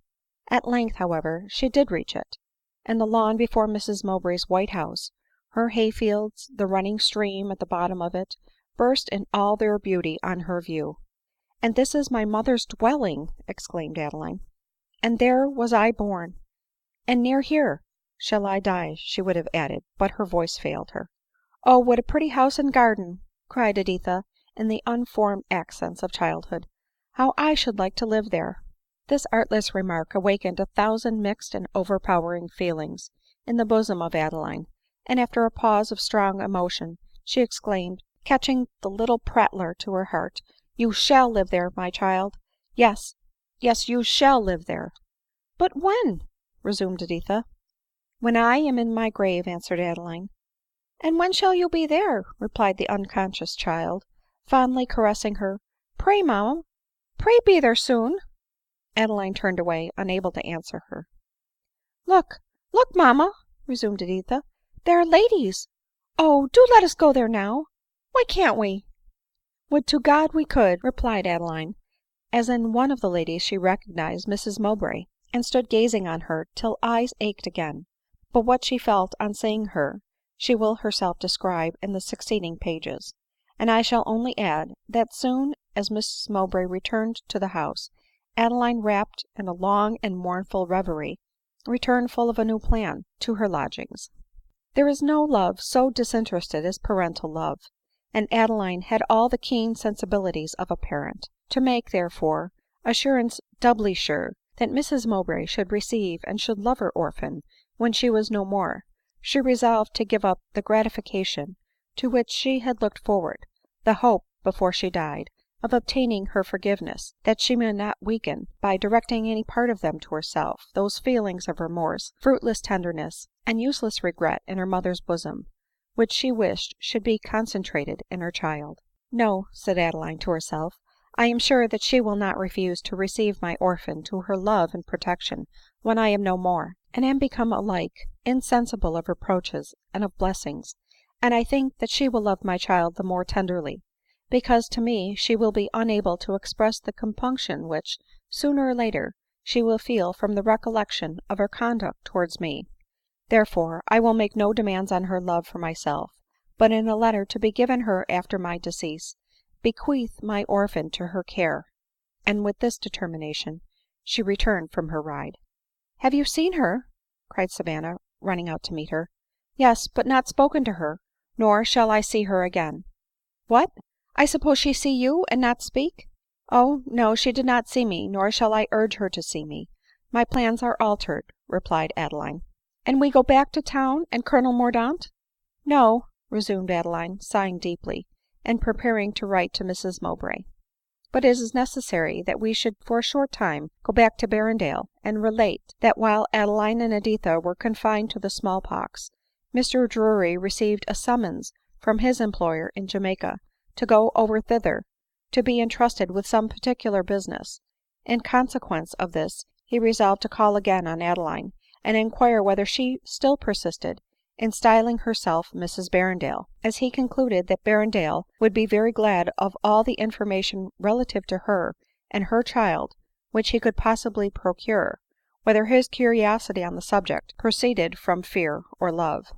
[SPEAKER 1] At length, however, she did reach it ; and the lawn before Mrs Mowbray's white house, her hay fields, the running stream at the bottom of it, burst in all their beauty on her view. " And this is my mother's dwelling !" exclaimed Adeline. " And there was I born ! And near here shall I die," she would have added, but her voice failed her. " Oh, what a pretty house and garden !" cried Editha in the unformed accents of childhood. " How I should like to live there !" This artless remark awakened 1,000 mixed and overpowering feelings in the bosom of Adeline ; and after a pause of strong emotion, she exclaimed, catching the little prattler to her heart, " You shall live there, my child ! Yes, yes, you shall live there." " But when ?" resumed Editha. " When I am in my grave," answered Adeline. " And when shall you be there ?" replied the unconscious child, fondly caressing her. " Pray, mamma, pray be there soon." Adeline turned away, unable to answer her. " Look, look, mamma," resumed Editha, " there are ladies. Oh, do let us go there now ! Why can't we ?"" Would to God we could !" replied Adeline, as in one of the ladies she recognised Mrs Mowbray, and stood gazing on her till eyes ached again ; but what she felt on seeing her she will herself describe in the succeeding pages ; and I shall only add, that soon as Mrs Mowbray returned to the house, Adeline, wrapped in a long and mournful reverie, returned full of a new plan to her lodgings. There is no love so disinterested as parental love, and Adeline had all the keen sensibilities of a parent. To make, therefore, assurance doubly sure that Mrs Mowbray should receive and should love her orphan when she was no more, she resolved to give up the gratification to which she had looked forward, the hope, before she died, of obtaining her forgiveness, that she might not weaken, by directing any part of them to herself, those feelings of remorse, fruitless tenderness, and useless regret in her mother's bosom, which she wished should be concentrated in her child. " No," said Adeline to herself, " I am sure that she will not refuse to receive my orphan to her love and protection when I am no more, and am become alike insensible of reproaches and of blessings ; and I think that she will love my child the more tenderly, because to me she will be unable to express the compunction which, sooner or later, she will feel from the recollection of her conduct towards me. Therefore I will make no demands on her love for myself, but in a letter to be given her after my decease, bequeath my orphan to her care." And with this determination she returned from her ride. " Have you seen her ?" cried Savanna, running out to meet her. " Yes, but not spoken to her, nor shall I see her again." " What ! I suppose she see you, and not speak ?"" Oh, no, she did not see me, nor shall I urge her to see me. My plans are altered," replied Adeline. " And we go back to town and Colonel Mordaunt ?"" No," resumed Adeline, sighing deeply, and preparing to write to Mrs Mowbray ;" but it is necessary that we should for a short time go back to Berrendale, and relate, that while Adeline and Editha were confined to the small pox, Mr Drury received a summons from his employer in Jamaica to go over thither, to be entrusted with some particular business. In consequence of this he resolved to call again on Adeline, and inquire whether she still persisted in styling herself Mrs Berrendale, as he concluded that Berrendale would be very glad of all the information relative to her and her child which he could possibly procure, whether his curiosity on the subject proceeded from fear or love.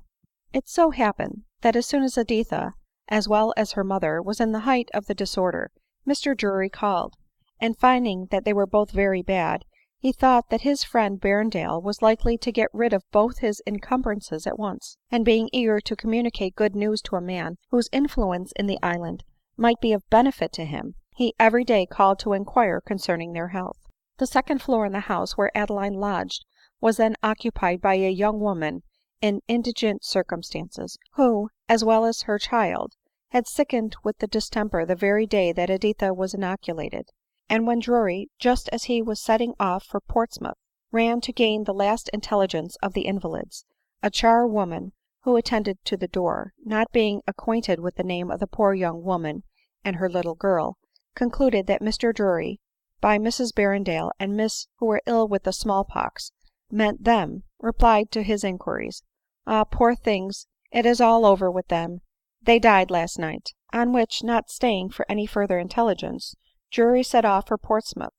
[SPEAKER 1] It so happened that as soon as Editha, as well as her mother, was in the height of the disorder, Mr Drury called ; and finding that they were both very bad, he thought that his friend Berrendale was likely to get rid of both his encumbrances at once ; and being eager to communicate good news to a man whose influence in the island might be of benefit to him, he every day called to inquire concerning their health. The second floor in the house where Adeline lodged was then occupied by a young woman in indigent circumstances, who, as well as her child, had sickened with the distemper the very day that Editha was inoculated ; and when Drury, just as he was setting off for Portsmouth, ran to gain the last intelligence of the invalids, a char woman who attended to the door, not being acquainted with the name of the poor young woman and her little girl, concluded that Mr Drury, by Mrs Berrendale and Miss who were ill with the small pox, meant them, replied to his inquiries, " Ah, poor things, it is all over with them ; they died last night." On which, not staying for any further intelligence, Drury set off for Portsmouth,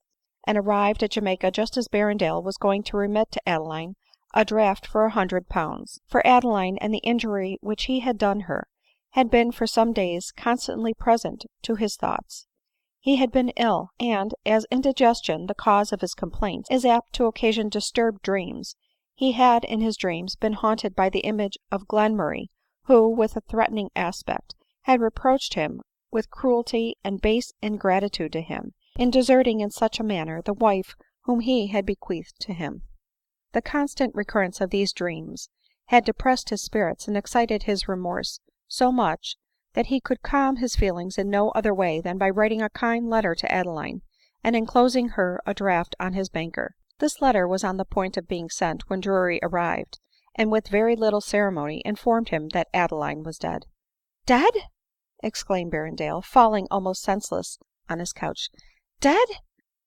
[SPEAKER 1] and arrived at Jamaica just as Berrendale was going to remit to Adeline a draft for £100 ; for Adeline, and the injury which he had done her, had been for some days constantly present to his thoughts. He had been ill ; and, as indigestion, the cause of his complaints, is apt to occasion disturbed dreams, he had in his dreams been haunted by the image of Glenmurray, who, with a threatening aspect, had reproached him with cruelty and base ingratitude to him, in deserting in such a manner the wife whom he had bequeathed to him. The constant recurrence of these dreams had depressed his spirits and excited his remorse so much, that he could calm his feelings in no other way than by writing a kind letter to Adeline, and enclosing her a draft on his banker. This letter was on the point of being sent when Drury arrived, and with very little ceremony informed him that Adeline was dead. " Dead !" exclaimed Berrendale, falling almost senseless on his couch. " Dead !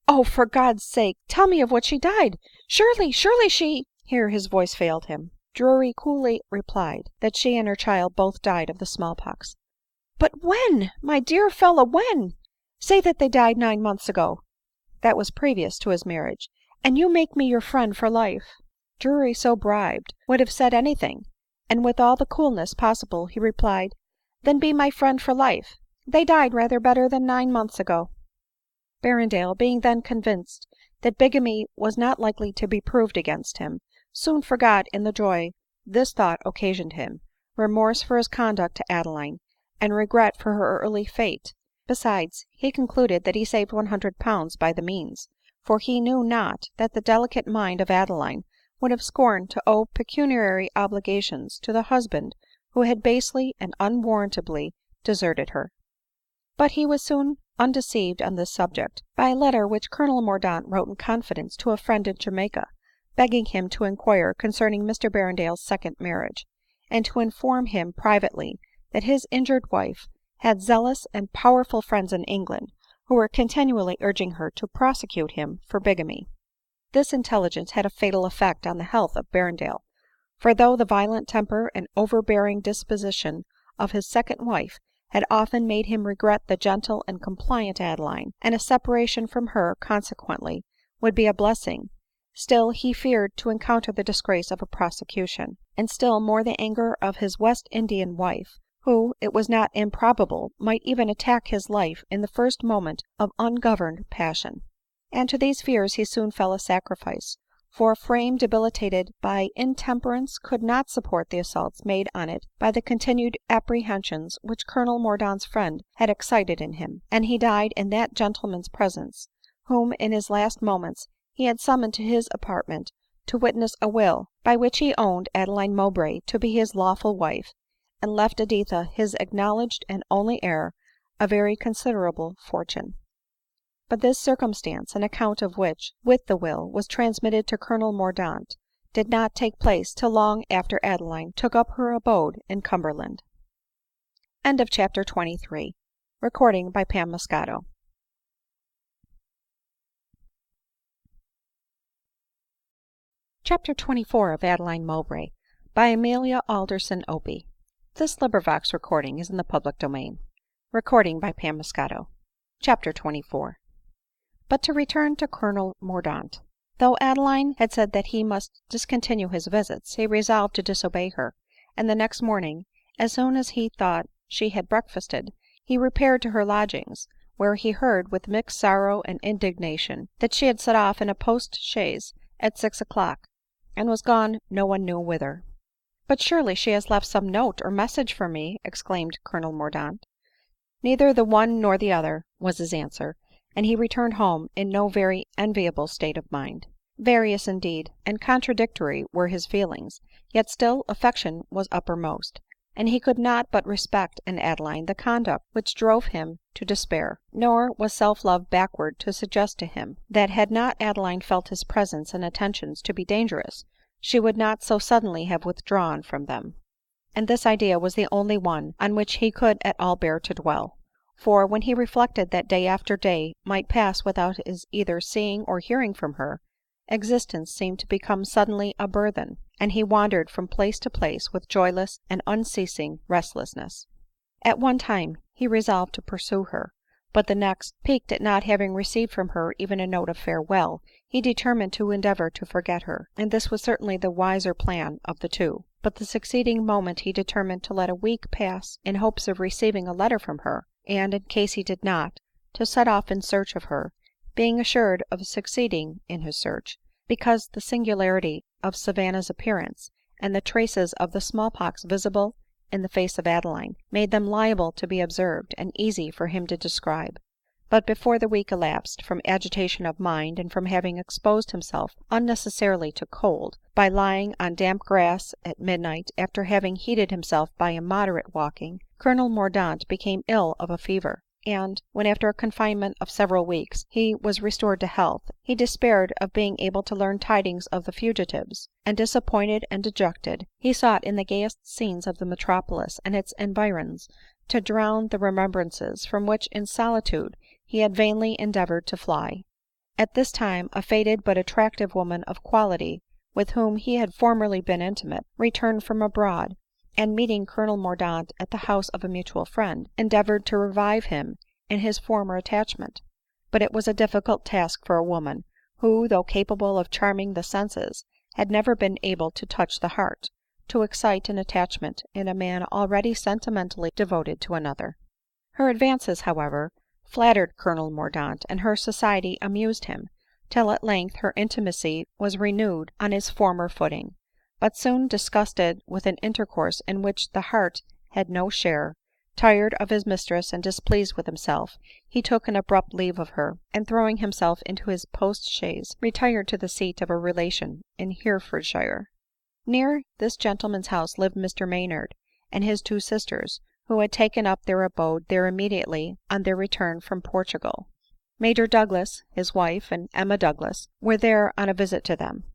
[SPEAKER 1] Oh, for God's sake, tell me of what she died ! Surely she " Here his voice failed him. Drury coolly replied that she and her child both died of the small pox. " But when, my dear fellow, when ? Say that they died 9 months ago." " That was previous to his marriage." " And you make me your friend for life." Drury, so bribed, would have said any thing ; and with all the coolness possible he replied, " Then be my friend for life. They died rather better than 9 months ago." Berrendale, being then convinced that bigamy was not likely to be proved against him, soon forgot, in the joy this thought occasioned him, remorse for his conduct to Adeline, and regret for her early fate. Besides, he concluded that he saved £100 by the means ; for he knew not that the delicate mind of Adeline would have scorned to owe pecuniary obligations to the husband who had basely and unwarrantably deserted her. But he was soon undeceived on this subject by a letter which Colonel Mordaunt wrote in confidence to a friend in Jamaica, begging him to inquire concerning Mr Berrendale's second marriage, and to inform him privately that his injured wife had zealous and powerful friends in England, who were continually urging her to prosecute him for bigamy. This intelligence had a fatal effect on the health of Berrendale ; for though the violent temper and overbearing disposition of his second wife had often made him regret the gentle and compliant Adeline, and a separation from her consequently would be a blessing, still he feared to encounter the disgrace of a prosecution, and still more the anger of his West Indian wife, who, it was not improbable, might even attack his life in the first moment of ungoverned passion. And to these fears he soon fell a sacrifice ; for a frame debilitated by intemperance could not support the assaults made on it by the continued apprehensions which Colonel Mordaunt's friend had excited in him ; and he died in that gentleman's presence, whom in his last moments he had summoned to his apartment to witness a will, by which he owned Adeline Mowbray to be his lawful wife, and left Editha, his acknowledged and only heir, a very considerable fortune. But this circumstance, an account of which, with the will, was transmitted to Colonel Mordaunt, did not take place till long after Adeline took up her abode in Cumberland. CHAPTER XXIV. Of Adeline Mowbray, by Amelia OPIE. This recording is in the public domain. CHAPTER XXIV. But to return to Colonel Mordaunt. Though Adeline had said that he must discontinue his visits, he resolved to disobey her ; and the next morning, as soon as he thought she had breakfasted, he repaired to her lodgings, where he heard, with mixed sorrow and indignation, that she had set off in a post chaise at 6 o'clock, and was gone no one knew whither. " But surely she has left some note or message for me," exclaimed Colonel Mordaunt. " Neither the one nor the other," was his answer ; and he returned home in no very enviable state of mind. Various, indeed, and contradictory were his feelings, yet still affection was uppermost. and he could not but respect in Adeline the conduct which drove him to despair ; nor was self-love backward to suggest to him, that had not Adeline felt his presence and attentions to be dangerous, she would not so suddenly have withdrawn from them. And this idea was the only one on which he could at all bear to dwell ; for, when he reflected that day after day might pass without his either seeing or hearing from her, existence seemed to become suddenly a burthen, and he wandered from place to place with joyless and unceasing restlessness. At one time he resolved to pursue her ; but the next, piqued at not having received from her even a note of farewell, he determined to endeavor to forget her ; and this was certainly the wiser plan of the two. But the succeeding moment he determined to let a week pass in hopes of receiving a letter from her, and, in case he did not, to set off in search of her, being assured of succeeding in his search, because the singularity of Savanna's appearance, and the traces of the small pox visible in the face of Adeline, made them liable to be observed, and easy for him to describe. But before the week elapsed, from agitation of mind, and from having exposed himself unnecessarily to cold, by lying on damp grass at midnight after having heated himself by immoderate walking, Colonel Mordaunt became ill of a fever ; and when, after a confinement of several weeks, he was restored to health, he despaired of being able to learn tidings of the fugitives ; and, disappointed and dejected, he sought in the gayest scenes of the metropolis and its environs to drown the remembrances from which in solitude he had vainly endeavored to fly. At this time a faded but attractive woman of quality, with whom he had formerly been intimate, returned from abroad, and meeting Colonel Mordaunt at the house of a mutual friend, endeavored to revive him in his former attachment. But it was a difficult task for a woman, who, though capable of charming the senses, had never been able to touch the heart, to excite an attachment in a man already sentimentally devoted to another. Her advances, however, flattered Colonel Mordaunt, and her society amused him, till at length her intimacy was renewed on its former footing ; but soon disgusted with an intercourse in which the heart had no share, tired of his mistress and displeased with himself, he took an abrupt leave of her, and throwing himself into his post chaise, retired to the seat of a relation in Herefordshire. Near this gentleman's house lived Mr Maynard and his two sisters, who had taken up their abode there immediately on their return from Portugal. Major Douglas, his wife, and Emma Douglas, were there on a visit to them.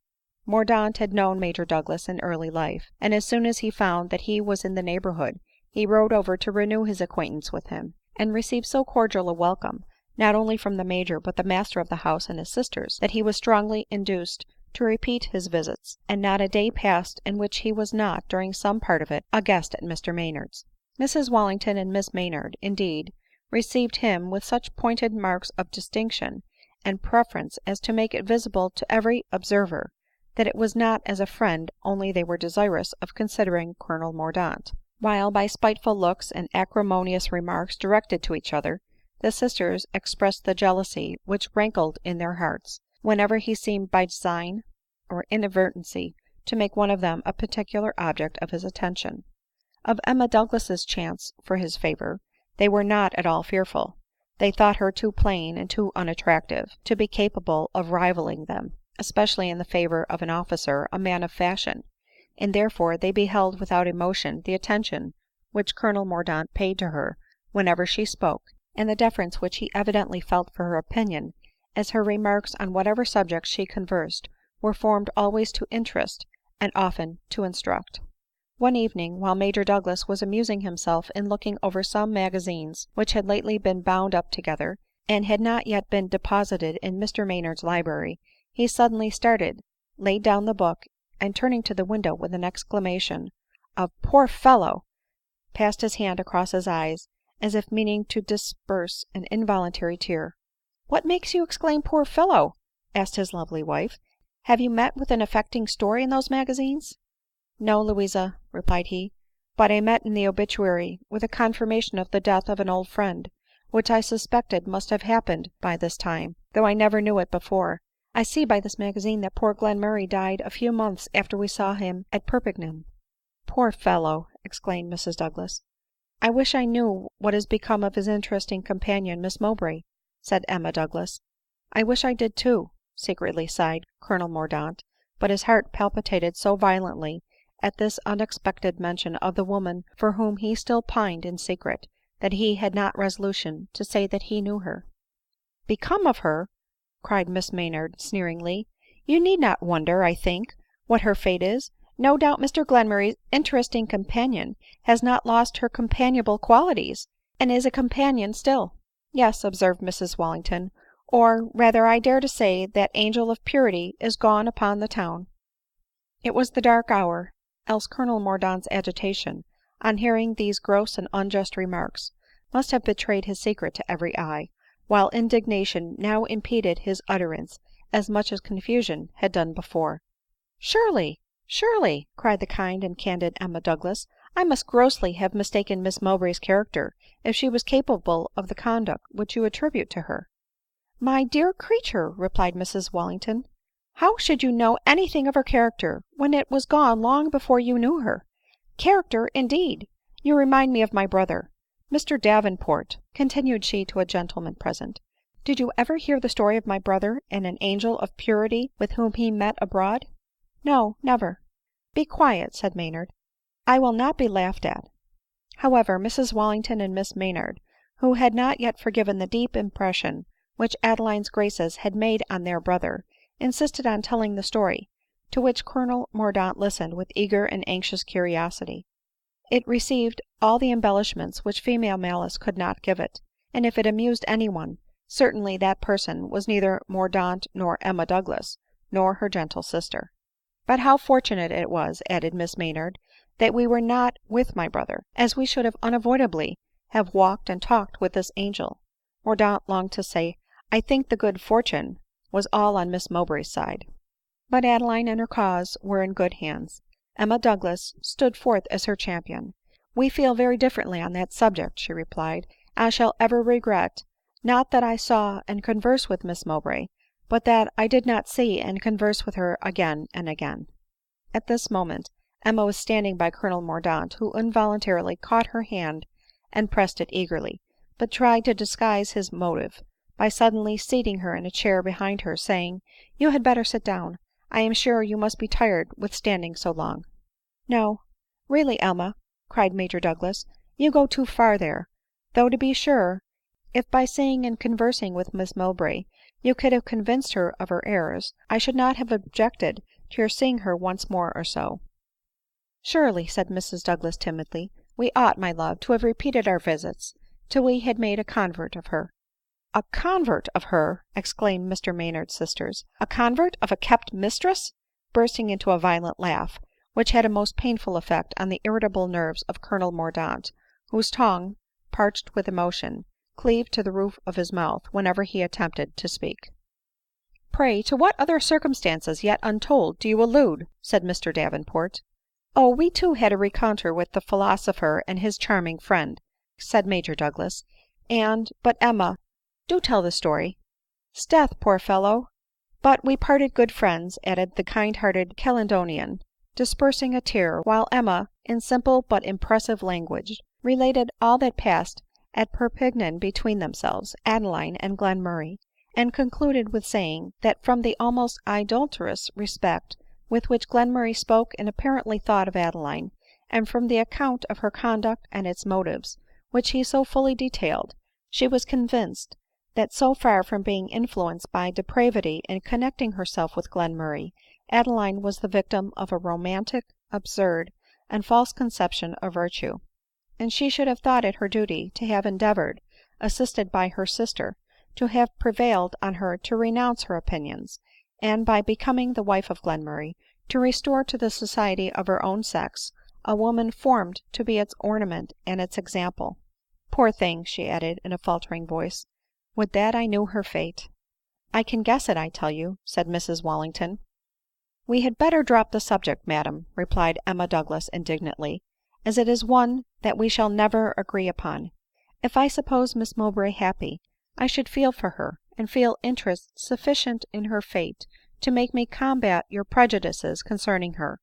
[SPEAKER 1] Mordaunt had known Major Douglas in early life, and as soon as he found that he was in the neighborhood, he rode over to renew his acquaintance with him, and received so cordial a welcome, not only from the Major but the master of the house and his sisters, that he was strongly induced to repeat his visits, and not a day passed in which he was not, during some part of it, a guest at Mr Maynard's. Mrs Wallington and Miss Maynard, indeed, received him with such pointed marks of distinction and preference as to make it visible to every observer that it was not as a friend only they were desirous of considering Colonel Mordaunt ; while, by spiteful looks and acrimonious remarks directed to each other, the sisters expressed the jealousy which rankled in their hearts, whenever he seemed by design or inadvertency to make one of them a particular object of his attention. Of Emma Douglas's chance for his favor they were not at all fearful ; they thought her too plain and too unattractive to be capable of rivalling them, especially in the favor of an officer, a man of fashion, and therefore they beheld without emotion the attention which Colonel Mordaunt paid to her whenever she spoke, and the deference which he evidently felt for her opinion, as her remarks on whatever subject she conversed were formed always to interest and often to instruct. One evening, while Major Douglas was amusing himself in looking over some magazines which had lately been bound up together, and had not yet been deposited in Mr Maynard's library, he suddenly started, laid down the book, and turning to the window with an exclamation of " Poor fellow !" passed his hand across his eyes, as if meaning to disperse an involuntary tear. " What makes you exclaim poor fellow ?" asked his lovely wife. " Have you met with an affecting story in those magazines ?"" No, Louisa," replied he ;" but I met in the obituary with a confirmation of the death of an old friend, which I suspected must have happened by this time, though I never knew it before. I see by this magazine that poor Glenmurray died a few months after we saw him at Perpignan." " Poor fellow !" exclaimed Mrs Douglas. " I wish I knew what is become of his interesting companion, Miss Mowbray," said Emma Douglas. " I wish I did too," secretly sighed Colonel Mordaunt ; but his heart palpitated so violently at this unexpected mention of the woman for whom he still pined in secret, that he had not resolution to say that he knew her. " Become of her !" cried Miss Maynard sneeringly. " You need not wonder, I think, what her fate is. No doubt Mr Glenmurray's interesting companion has not lost her companionable qualities, and is a companion still." " Yes," observed Mrs Wallington, " or, rather, I dare to say that angel of purity is gone upon the town." It was the dark hour, else Colonel Mordaunt's agitation, on hearing these gross and unjust remarks, must have betrayed his secret to every eye, while indignation now impeded his utterance as much as confusion had done before. " Surely, surely," cried the kind and candid Emma Douglas, " I must grossly have mistaken Miss Mowbray's character if she was capable of the conduct which you attribute to her." " My dear creature," replied Mrs Wallington, " how should you know any thing of her character, when it was gone long before you knew her ? Character, indeed ! You remind me of my brother. Mr Davenport," continued she to a gentleman present, " did you ever hear the story of my brother and an angel of purity with whom he met abroad ?"" No, never." " Be quiet," said Maynard, " I will not be laughed at." However, Mrs Wallington and Miss Maynard, who had not yet forgiven the deep impression which Adeline's graces had made on their brother, insisted on telling the story, to which Colonel Mordaunt listened with eager and anxious curiosity. It received all the embellishments which female malice could not give it ; and if it amused any one, certainly that person was neither Mordaunt nor Emma Douglas, nor her gentle sister. " But how fortunate it was," added Miss Maynard, " that we were not with my brother, as we should unavoidably have walked and talked with this angel." Mordaunt longed to say, " I think the good fortune was all on Miss Mowbray's side." But Adeline and her cause were in good hands. Emma Douglas stood forth as her champion. " We feel very differently on that subject," she replied ;" I shall ever regret, not that I saw and conversed with Miss Mowbray, but that I did not see and converse with her again and again." At this moment Emma was standing by Colonel Mordaunt, who involuntarily caught her hand and pressed it eagerly, but tried to disguise his motive by suddenly seating her in a chair behind her, saying, " You had better sit down ; I am sure you must be tired with standing so long." " No, really, Emma," cried Major Douglas, " you go too far there ; though, to be sure, if by seeing and conversing with Miss Mowbray you could have convinced her of her errors, I should not have objected to your seeing her once more or so." " Surely," said Mrs Douglas timidly, " we ought, my love, to have repeated our visits till we had made a convert of her." " A convert of her !" exclaimed Mr Maynard's sisters. " A convert of a kept mistress !" bursting into a violent laugh, which had a most painful effect on the irritable nerves of Colonel Mordaunt, whose tongue, parched with emotion, cleaved to the roof of his mouth whenever he attempted to speak. " Pray, to what other circumstances, yet untold, do you allude ?" said Mr Davenport. " Oh, we too had a rencontre with the philosopher and his charming friend," said Major Douglas, " and — but Emma, do tell the story." " 'Sdeath, poor fellow ! But we parted good friends," added the kind hearted Caledonian, dispersing a tear, while Emma, in simple but impressive language, related all that passed at Perpignan between themselves, Adeline and Glenmurray, and concluded with saying, that from the almost idolatrous respect with which Glenmurray spoke and apparently thought of Adeline, and from the account of her conduct and its motives, which he so fully detailed, she was convinced that, so far from being influenced by depravity in connecting herself with Glenmurray, Adeline was the victim of a romantic, absurd, and false conception of virtue ; and she should have thought it her duty to have endeavored, assisted by her sister, to have prevailed on her to renounce her opinions, and, by becoming the wife of Glenmurray, to restore to the society of her own sex a woman formed to be its ornament and its example. Poor thing !" she added in a faltering voice, " would that I knew her fate !"" I can guess it, I tell you," said Mrs Wallington. " We had better drop the subject, madam," replied Emma Douglas indignantly, " as it is one that we shall never agree upon. If I supposed Miss Mowbray happy, I should feel for her, and feel interest sufficient in her fate to make me combat your prejudices concerning her ;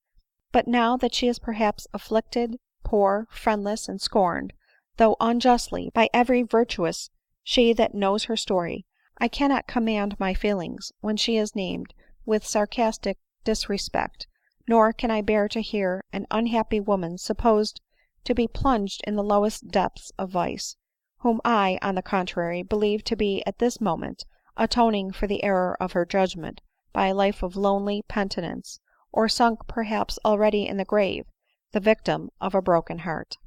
[SPEAKER 1] but now that she is perhaps afflicted, poor, friendless, and scorned, though unjustly, by every virtuous she that knows her story, I cannot command my feelings when she is named with sarcastic disrespect, nor can I bear to hear an unhappy woman supposed to be plunged in the lowest depths of vice, whom I, on the contrary, believe to be at this moment atoning for the error of her judgment by a life of lonely penitence, or sunk perhaps already in the grave, the victim of a broken heart."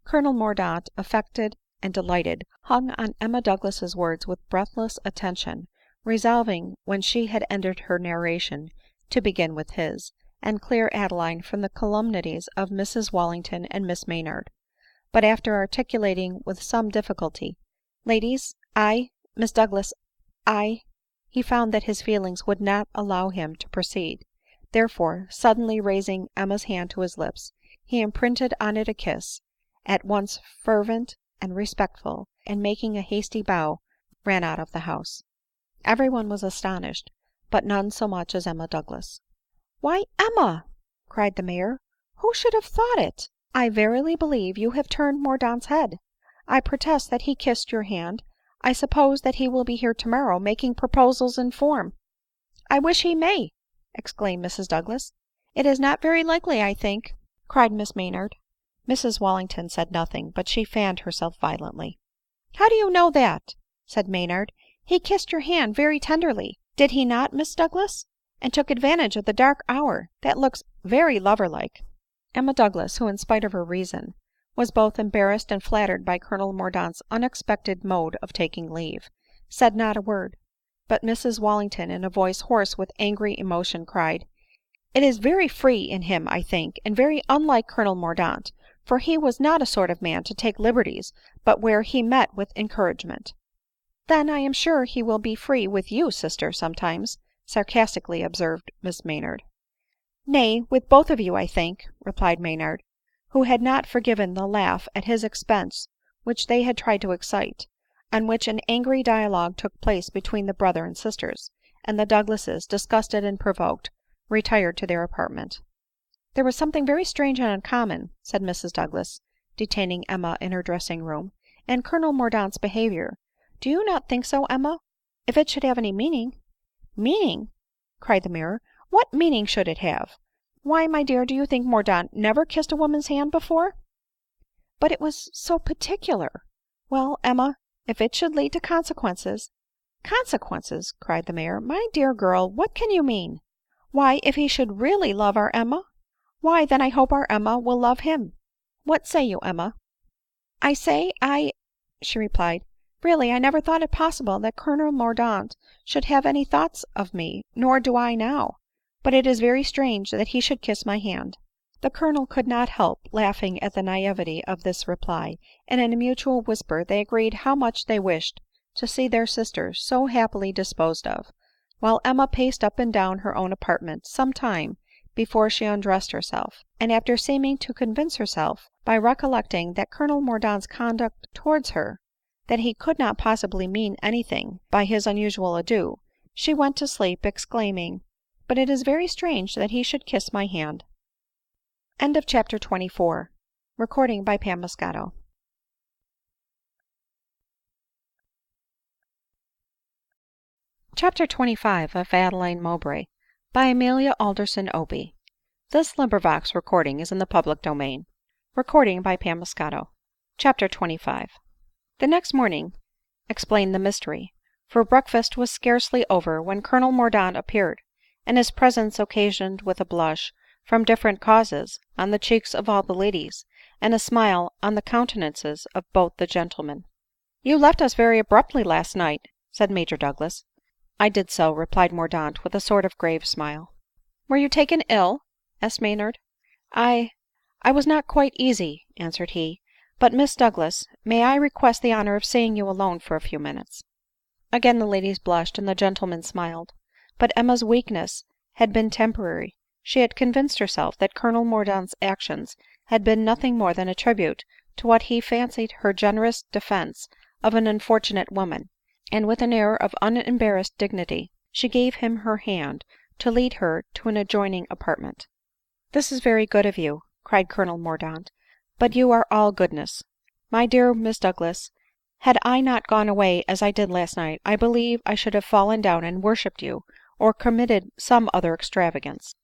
[SPEAKER 1] Colonel Mordaunt, affected and delighted, hung on Emma Douglas's words with breathless attention, resolving, when she had ended her narration, to begin with his, and clear Adeline from the calumnies of Mrs Wallington and Miss Maynard. But after articulating with some difficulty, "Ladies, Miss Douglas, he found that his feelings would not allow him to proceed ; therefore, suddenly raising Emma's hand to his lips, he imprinted on it a kiss, at once fervent and respectful, and making a hasty bow, ran out of the house. Every one was astonished, but none so much as Emma Douglas. " Why, Emma !" cried the Major, " who should have thought it ? I verily believe you have turned Mordaunt's head. I protest that he kissed your hand. I suppose that he will be here tomorrow making proposals in form." " I wish he may !" exclaimed Mrs Douglas. " It is not very likely, I think," cried Miss Maynard. Mrs Wallington said nothing, but she fanned herself violently. " How do you know that ?" said Maynard. " He kissed your hand very tenderly, did he not, Miss Douglas? And took advantage of the dark hour. That looks very lover like." Emma Douglas, who, in spite of her reason, was both embarrassed and flattered by Colonel Mordaunt's unexpected mode of taking leave, said not a word ; but Mrs Wallington, in a voice hoarse with angry emotion, cried, " It is very free in him, I think, and very unlike Colonel Mordaunt, for he was not a sort of man to take liberties but where he met with encouragement." " Then I am sure he will be free with you, sister, sometimes," sarcastically observed Miss Maynard. " Nay, with both of you, I think," replied Maynard, who had not forgiven the laugh at his expense which they had tried to excite ; on which an angry dialogue took place between the brother and sisters, and the Douglases, disgusted and provoked, retired to their apartment. " There was something very strange and uncommon," said Mrs Douglas, detaining Emma in her dressing room, " in Colonel Mordaunt's behavior. Do you not think so, Emma, if it should have any meaning ?"" Meaning !" cried the Major, " what meaning should it have ? Why, my dear, do you think Mordaunt never kissed a woman's hand before ?"" But it was so particular." " Well, Emma, if it should lead to consequences "" Consequences !" cried the Major. " My dear girl, what can you mean ?"" Why, if he should really love our Emma ?"" Why, then I hope our Emma will love him. What say you, Emma ?"" I say, she replied, " really I never thought it possible that Colonel Mordaunt should have any thoughts of me, nor do I now ; but it is very strange that he should kiss my hand." The Colonel could not help laughing at the naivety of this reply, and in a mutual whisper they agreed how much they wished to see their sister so happily disposed of ; while Emma paced up and down her own apartment some time before she undressed herself ; and after seeming to convince herself, by recollecting that Colonel Mordaunt's conduct towards her, that he could not possibly mean any thing by his unusual adieu, she went to sleep, exclaiming, " But it is very strange that he should kiss my hand." CHAPTER XXV. Of Adeline Mowbray, by Amelia OPIE. This recording is in the public domain. CHAPTER XXV. The next morning explained the mystery ; for breakfast was scarcely over when Colonel Mordaunt appeared, and his presence occasioned with a blush, from different causes, on the cheeks of all the ladies, and a smile on the countenances of both the gentlemen. " You left us very abruptly last night," said Major Douglas. " I did so," replied Mordaunt with a sort of grave smile. " Were you taken ill ?" asked Maynard. " I was not quite easy," answered he. " But, Miss Douglas, may I request the honor of seeing you alone for a few minutes ?" Again the ladies blushed and the gentlemen smiled. But Emma's weakness had been temporary ; she had convinced herself that Colonel Mordaunt's actions had been nothing more than a tribute to what he fancied her generous defence of an unfortunate woman ; and with an air of unembarrassed dignity she gave him her hand to lead her to an adjoining apartment. " This is very good of you," cried Colonel Mordaunt, " but you are all goodness. My dear Miss Douglas, had I not gone away as I did last night, I believe I should have fallen down and worshipped you, or committed some other extravagance."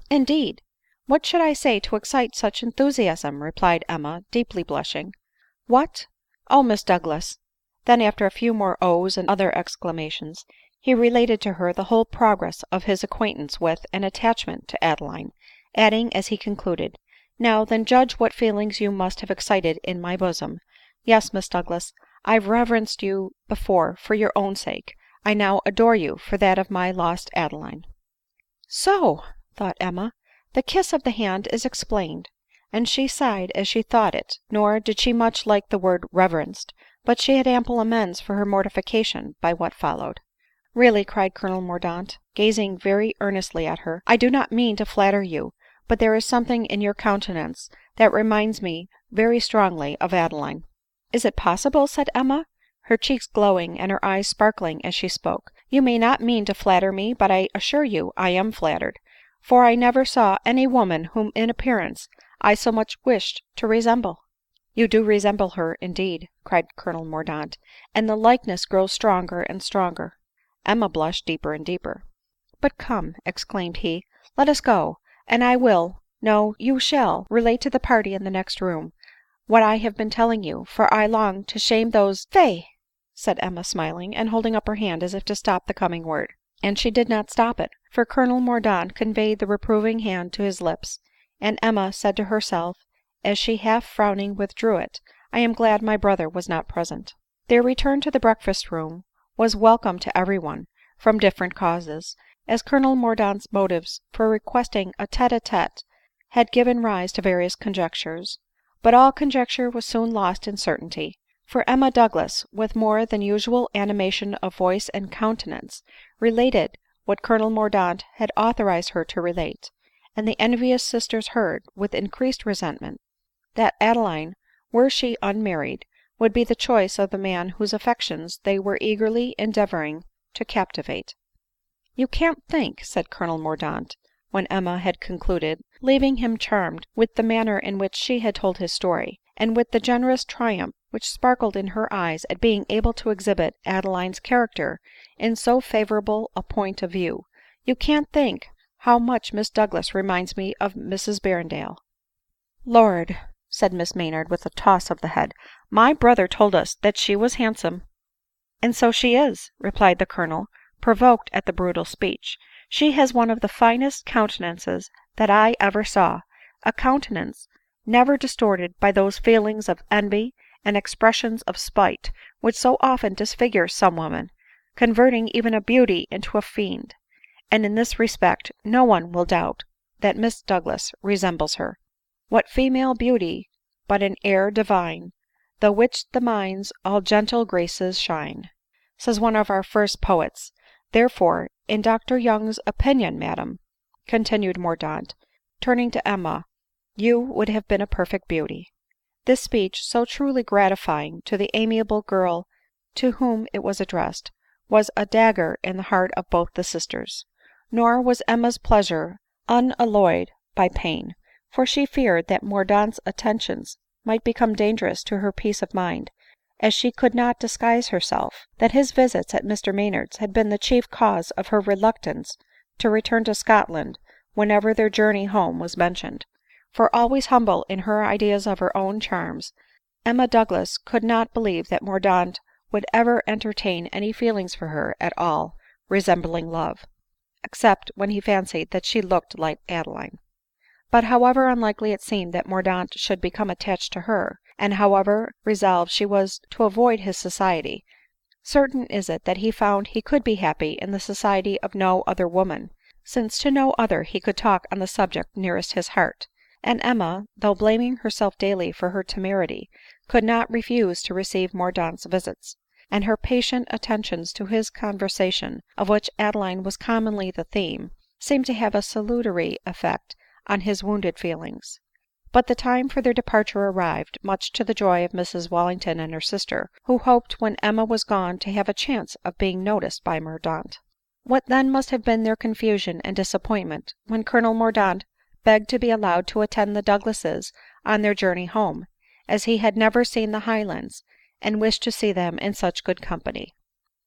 [SPEAKER 1] " Indeed ! What should I say to excite such enthusiasm ?" replied Emma, deeply blushing. " What ? Oh, Miss Douglas !" Then, after a few more ohs and other exclamations, he related to her the whole progress of his acquaintance with and attachment to Adeline, adding as he concluded, " Now, then, judge what feelings you must have excited in my bosom. Yes, Miss Douglas, I reverenced you before for your own sake ; I now adore you for that of my lost Adeline." " So !" thought Emma, " the kiss of the hand is explained ;" and she sighed as she thought it, nor did she much like the word reverenced, but she had ample amends for her mortification by what followed. " Really," cried Colonel Mordaunt, gazing very earnestly at her, " I do not mean to flatter you, but there is something in your countenance that reminds me very strongly of Adeline." " Is it possible ?" said Emma, her cheeks glowing and her eyes sparkling as she spoke. " You may not mean to flatter me, but I assure you I am flattered ; for I never saw any woman whom in appearance I so much wished to resemble." " You do resemble her indeed," cried Colonel Mordaunt, " and the likeness grows stronger and stronger." Emma blushed deeper and deeper. " But come," exclaimed he, " let us go, and I will — no, you shall — relate to the party in the next room what I have been telling you, for I long to shame those — Fie !" said Emma smiling, and holding up her hand as if to stop the coming word. And she did not stop it ; for Colonel Mordaunt conveyed the reproving hand to his lips, and Emma said to herself, as she half frowning withdrew it, " I am glad my brother was not present." Their return to the breakfast room was welcome to every one, from different causes, as Colonel Mordaunt's motives for requesting a tete a tete had given rise to various conjectures ; but all conjecture was soon lost in certainty ; for Emma Douglas, with more than usual animation of voice and countenance, related what Colonel Mordaunt had authorized her to relate ; and the envious sisters heard, with increased resentment, that Adeline, were she unmarried, would be the choice of the man whose affections they were eagerly endeavoring to captivate. " You can't think," said Colonel Mordaunt when Emma had concluded, leaving him charmed with the manner in which she had told his story, and with the generous triumph which sparkled in her eyes at being able to exhibit Adeline's character in so favorable a point of view, " you can't think how much Miss Douglas reminds me of Mrs Berrendale." " Lord !" said Miss Maynard with a toss of the head, " my brother told us that she was handsome." " And so she is," replied the Colonel, provoked at the brutal speech ;" she has one of the finest countenances that I ever saw — a countenance never distorted by those feelings of envy and expressions of spite which so often disfigure some women, converting even a beauty into a fiend ; and in this respect no one will doubt that Miss Douglas resembles her. What female beauty but an air divine, Through which the mind's all gentle graces shine, says one of our first poets ; therefore, in Dr. Young's opinion, madam," continued Mordaunt, turning to Emma, " you would have been a perfect beauty." This speech, so truly gratifying to the amiable girl to whom it was addressed, was a dagger in the heart of both the sisters. Nor was Emma's pleasure unalloyed by pain ; for she feared that Mordaunt's attentions might become dangerous to her peace of mind, as she could not disguise herself that his visits at Mr Maynard's had been the chief cause of her reluctance to return to Scotland whenever their journey home was mentioned ; for, always humble in her ideas of her own charms, Emma Douglas could not believe that Mordaunt would ever entertain any feelings for her at all resembling love, except when he fancied that she looked like Adeline. But however unlikely it seemed that Mordaunt should become attached to her, and however resolved she was to avoid his society, certain is it that he found he could be happy in the society of no other woman, since to no other he could talk on the subject nearest his heart ; and Emma, though blaming herself daily for her temerity, could not refuse to receive Mordaunt's visits ; and her patient attentions to his conversation, of which Adeline was commonly the theme, seemed to have a salutary effect on his wounded feelings. But the time for their departure arrived, much to the joy of Mrs Wallington and her sister, who hoped when Emma was gone to have a chance of being noticed by Mordaunt. What then must have been their confusion and disappointment when Colonel Mordaunt begged to be allowed to attend the Douglases on their journey home, as he had never seen the Highlands, and wished to see them in such good company.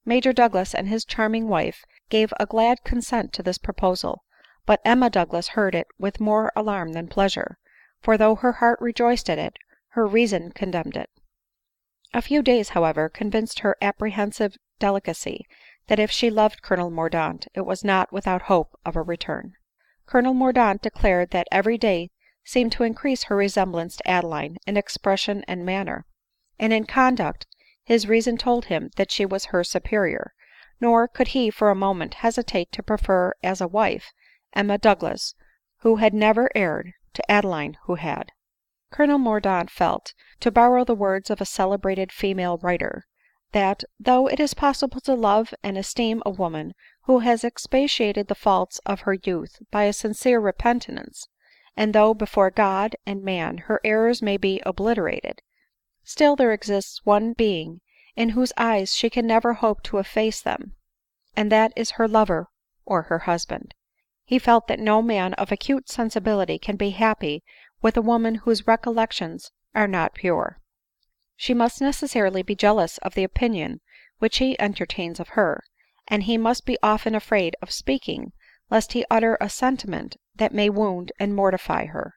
[SPEAKER 1] Major Douglas and his charming wife gave a glad consent to this proposal ; But Emma Douglas heard it with more alarm than pleasure ; for though her heart rejoiced at it, her reason condemned it. A few days, however, convinced her apprehensive delicacy that if she loved Colonel Mordaunt it was not without hope of a return. Colonel Mordaunt declared that every day seemed to increase her resemblance to Adeline in expression and manner ; and in conduct his reason told him that she was her superior ; nor could he for a moment hesitate to prefer as a wife Emma Douglas, who had never erred, to Adeline who had. Colonel Mordaunt felt, to borrow the words of a celebrated female writer, that " though it is possible to love and esteem a woman who has expiated the faults of her youth by a sincere repentance, and though before God and man her errors may be obliterated, still there exists one being in whose eyes she can never hope to efface them, and that is her lover or her husband." He felt that no man of acute sensibility can be happy with a woman whose recollections are not pure. She must necessarily be jealous of the opinion which he entertains of her, and he must be often afraid of speaking, lest he utter a sentiment that may wound and mortify her.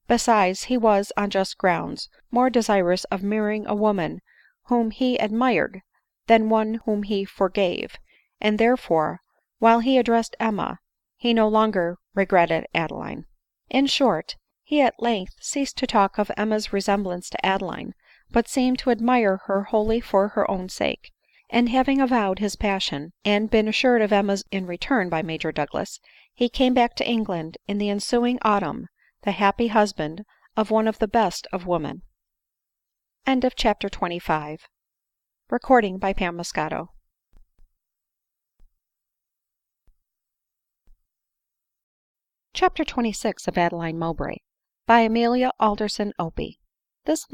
[SPEAKER 1] Besides, he was, on just grounds, more desirous of marrying a woman whom he admired than one whom he forgave ; and therefore, while he addressed Emma, he no longer regretted Adeline. In short, he at length ceased to talk of Emma's resemblance to Adeline, but seemed to admire her wholly for her own sake ; and having avowed his passion, and been assured of Emma's in return by Major Douglas, he came back to England in the ensuing autumn the happy husband of one of the best of women. CHAPTER XXVI. Of Adeline Mowbray, by Amelia OPIE. This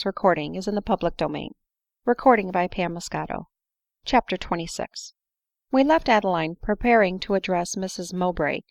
[SPEAKER 1] recording is in the public domain. CHAPTER XXVI. We left Adeline preparing to address Mrs Mowbray,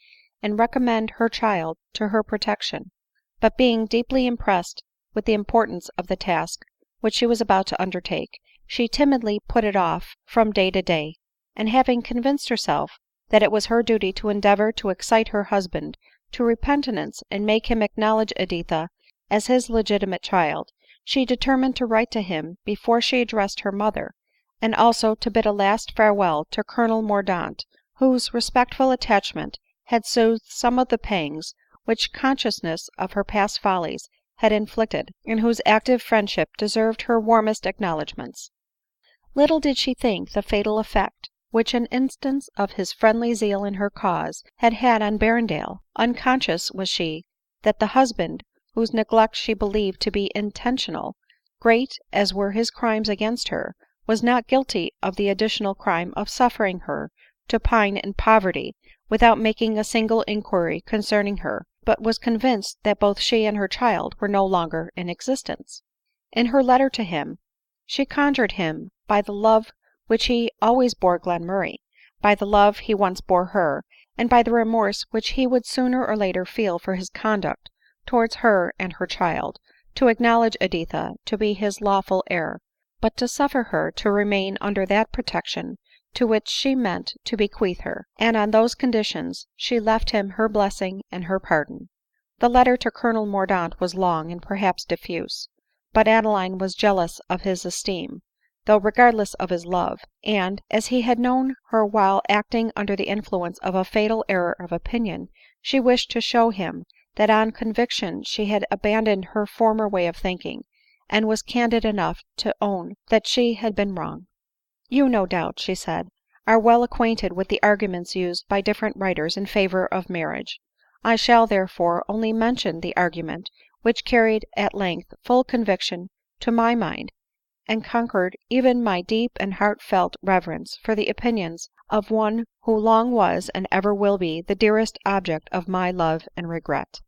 [SPEAKER 1] and recommend her child to her protection ; but being deeply impressed with the importance of the task which she was about to undertake, she timidly put it off from day to day ; and having convinced herself that it was her duty to endeavor to excite her husband to repentance and make him acknowledge Editha as his legitimate child, she determined to write to him before she addressed her mother, and also to bid a last farewell to Colonel Mordaunt, whose respectful attachment had soothed some of the pangs which consciousness of her past follies had inflicted, and whose active friendship deserved her warmest acknowledgments. Little did she think the fatal effect which an instance of his friendly zeal in her cause had had on Berrendale. Unconscious was she that the husband, whose neglect she believed to be intentional, great as were his crimes against her, was not guilty of the additional crime of suffering her to pine in poverty without making a single inquiry concerning her, but was convinced that both she and her child were no longer in existence. In her letter to him she conjured him by the love which he always bore Glenmurray, by the love he once bore her, and by the remorse which he would sooner or later feel for his conduct towards her and her child, to acknowledge Editha to be his lawful heir, but to suffer her to remain under that protection to which she meant to bequeath her ; and on those conditions she left him her blessing and her pardon. The letter to Colonel Mordaunt was long and perhaps diffuse ; but Adeline was jealous of his esteem, though regardless of his love ; and, as he had known her while acting under the influence of a fatal error of opinion, she wished to show him that on conviction she had abandoned her former way of thinking, and was candid enough to own that she had been wrong. " You, no doubt," she said, " are well acquainted with the arguments used by different writers in favor of marriage. I shall, therefore, only mention the argument which carried at length full conviction to my mind, and conquered even my deep and heartfelt reverence for the opinions of one who long was and ever will be the dearest object of my love and regret.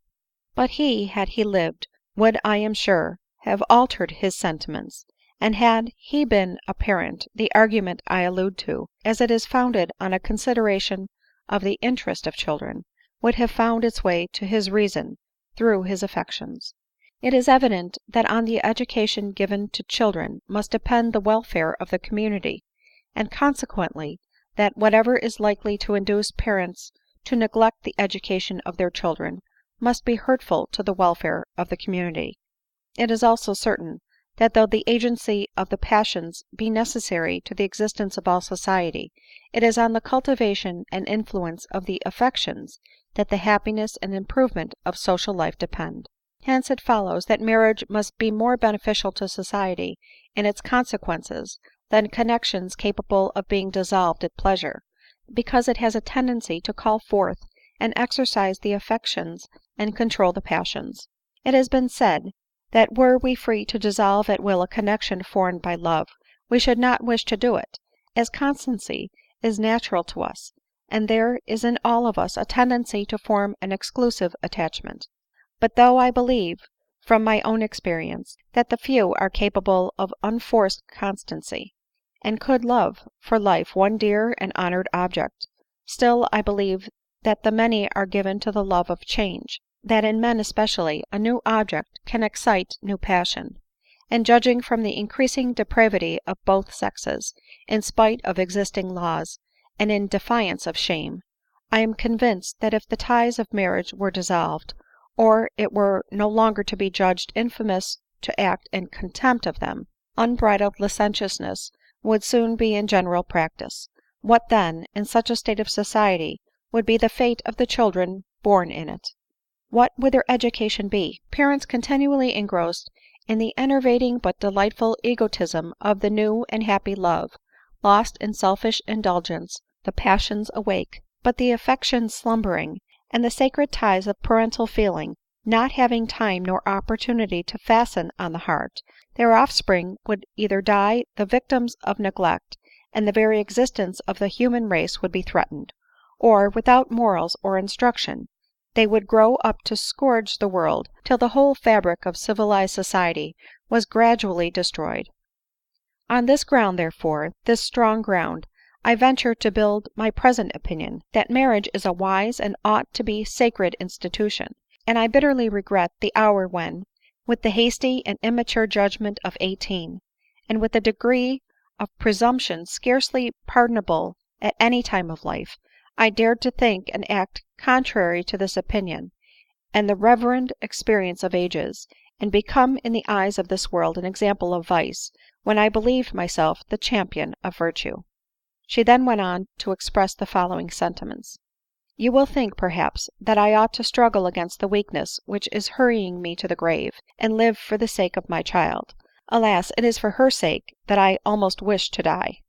[SPEAKER 1] But he, had he lived, would, I am sure, have altered his sentiments ; and had he been a parent, the argument I allude to, as it is founded on a consideration of the interest of children, would have found its way to his reason through his affections. It is evident that on the education given to children must depend the welfare of the community ; and consequently, that whatever is likely to induce parents to neglect the education of their children must be hurtful to the welfare of the community. It is also certain, that though the agency of the passions be necessary to the existence of all society, it is on the cultivation and influence of the affections that the happiness and improvement of social life depend. Hence it follows that marriage must be more beneficial to society in its consequences than connections capable of being dissolved at pleasure, because it has a tendency to call forth and exercise the affections and control the passions. It has been said, that were we free to dissolve at will a connection formed by love, we should not wish to do it, as constancy is natural to us, and there is in all of us a tendency to form an exclusive attachment. But though I believe, from my own experience, that the few are capable of unforced constancy, and could love for life one dear and honored object, still I believe that the many are given to the love of change, that in men especially a new object can excite new passion ; and judging from the increasing depravity of both sexes, in spite of existing laws, and in defiance of shame, I am convinced that if the ties of marriage were dissolved, or it were no longer to be judged infamous to act in contempt of them, unbridled licentiousness would soon be in general practice. What then, in such a state of society, would be the fate of the children born in it? What would their education be? Parents continually engrossed in the enervating but delightful egotism of the new and happy love, lost in selfish indulgence, the passions awake, but the affections slumbering, and the sacred ties of parental feeling not having time nor opportunity to fasten on the heart, their offspring would either die the victims of neglect, and the very existence of the human race would be threatened, or, without morals or instruction, they would grow up to scourge the world till the whole fabric of civilized society was gradually destroyed. On this ground, therefore, this strong ground, I venture to build my present opinion, that marriage is a wise and ought to be sacred institution ; and I bitterly regret the hour when, with the hasty and immature judgment of 18, and with a degree of presumption scarcely pardonable at any time of life, I dared to think and act contrary to this opinion, and the reverend experience of ages, and become in the eyes of this world an example of vice, when I believed myself the champion of virtue." She then went on to express the following sentiments: " You will think, perhaps, that I ought to struggle against the weakness which is hurrying me to the grave, and live for the sake of my child. Alas, it is for her sake that I almost wish to die.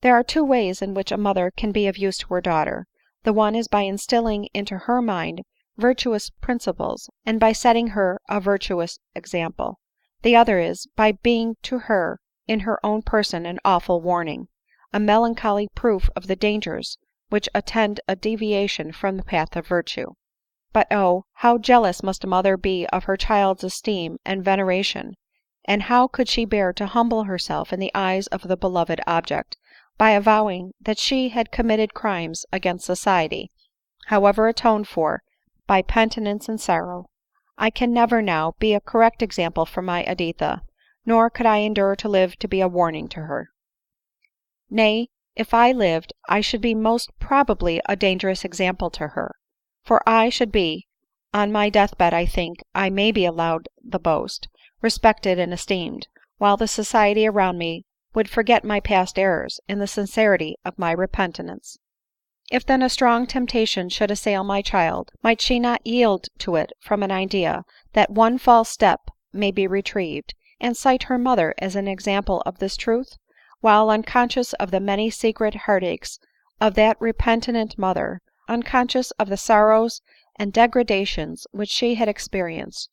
[SPEAKER 1] There are two ways in which a mother can be of use to her daughter. The one is by instilling into her mind virtuous principles, and by setting her a virtuous example. The other is, by being to her in her own person an awful warning, a melancholy proof of the dangers which attend a deviation from the path of virtue. But oh, how jealous must a mother be of her child's esteem and veneration, and how could she bear to humble herself in the eyes of the beloved object, by avowing that she had committed crimes against society, however atoned for by penitence and sorrow. I can never now be a correct example for my Editha, nor could I endure to live to be a warning to her. Nay, if I lived, I should be most probably a dangerous example to her ; for I should be, on my deathbed I think I may be allowed the boast, respected and esteemed, while the society around me would forget my past errors in the sincerity of my repentance. If then a strong temptation should assail my child, might she not yield to it from an idea that one false step may be retrieved, and cite her mother as an example of this truth, while unconscious of the many secret heartaches of that repentant mother, unconscious of the sorrows and degradations which she had experienced,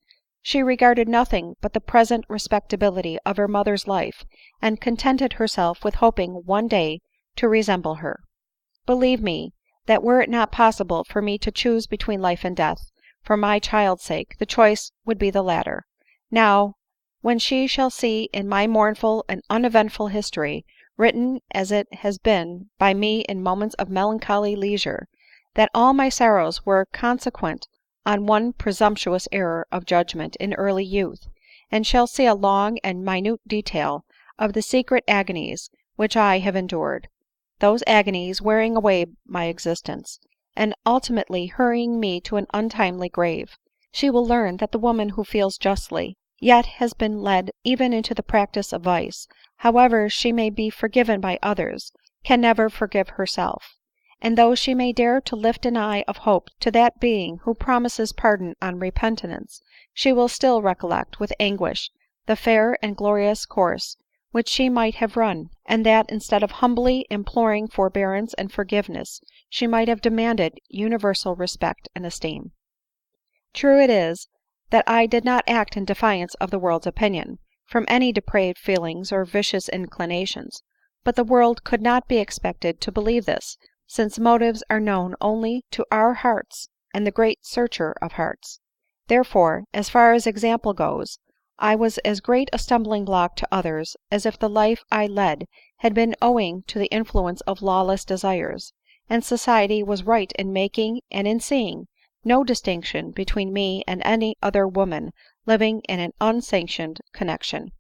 [SPEAKER 1] she regarded nothing but the present respectability of her mother's life, and contented herself with hoping one day to resemble her. Believe me, that were it not possible for me to choose between life and death, for my child's sake, the choice would be the latter. Now, when she shall see in my mournful and uneventful history, written as it has been by me in moments of melancholy leisure, that all my sorrows were consequent on one presumptuous error of judgment in early youth, and shall see a long and minute detail of the secret agonies which I have endured, those agonies wearing away my existence, and ultimately hurrying me to an untimely grave. She will learn that the woman who feels justly, yet has been led even into the practice of vice, however she may be forgiven by others, can never forgive herself; and though she may dare to lift an eye of hope to that being who promises pardon on repentance, she will still recollect with anguish the fair and glorious course which she might have run, and that, instead of humbly imploring forbearance and forgiveness, she might have demanded universal respect and esteem. True it is, that I did not act in defiance of the world's opinion, from any depraved feelings or vicious inclinations ; but the world could not be expected to believe this, since motives are known only to our hearts and the great Searcher of hearts. Therefore, as far as example goes, I was as great a stumbling block to others as if the life I led had been owing to the influence of lawless desires, and society was right in making and in seeing no distinction between me and any other woman living in an unsanctioned connexion.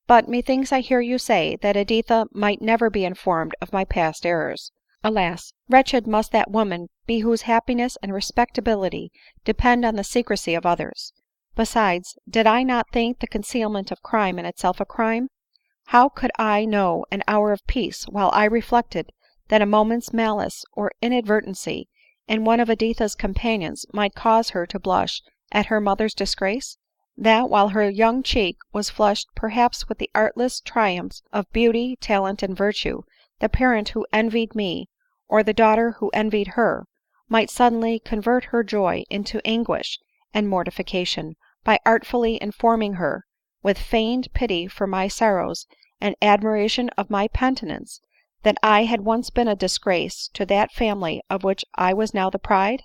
[SPEAKER 1] But methinks I hear you say that Editha might never be informed of my past errors. Alas, wretched must that woman be whose happiness and respectability depend on the secrecy of others. Besides, did I not think the concealment of crime in itself a crime? How could I know an hour of peace while I reflected that a moment's malice or inadvertency in one of Editha's companions might cause her to blush at her mother's disgrace? That, while her young cheek was flushed perhaps with the artless triumphs of beauty, talent, and virtue, the parent who envied me, or the daughter who envied her, might suddenly convert her joy into anguish and mortification, by artfully informing her, with feigned pity for my sorrows and admiration of my penitence, that I had once been a disgrace to that family of which I was now the pride?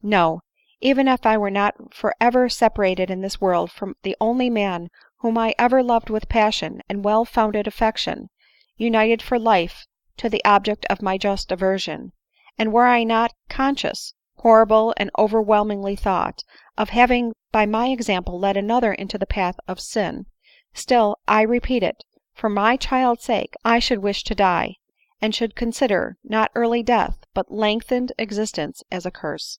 [SPEAKER 1] No, even if I were not for ever separated in this world from the only man whom I ever loved with passion and well-founded affection, united for life to the object of my just aversion, and were I not conscious, horrible and overwhelmingly thought, of having by my example led another into the path of sin, still, I repeat it, for my child's sake I should wish to die, and should consider, not early death, but lengthened existence, as a curse.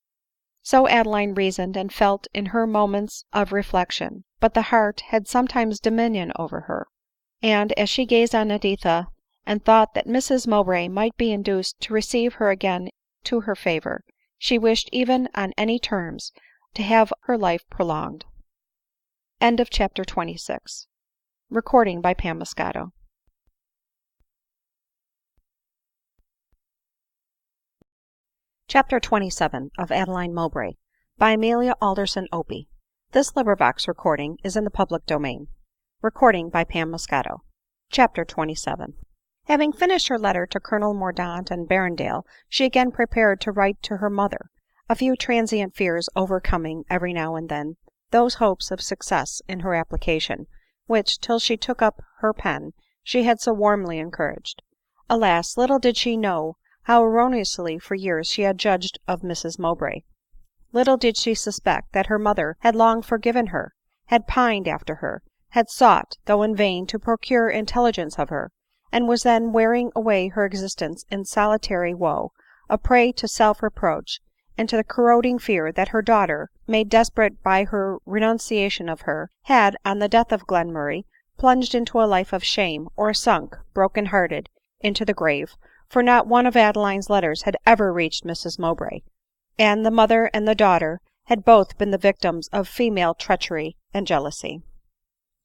[SPEAKER 1] So Adeline reasoned and felt in her moments of reflection, but the heart had sometimes dominion over her ; and, as she gazed on Editha, and thought that Mrs Mowbray might be induced to receive her again to her favor, she wished, even on any terms, to have her life prolonged. CHAPTER XXVII. Of Adeline Mowbray, by Amelia OPIE. This recording is in the public domain. CHAPTER XXVII. Having finished her letter to Colonel Mordaunt and Berrendale, she again prepared to write to her mother, a few transient fears overcoming every now and then those hopes of success in her application, which, till she took up her pen, she had so warmly encouraged. Alas, little did she know how erroneously for years she had judged of Mrs Mowbray. Little did she suspect that her mother had long forgiven her, had pined after her, had sought, though in vain, to procure intelligence of her, and was then wearing away her existence in solitary woe, a prey to self-reproach, and to the corroding fear that her daughter, made desperate by her renunciation of her, had, on the death of Glenmurray, plunged into a life of shame, or sunk, broken hearted, into the grave; for not one of Adeline's letters had ever reached Mrs Mowbray, and the mother and the daughter had both been the victims of female treachery and jealousy.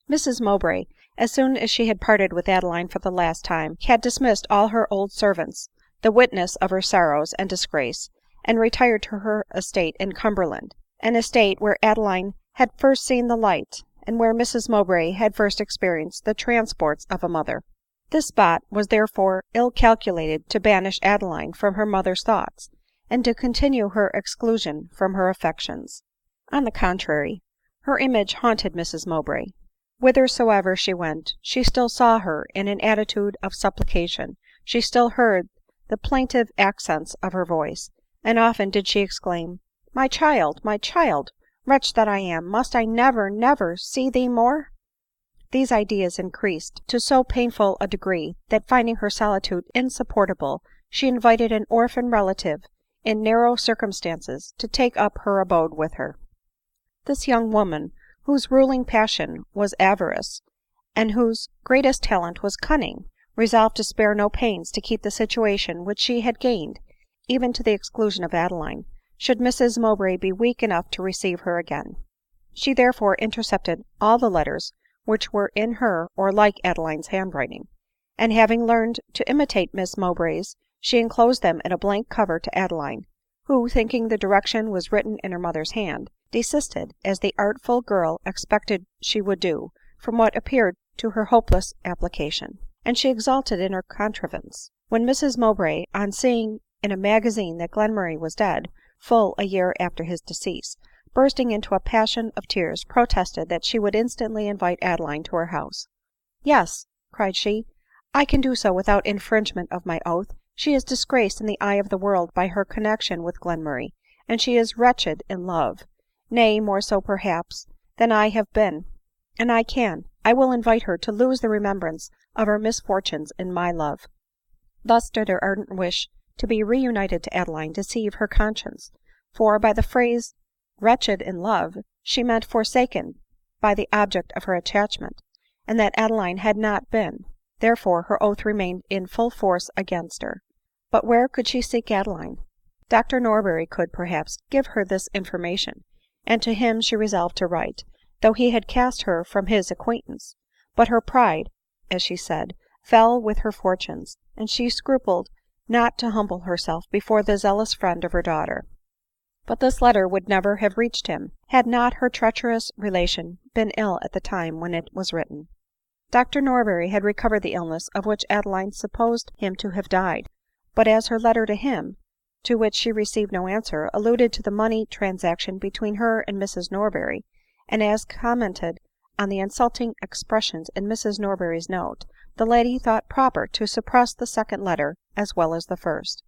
[SPEAKER 1] Mrs Mowbray, as soon as she had parted with Adeline for the last time, had dismissed all her old servants, the witness of her sorrows and disgrace, and retired to her estate in Cumberland, an estate where Adeline had first seen the light, and where Mrs Mowbray had first experienced the transports of a mother. This spot was therefore ill calculated to banish Adeline from her mother's thoughts, and to continue her exclusion from her affections. On the contrary, her image haunted Mrs Mowbray. Whithersoever she went, she still saw her in an attitude of supplication, she still heard the plaintive accents of her voice, and often did she exclaim, " My child, my child! Wretch that I am, must I never, never see thee more?" These ideas increased to so painful a degree, that finding her solitude insupportable, she invited an orphan relative in narrow circumstances, to take up her abode with her. This young woman, whose ruling passion was avarice, and whose greatest talent was cunning, resolved to spare no pains to keep the situation which she had gained, even to the exclusion of Adeline, should Mrs Mowbray be weak enough to receive her again. She therefore intercepted all the letters which were in her or like Adeline's handwriting, and having learned to imitate Miss Mowbray's, she enclosed them in a blank cover to Adeline, who, thinking the direction was written in her mother's hand, desisted, as the artful girl expected she would do, from what appeared to her hopeless application ; and she exulted in her contrivance. When Mrs Mowbray, on seeing in a magazine that Glenmurray was dead, full a year after his decease, bursting into a passion of tears, protested that she would instantly invite Adeline to her house. " Yes," cried she, " I can do so without infringement of my oath. She is disgraced in the eye of the world by her connexion with Glenmurray, and she is wretched in love — nay, more so perhaps than I have been ; and I will invite her to lose the remembrance of her misfortunes in my love." Thus did her ardent wish to be reunited to Adeline deceive her conscience ; for, by the phrase wretched in love, she meant forsaken by the object of her attachment, and that Adeline had not been ; therefore her oath remained in full force against her. But where could she seek Adeline? Dr Norberry could, perhaps, give her this information, and to him she resolved to write, though he had cast her from his acquaintance ; but her pride, as she said, fell with her fortunes, and she scrupled not to humble herself before the zealous friend of her daughter. But this letter would never have reached him, had not her treacherous relation been ill at the time when it was written. Dr Norberry had recovered the illness of which Adeline supposed him to have died ; but as her letter to him, to which she received no answer, alluded to the money transaction between her and Mrs Norberry, and as commented on the insulting expressions in Mrs Norberry's note, the lady thought proper to suppress the second letter as well as the first.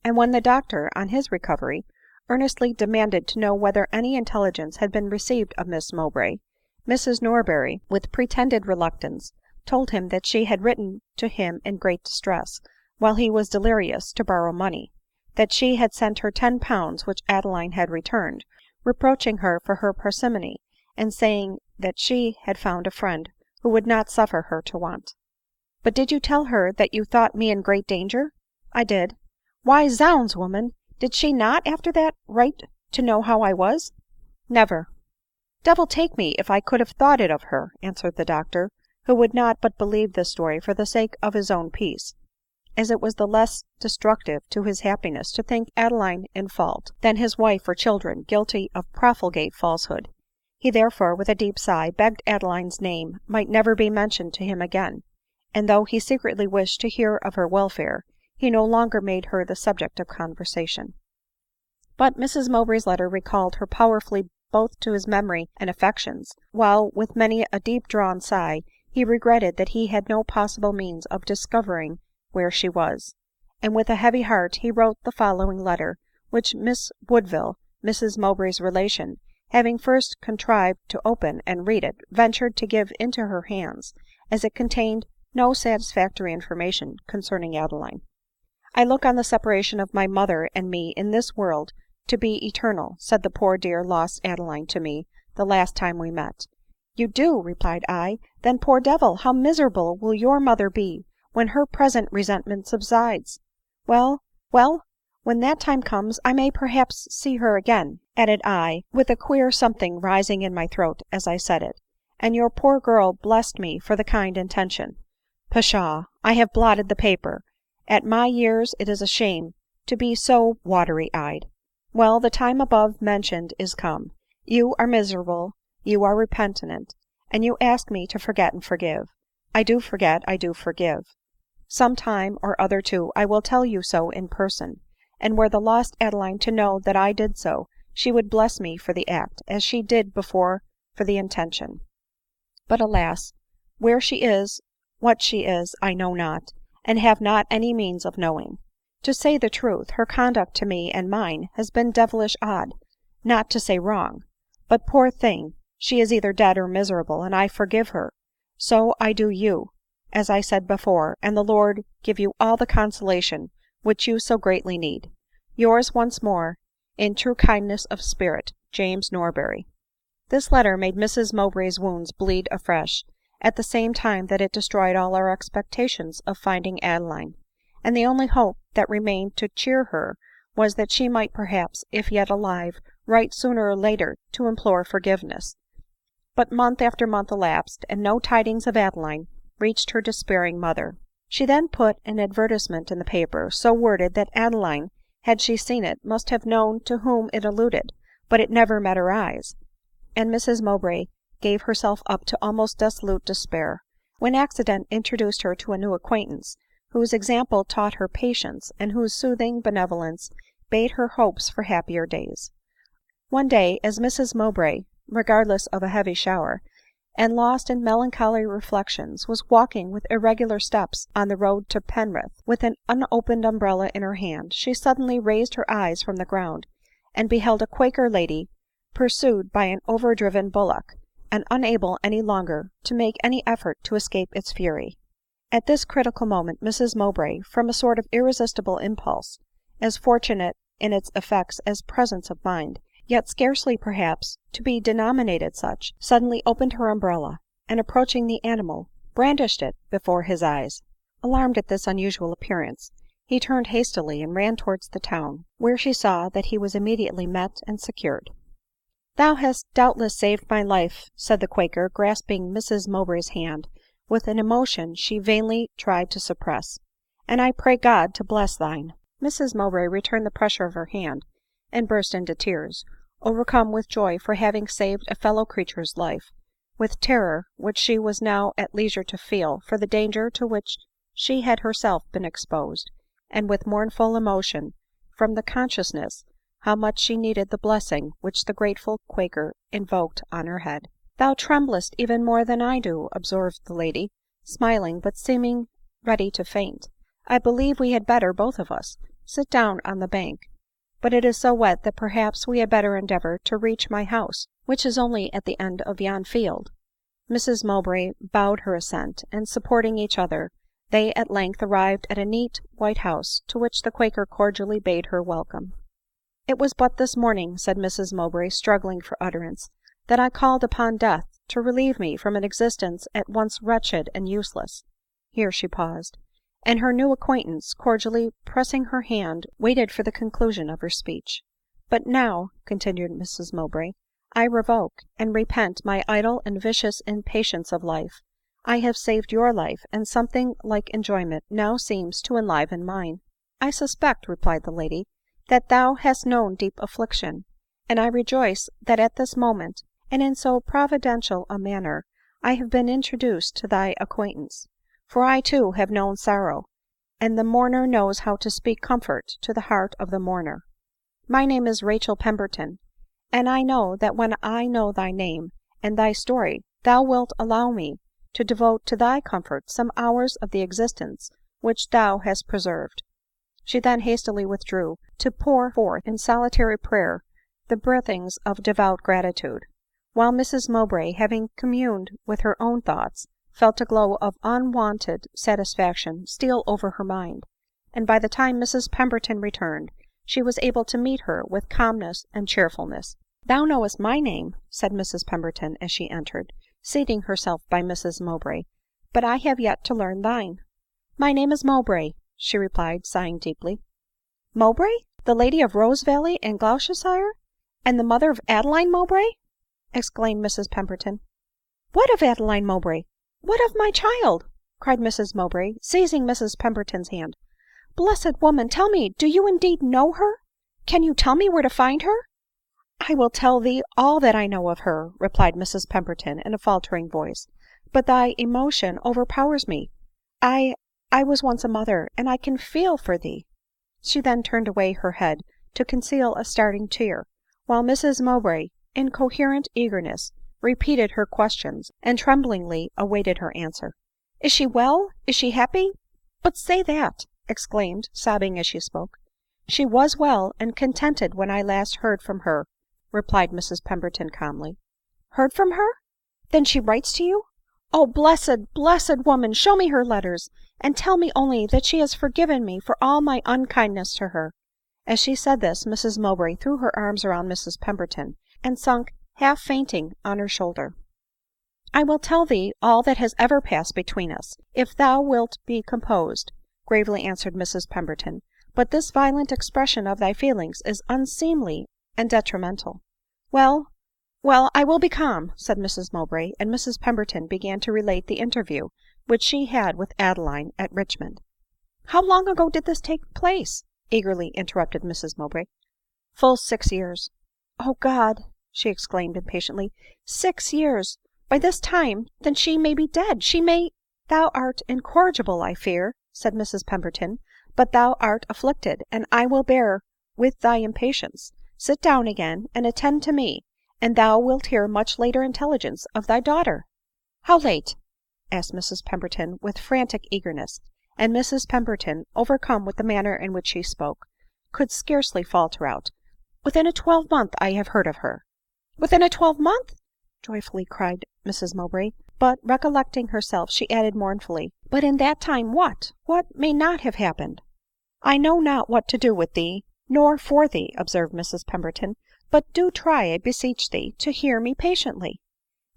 [SPEAKER 1] And when the doctor, on his recovery, earnestly demanded to know whether any intelligence had been received of Miss Mowbray, Mrs Norberry, with pretended reluctance, told him that she had written to him in great distress, while he was delirious, to borrow money ; that she had sent her 10 pounds which Adeline had returned, reproaching her for her parsimony, and saying that she had found a friend who would not suffer her to want. " But did you tell her that you thought me in great danger ?"" I did." " Why, zounds, woman ! did she not, after that, write to know how I was ?"" Never." " Devil take me if I could have thought it of her," answered the doctor, who would not but believe this story for the sake of his own peace, as it was the less destructive to his happiness to think Adeline in fault, than his wife or children guilty of profligate falsehood. He therefore, with a deep sigh, begged Adeline's name might never be mentioned to him again ; and though he secretly wished to hear of her welfare, he no longer made her the subject of conversation. But Mrs Mowbray's letter recalled her powerfully both to his memory and affections, while, with many a deep drawn sigh, he regretted that he had no possible means of discovering where she was ; and with a heavy heart he wrote the following letter, which Miss Woodville, Mrs Mowbray's relation, having first contrived to open and read it, ventured to give into her hands, as it contained no satisfactory information concerning Adeline. " I look on the separation of my mother and me in this world to be eternal," said the poor dear lost Adeline to me the last time we met. " You do !" replied I ;" then, poor devil, how miserable will your mother be when her present resentment subsides !"" Well, well, when that time comes I may perhaps see her again," added I, with a queer something rising in my throat as I said it ;" and your poor girl blessed me for the kind intention. Pshaw ! I have blotted the paper. At my years it is a shame to be so watery eyed. Well, the time above mentioned is come. You are miserable, you are repentant, and you ask me to forget and forgive. I do forget, I do forgive. Some time or other too I will tell you so in person ; and were the lost Adeline to know that I did so, she would bless me for the act, as she did before for the intention. But alas ! where she is, what she is, I know not, and have not any means of knowing. To say the truth, her conduct to me and mine has been devilish odd, not to say wrong ; but, poor thing, she is either dead or miserable, and I forgive her. So I do you, as I said before, and the Lord give you all the consolation which you so greatly need. Yours once more, in true kindness of spirit, James Norberry. This letter made Mrs Mowbray's wounds bleed afresh, at the same time that it destroyed all her expectations of finding Adeline ; and the only hope that remained to cheer her was that she might perhaps, if yet alive, write sooner or later to implore forgiveness. But month after month elapsed, and no tidings of Adeline reached her despairing mother. She then put an advertisement in the paper, so worded that Adeline, had she seen it, must have known to whom it alluded, but it never met her eyes ; and Mrs Mowbray gave herself up to almost dissolute despair, when accident introduced her to a new acquaintance, whose example taught her patience, and whose soothing benevolence bade her hopes for happier days. One day, as Mrs Mowbray, regardless of a heavy shower, and lost in melancholy reflections, was walking with irregular steps on the road to Penrith, with an unopened umbrella in her hand, she suddenly raised her eyes from the ground, and beheld a Quaker lady pursued by an overdriven bullock, and unable any longer to make any effort to escape its fury. At this critical moment Mrs Mowbray, from a sort of irresistible impulse, as fortunate in its effects as presence of mind, yet scarcely perhaps to be denominated such, suddenly opened her umbrella, and approaching the animal, brandished it before his eyes. Alarmed at this unusual appearance, he turned hastily and ran towards the town, where she saw that he was immediately met and secured. " Thou hast doubtless saved my life," said the Quaker, grasping Mrs Mowbray's hand with an emotion she vainly tried to suppress, " and I pray God to bless thine." Mrs Mowbray returned the pressure of her hand, and burst into tears, overcome with joy for having saved a fellow creature's life, with terror, which she was now at leisure to feel, for the danger to which she had herself been exposed, and with mournful emotion from the consciousness how much she needed the blessing which the grateful Quaker invoked on her head. " Thou tremblest even more than I do," observed the lady, smiling, but seeming ready to faint. " I believe we had better, both of us, sit down on the bank ; but it is so wet that perhaps we had better endeavor to reach my house, which is only at the end of yon field." Mrs Mowbray bowed her assent, and supporting each other, they at length arrived at a neat white house, to which the Quaker cordially bade her welcome. " It was but this morning," said Mrs Mowbray, struggling for utterance, " that I called upon death to relieve me from an existence at once wretched and useless." Here she paused ; and her new acquaintance, cordially pressing her hand, waited for the conclusion of her speech. " But now," continued Mrs Mowbray, " I revoke and repent my idle and vicious impatience of life. I have saved your life, and something like enjoyment now seems to enliven mine." " I suspect," replied the lady, " that thou hast known deep affliction ; and I rejoice that at this moment, and in so providential a manner, I have been introduced to thy acquaintance ; for I too have known sorrow, and the mourner knows how to speak comfort to the heart of the mourner. My name is Rachel Pemberton, and I know that when I know thy name and thy story, thou wilt allow me to devote to thy comfort some hours of the existence which thou hast preserved." She then hastily withdrew, to pour forth in solitary prayer the breathings of devout gratitude ; while Mrs Mowbray, having communed with her own thoughts, felt a glow of unwonted satisfaction steal over her mind, and by the time Mrs Pemberton returned, she was able to meet her with calmness and cheerfulness. " Thou knowest my name," said Mrs Pemberton as she entered, seating herself by Mrs Mowbray, " but I have yet to learn thine." " My name is Mowbray," she replied, sighing deeply. " Mowbray ! the lady of Rosevalley in Gloucestershire, and the mother of Adeline Mowbray !" exclaimed Mrs Pemberton. " What of Adeline Mowbray ? What of my child ?" cried Mrs Mowbray, seizing Mrs Pemberton's hand. " Blessed woman, tell me, do you indeed know her ? Can you tell me where to find her ?"" I will tell thee all that I know of her," replied Mrs Pemberton in a faltering voice ;" but thy emotion overpowers me. I was once a mother, and I can feel for thee." She then turned away her head to conceal a starting tear, while Mrs Mowbray, in incoherent eagerness, repeated her questions, and tremblingly awaited her answer. " Is she well ? Is she happy ? But say that," exclaimed, sobbing as she spoke. " She was well and contented when I last heard from her," replied Mrs Pemberton calmly. " Heard from her ? Then she writes to you ? Oh, blessed, blessed woman, show me her letters, and tell me only that she has forgiven me for all my unkindness to her. As she said this, Mrs Mowbray threw her arms around Mrs Pemberton, and sunk half fainting on her shoulder. " I will tell thee all that has ever passed between us, if thou wilt be composed," gravely answered Mrs Pemberton ;" but this violent expression of thy feelings is unseemly and detrimental." " Well, well, I will be calm," said Mrs Mowbray ; and Mrs Pemberton began to relate the interview which she had with Adeline at Richmond. " How long ago did this take place ?" eagerly interrupted Mrs Mowbray. " Full 6 years." " O God !" she exclaimed impatiently, " 6 years ! By this time then she may be dead — she may —" "Thou art incorrigible, I fear," said Mrs Pemberton; " but thou art afflicted, and I will bear with thy impatience. Sit down again, and attend to me, and thou wilt hear much later intelligence of thy daughter." " How late ?" asked Mrs Pemberton with frantic eagerness ; and Mrs Pemberton, overcome with the manner in which she spoke, could scarcely falter out, " Within a 12-month I have heard of her." " Within a 12-month !" joyfully cried Mrs Mowbray ; but recollecting herself, she added mournfully, " But in that time what may not have happened ?"" I know not what to do with thee, nor for thee," observed Mrs Pemberton ;" but do try, I beseech thee, to hear me patiently."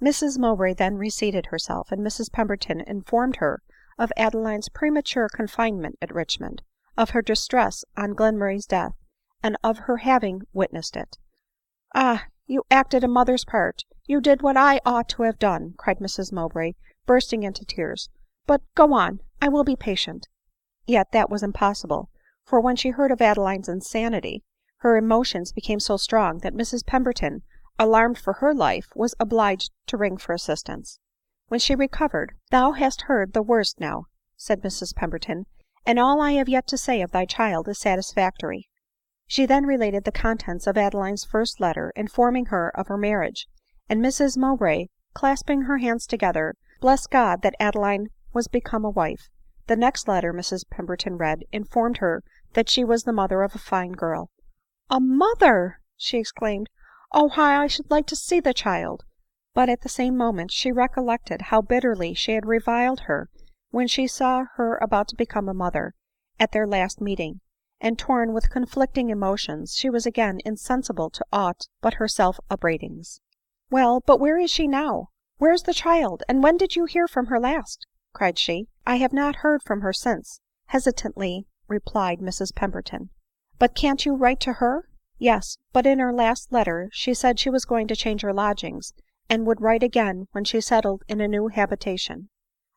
[SPEAKER 1] Mrs Mowbray then reseated herself, and Mrs Pemberton informed her of Adeline's premature confinement at Richmond, of her distress on Glenmurray's death, and of her having witnessed it. " Ah ! you acted a mother's part — you did what I ought to have done," cried Mrs Mowbray, bursting into tears. " But go on — I will be patient." Yet that was impossible ; for when she heard of Adeline's insanity, her emotions became so strong that Mrs Pemberton, alarmed for her life, was obliged to ring for assistance. When she recovered, " Thou hast heard the worst now," said Mrs Pemberton, " and all I have yet to say of thy child is satisfactory." She then related the contents of Adeline's first letter, informing her of her marriage ; and Mrs Mowbray, clasping her hands together, blessed God that Adeline was become a wife. The next letter Mrs Pemberton read informed her that she was the mother of a fine girl. " A mother !" she exclaimed. " Oh, how I should like to see the child !" But at the same moment she recollected how bitterly she had reviled her when she saw her about to become a mother, at their last meeting ; and torn with conflicting emotions, she was again insensible to aught but her self upbraidings. " Well, but where is she now ? Where is the child ? and when did you hear from her last ?" cried she. " I have not heard from her since," hesitatingly replied Mrs Pemberton. " But can't you write to her ?"" Yes ; but in her last letter she said she was going to change her lodgings, and would write again when she settled in a new habitation."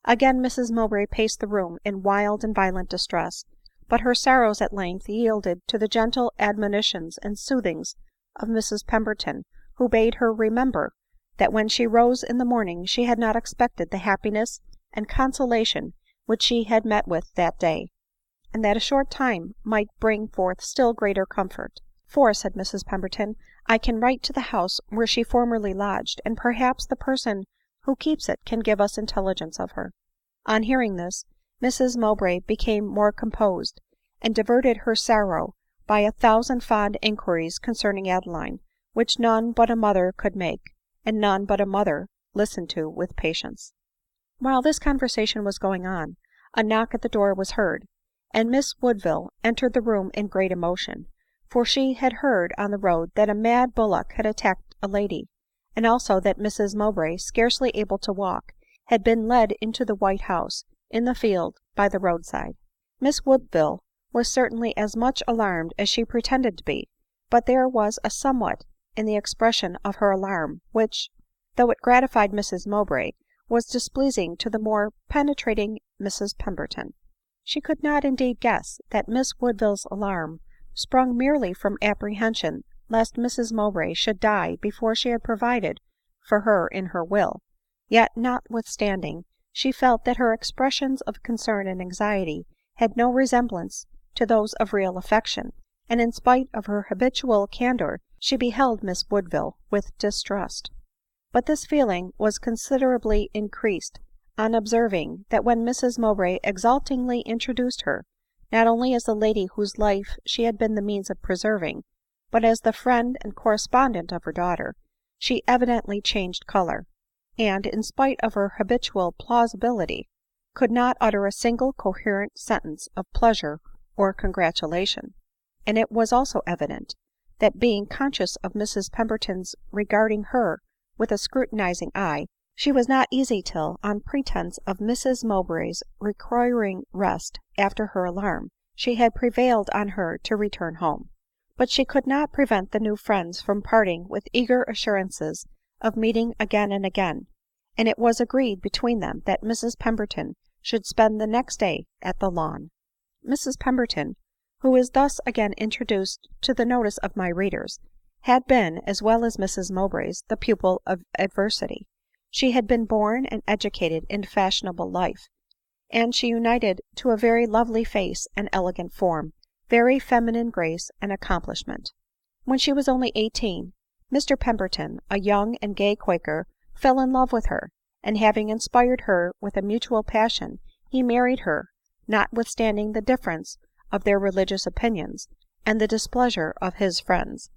[SPEAKER 1] Again Mrs Mowbray paced the room in wild and violent distress ; but her sorrows at length yielded to the gentle admonitions and soothings of Mrs Pemberton, who bade her remember that when she rose in the morning she had not expected the happiness and consolation which she had met with that day, and that a short time might bring forth still greater comfort. " For," said Mrs Pemberton, " I can write to the house where she formerly lodged, and perhaps the person who keeps it can give us intelligence of her." On hearing this, Mrs Mowbray became more composed, and diverted her sorrow by 1,000 fond inquiries concerning Adeline, which none but a mother could make, and none but a mother listen to with patience. While this conversation was going on, a knock at the door was heard, and Miss Woodville entered the room in great emotion ; for she had heard on the road that a mad bullock had attacked a lady, and also that Mrs Mowbray, scarcely able to walk, had been led into the white house in the field by the road side. Miss Woodville was certainly as much alarmed as she pretended to be ; but there was a somewhat in the expression of her alarm which, though it gratified Mrs Mowbray, was displeasing to the more penetrating Mrs Pemberton. She could not indeed guess that Miss Woodville's alarm sprung merely from apprehension lest Mrs Mowbray should die before she had provided for her in her will ; yet, notwithstanding, she felt that her expressions of concern and anxiety had no resemblance to those of real affection, and in spite of her habitual candor she beheld Miss Woodville with distrust. But this feeling was considerably increased on observing that when Mrs Mowbray exultingly introduced her, not only as the lady whose life she had been the means of preserving, but as the friend and correspondent of her daughter, she evidently changed color, and, in spite of her habitual plausibility, could not utter a single coherent sentence of pleasure or congratulation. and it was also evident, that being conscious of Mrs Pemberton's regarding her with a scrutinizing eye, she was not easy till, on pretence of Mrs Mowbray's requiring rest after her alarm, she had prevailed on her to return home. But she could not prevent the new friends from parting with eager assurances of meeting again and again, and it was agreed between them that Mrs Pemberton should spend the next day at the Lawn. Mrs Pemberton, who is thus again introduced to the notice of my readers, had been, as well as Mrs Mowbray, the pupil of adversity. She had been born and educated in fashionable life, and she united to a very lovely face and elegant form, very feminine grace and accomplishment. When she was only 18, Mr Pemberton, a young and gay Quaker, fell in love with her, and having inspired her with a mutual passion, he married her, notwithstanding the difference of their religious opinions, and the displeasure of his friends.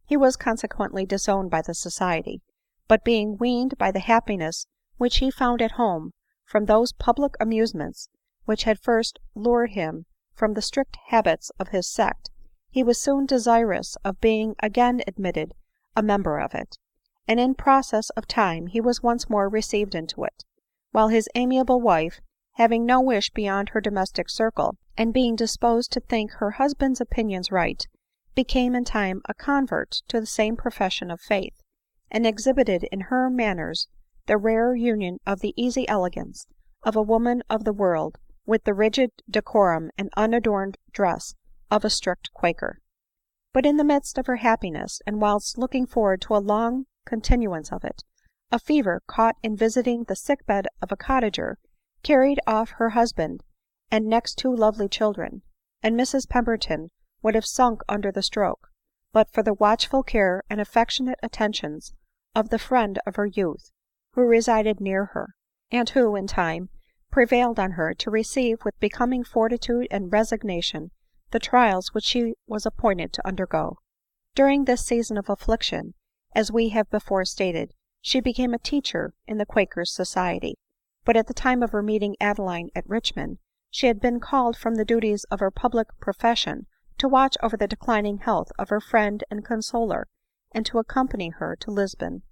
[SPEAKER 1] He was consequently disowned by the society, but being weaned by the happiness which he found at home from those public amusements which had first lured him from the strict habits of his sect, he was soon desirous of being again admitted a member of it, and in process of time he was once more received into it; while his amiable wife, having no wish beyond her domestic circle, and being disposed to think her husband's opinions right, became in time a convert to the same profession of faith, and exhibited in her manners the rare union of the easy elegance of a woman of the world with the rigid decorum and unadorned dress of a strict Quaker. But in the midst of her happiness, and whilst looking forward to a long continuance of it, a fever caught in visiting the sick bed of a cottager carried off her husband and next two lovely children, and Mrs Pemberton would have sunk under the stroke, but for the watchful care and affectionate attentions of the friend of her youth, who resided near her, and who, in time, prevailed on her to receive with becoming fortitude and resignation the trials which she was appointed to undergo. During this season of affliction, as we have before stated, she became a teacher in the Quakers' society ; but at the time of her meeting Adeline at Richmond, she had been called from the duties of her public profession to watch over the declining health of her friend and consoler, and to accompany her to Lisbon.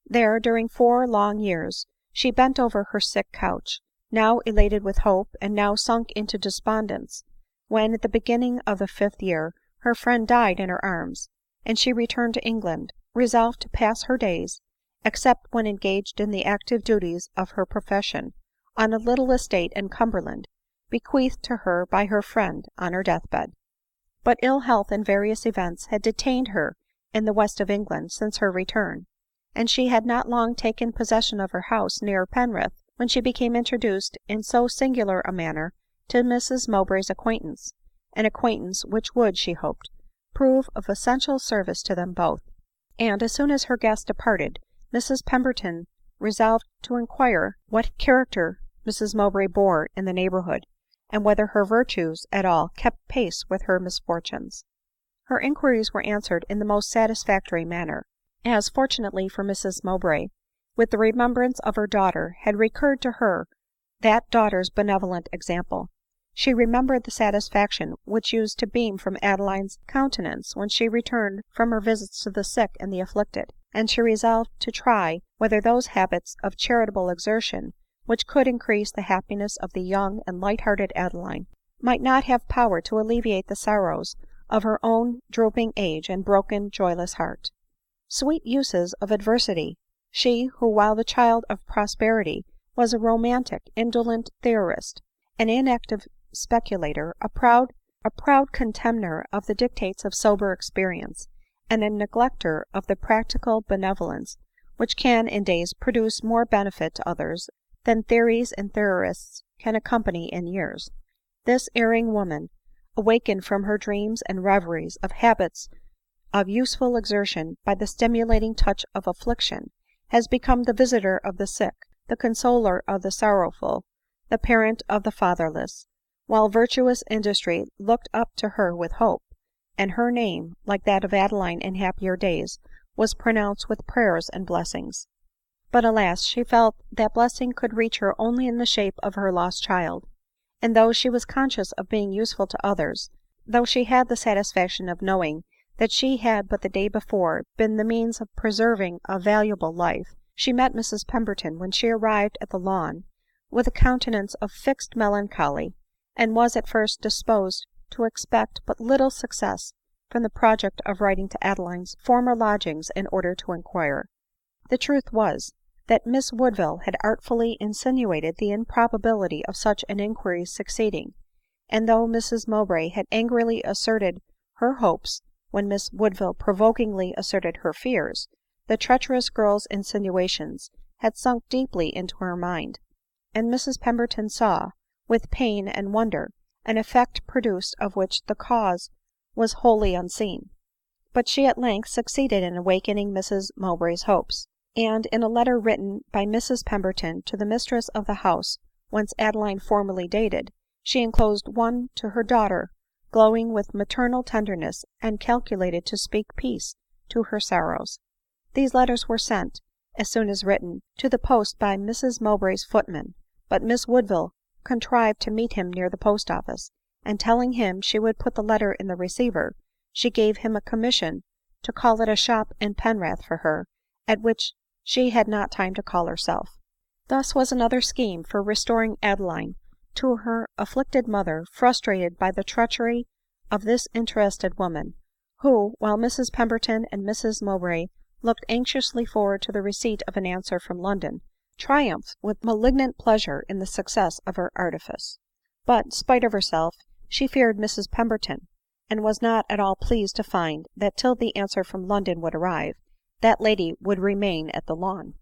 [SPEAKER 1] There, during 4 long years, she bent over her sick couch, now elated with hope, and now sunk into despondence, when, at the beginning of the 5th year, her friend died in her arms, and she returned to England, resolved to pass her days, except when engaged in the active duties of her profession, on a little estate in Cumberland, bequeathed to her by her friend on her deathbed. But ill health and various events had detained her in the west of England since her return, and she had not long taken possession of her house near Penrith when she became introduced in so singular a manner to Mrs Mowbray's acquaintance, an acquaintance which would, she hoped, prove of essential service to them both. And as soon as her guest departed, Mrs Pemberton resolved to inquire what character Mrs Mowbray bore in the neighborhood, and whether her virtues at all kept pace with her misfortunes. Her inquiries were answered in the most satisfactory manner, as, fortunately for Mrs Mowbray, with the remembrance of her daughter had recurred to her that daughter's benevolent example. She remembered the satisfaction which used to beam from Adeline's countenance when she returned from her visits to the sick and the afflicted, and she resolved to try whether those habits of charitable exertion which could increase the happiness of the young and light-hearted Adeline might not have power to alleviate the sorrows of her own drooping age and broken, joyless heart. Sweet uses of adversity! She, who, while the child of prosperity, was a romantic, indolent theorist, an inactive speculator, a proud contemner of the dictates of sober experience, and a neglecter of the practical benevolence which can in days produce more benefit to others than theories and theorists can accompany in years, this erring woman, awakened from her dreams and reveries of habits of useful exertion by the stimulating touch of affliction, has become the visitor of the sick, the consoler of the sorrowful, the parent of the fatherless, while virtuous industry looked up to her with hope, and her name, like that of Adeline in happier days, was pronounced with prayers and blessings. But alas, she felt that blessing could reach her only in the shape of her lost child ; and though she was conscious of being useful to others, though she had the satisfaction of knowing that she had but the day before been the means of preserving a valuable life, she met Mrs Pemberton, when she arrived at the Lawn, with a countenance of fixed melancholy, and was at first disposed to expect but little success from the project of writing to Adeline's former lodgings in order to inquire. The truth was, that Miss Woodville had artfully insinuated the improbability of such an inquiry's succeeding; and though Mrs Mowbray had angrily asserted her hopes when Miss Woodville provokingly asserted her fears, the treacherous girl's insinuations had sunk deeply into her mind, and Mrs Pemberton saw, with pain and wonder, an effect produced of which the cause was wholly unseen. But she at length succeeded in awakening Mrs Mowbray's hopes ; and in a letter written by Mrs Pemberton to the mistress of the house whence Adeline formerly dated, she enclosed one to her daughter, glowing with maternal tenderness, and calculated to speak peace to her sorrows. These letters were sent, as soon as written, to the post by Mrs Mowbray's footman ; but Miss Woodville contrived to meet him near the post office, and telling him she would put the letter in the receiver, she gave him a commission to call at a shop in Penrith for her, at which she had not time to call herself. Thus was another scheme for restoring Adeline to her afflicted mother frustrated by the treachery of this interested woman, who, while Mrs Pemberton and Mrs Mowbray looked anxiously forward to the receipt of an answer from London, triumphed with malignant pleasure in the success of her artifice. But, spite of herself, she feared Mrs Pemberton, and was not at all pleased to find that till the answer from London would arrive, that lady would remain at the Lawn.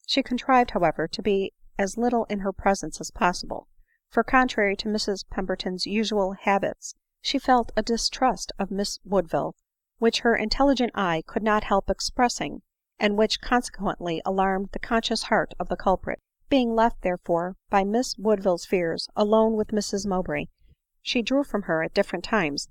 [SPEAKER 1] She contrived, however, to be as little in her presence as possible ; for, contrary to Mrs Pemberton's usual habits, she felt a distrust of Miss Woodville which her intelligent eye could not help expressing, and which consequently alarmed the conscious heart of the culprit. Being left, therefore, by Miss Woodville's fears, alone with Mrs Mowbray, she drew from her, at different times,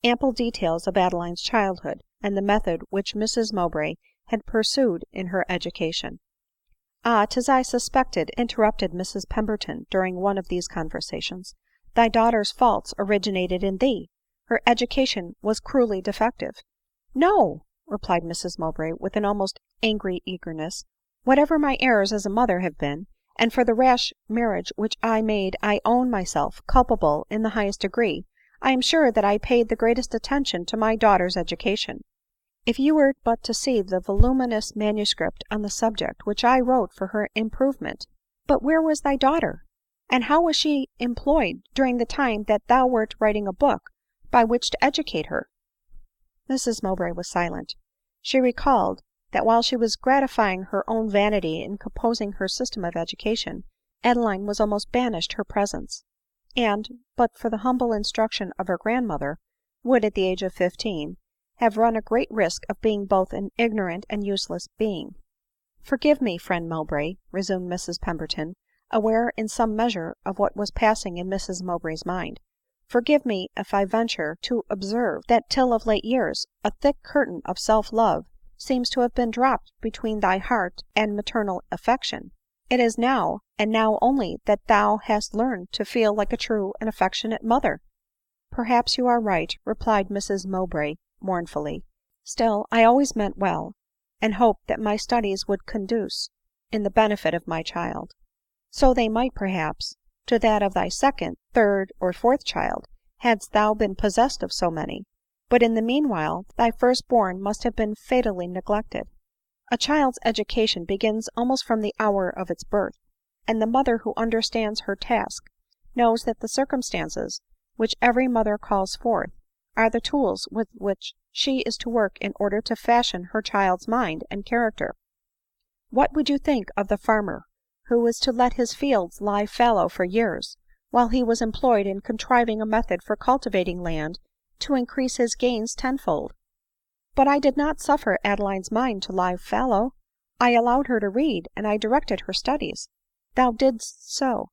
[SPEAKER 1] ample details of Adeline's childhood, and the method which Mrs Mowbray had pursued in her education. " Ah, 'tis I suspected," interrupted Mrs Pemberton during one of these conversations, " thy daughter's faults originated in thee ; her education was cruelly defective." " No !" replied Mrs Mowbray with an almost angry eagerness ;" whatever my errors as a mother have been, and for the rash marriage which I made I own myself culpable in the highest degree, I am sure that I paid the greatest attention to my daughter's education. If you were but to see the voluminous manuscript on the subject which I wrote for her improvement. But where was thy daughter? and how was she employed during the time that thou wert writing a book by which to educate her ?" Mrs Mowbray was silent. She recalled, that while she was gratifying her own vanity in composing her system of education, Adeline was almost banished her presence ; and, but for the humble instruction of her grandmother, would, at the age of 15, have run a great risk of being both an ignorant and useless being. " Forgive me, friend Mowbray," resumed Mrs Pemberton, aware in some measure of what was passing in Mrs Mowbray's mind, " forgive me if I venture to observe that till of late years a thick curtain of self-love seems to have been dropped between thy heart and maternal affection. It is now, and now only, that thou hast learned to feel like a true and affectionate mother." " Perhaps you are right," replied Mrs Mowbray mournfully ;" still I always meant well, and hoped that my studies would conduce in the benefit of my child." " So they might, perhaps, to that of thy second, third, or fourth child, hadst thou been possessed of so many ; but in the meanwhile thy firstborn must have been fatally neglected. A child's education begins almost from the hour of its birth ; and the mother who understands her task knows that the circumstances which every mother calls forth are the tools with which she is to work in order to fashion her child's mind and character. What would you think of the farmer who was to let his fields lie fallow for years, while he was employed in contriving a method for cultivating land to increase his gains tenfold ?"" But I did not suffer Adeline's mind to lie fallow ; I allowed her to read, and I directed her studies." " Thou didst so ;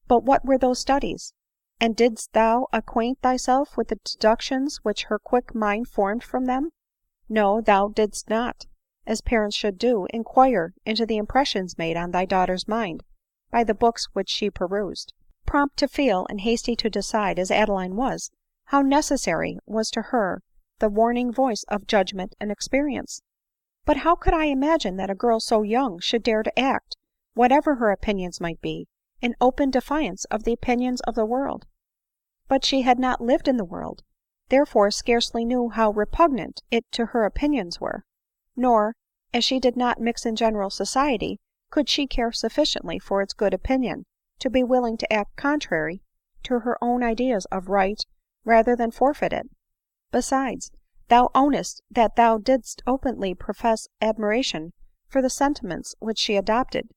[SPEAKER 1] but what were those studies ? and didst thou acquaint thyself with the deductions which her quick mind formed from them ?"" No, thou didst not, as parents should do, inquire into the impressions made on thy daughter's mind by the books which she perused." Prompt to feel and hasty to decide as Adeline was, how necessary was to her the warning voice of judgment and experience! But how could I imagine that a girl so young should dare to act, whatever her opinions might be, in open defiance of the opinions of the world? But she had not lived in the world, therefore scarcely knew how repugnant it to her opinions were ; nor, as she did not mix in general society, could she care sufficiently for its good opinion to be willing to act contrary to her own ideas of right rather than forfeit it. Besides, thou ownest that thou didst openly profess admiration for the sentiments which she adopted ;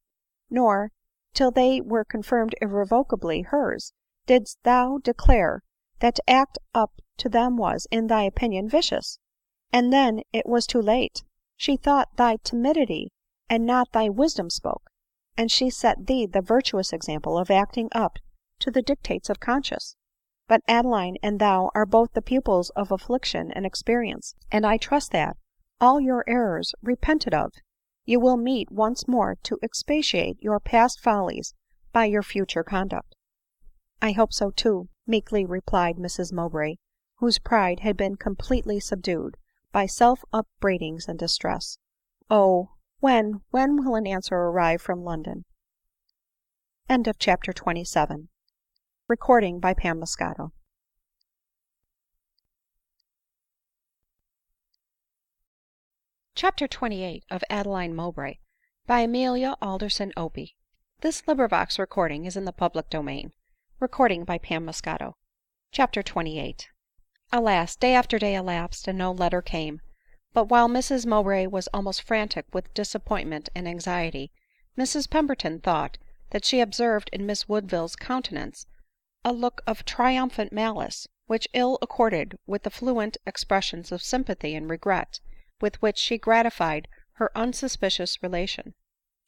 [SPEAKER 1] nor, till they were confirmed irrevocably hers, didst thou declare that to act up to them was, in thy opinion, vicious. And then it was too late ; she thought thy timidity and not thy wisdom spoke, and she set thee the virtuous example of acting up to the dictates of conscience. But Adeline and thou are both the pupils of affliction and experience ; and I trust that, all your errors repented of, you will meet once more to expiate your past follies by your future conduct." " I hope so too," meekly replied Mrs Mowbray, whose pride had been completely subdued by self upbraidings and distress. " Oh, when will an answer arrive from London?" CHAPTER XXVIII. Of Adeline Mowbray, by Amelia OPIE. This recording is in the public domain. CHAPTER XXVIII. Alas, day after day elapsed, and no letter came ; but while Mrs Mowbray was almost frantic with disappointment and anxiety, Mrs Pemberton thought that she observed in Miss Woodville's countenance a look of triumphant malice, which ill accorded with the fluent expressions of sympathy and regret with which she gratified her unsuspicious relation ;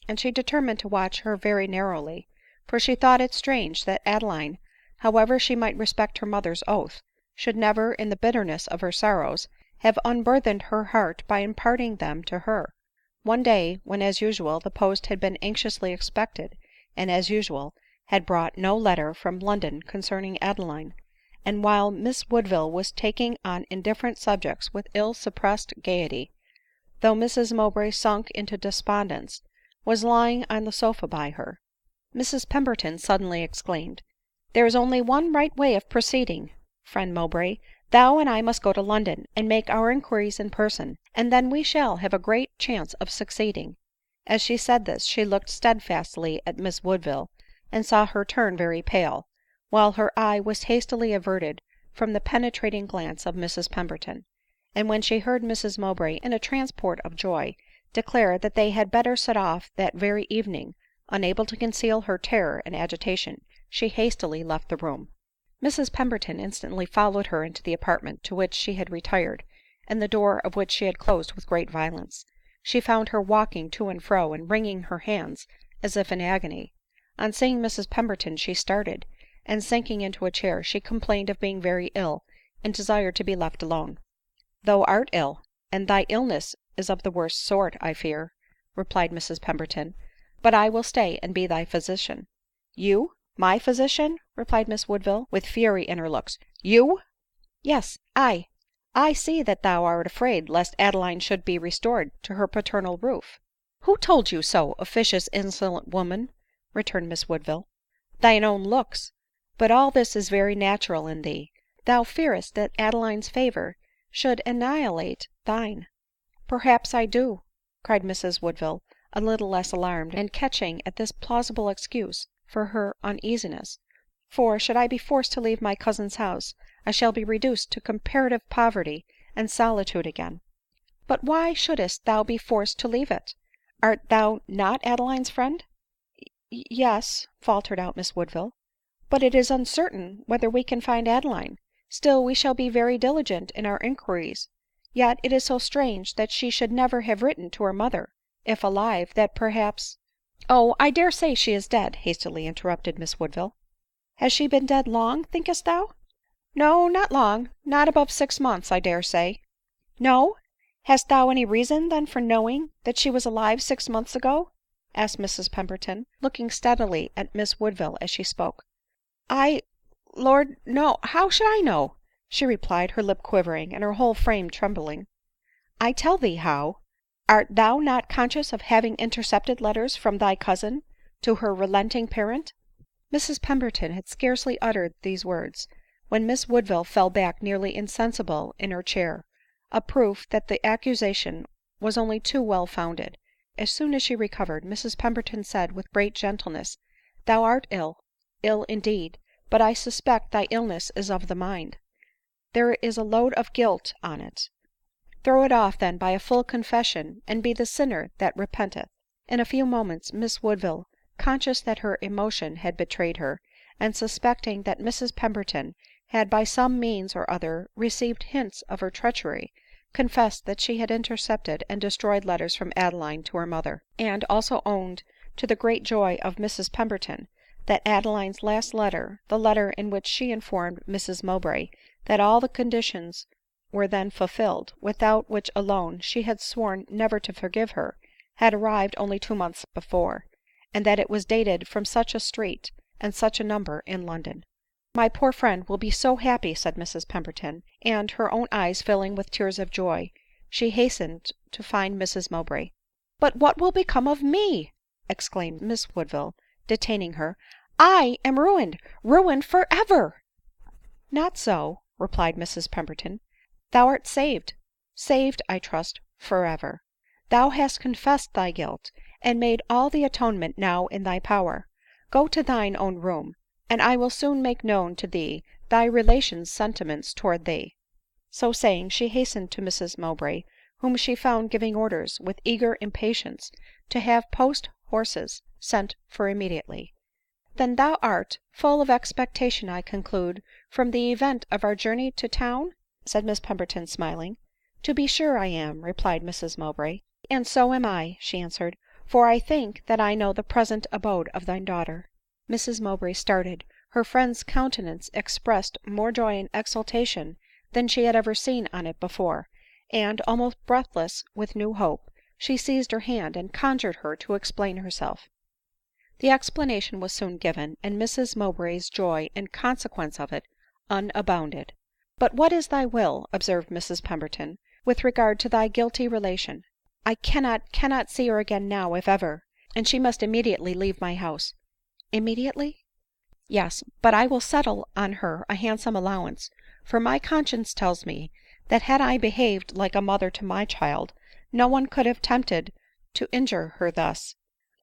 [SPEAKER 1] and she determined to watch her very narrowly, for she thought it strange that Adeline, however she might respect her mother's oath, should never, in the bitterness of her sorrows, have unburthened her heart by imparting them to her. One day, when, as usual, the post had been anxiously expected, and, as usual, had brought no letter from London concerning Adeline, and while Miss Woodville was talking on indifferent subjects with ill-suppressed gaiety, though Mrs Mowbray, sunk into despondence, was lying on the sofa by her, Mrs Pemberton suddenly exclaimed, " There is only one right way of proceeding, friend Mowbray ; thou and I must go to London, and make our inquiries in person, and then we shall have a great chance of succeeding." As she said this, she looked steadfastly at Miss Woodville, and saw her turn very pale, while her eye was hastily averted from the penetrating glance of Mrs Pemberton ; and when she heard Mrs Mowbray, in a transport of joy, declare that they had better set off that very evening, unable to conceal her terror and agitation, she hastily left the room. Mrs Pemberton instantly followed her into the apartment to which she had retired, and the door of which she had closed with great violence. She found her walking to and fro, and wringing her hands as if in agony. On seeing Mrs Pemberton she started, and sinking into a chair, she complained of being very ill, and desired to be left alone. " Thou art ill, and thy illness is of the worst sort, I fear," replied Mrs Pemberton ;" but I will stay and be thy physician." " You, my physician !" replied Miss Woodville, with fury in her looks, " You !"" Yes, I see that thou art afraid lest Adeline should be restored to her paternal roof." " Who told you so, officious insolent woman ?" returned Miss Woodville. " Thine own looks. But all this is very natural in thee ; thou fearest that Adeline's favor should annihilate thine." " Perhaps I do," cried Mrs Woodville, a little less alarmed, and catching at this plausible excuse for her uneasiness ;" for, should I be forced to leave my cousin's house, I shall be reduced to comparative poverty and solitude again." " But why shouldst thou be forced to leave it ? Art thou not Adeline's friend ?"" Yes," faltered out Miss Woodville. " But it is uncertain whether we can find Adeline ; still we shall be very diligent in our inquiries. Yet it is so strange that she should never have written to her mother, if alive, that perhaps "" Oh, I dare say she is dead," hastily interrupted Miss Woodville. " Has she been dead long, thinkest thou ?"" No, not long ; not above 6 months, I dare say." " No ! Hast thou any reason then for knowing that she was alive 6 months ago ?" asked Mrs Pemberton, looking steadily at Miss Woodville as she spoke. " I — Lord, no ; how should I know she replied, her lip quivering, and her whole frame trembling. " I tell thee how. Art thou not conscious of having intercepted letters from thy cousin to her relenting parent ?" Mrs Pemberton had scarcely uttered these words, when Miss Woodville fell back nearly insensible in her chair, a proof that the accusation was only too well founded. As soon as she recovered, Mrs Pemberton said with great gentleness, " Thou art ill indeed, but I suspect thy illness is of the mind. There is a load of guilt on it. Throw it off then by a full confession, and be the sinner that repenteth." In a few moments Miss Woodville, conscious that her emotion had betrayed her, and suspecting that Mrs Pemberton had by some means or other received hints of her treachery, confessed that she had intercepted and destroyed letters from Adeline to her mother ; and also owned, to the great joy of Mrs Pemberton, that Adeline's last letter, the letter in which she informed Mrs Mowbray that all the conditions were then fulfilled, without which alone she had sworn never to forgive her, had arrived only 2 months before, and that it was dated from such a street and such a number in London. " My poor friend will be so happy," said Mrs Pemberton ; and, her own eyes filling with tears of joy, she hastened to find Mrs Mowbray. " But what will become of me ?" exclaimed Miss Woodville, detaining her. " I am ruined — ruined for ever !"" Not so," replied Mrs Pemberton, " thou art saved — saved, I trust, for ever. Thou hast confessed thy guilt, and made all the atonement now in thy power. Go to thine own room, and I will soon make known to thee thy relations' sentiments towards thee." So saying, she hastened to Mrs Mowbray, whom she found giving orders, with eager impatience, to have post horses sent for immediately. " Then thou art full of expectation, I conclude, from the event of our journey to town ?" said Miss Pemberton smiling. " To be sure I am," replied Mrs Mowbray. " And so am I," she answered ;" for I think that I know the present abode of thy daughter." Mrs Mowbray started ; her friend's countenance expressed more joy and exultation than she had ever seen on it before ; and, almost breathless with new hope, she seized her hand, and conjured her to explain herself. The explanation was soon given, and Mrs Mowbray's joy in consequence of it unbounded. " But what is thy will," observed Mrs Pemberton, " with regard to thy guilty relation ? I cannot see her again now, if ever, and she must immediately leave my house." " Immediately ?"" Yes ; but I will settle on her a handsome allowance ; for my conscience tells me, that had I behaved like a mother to my child, no one could have tempted to injure her thus.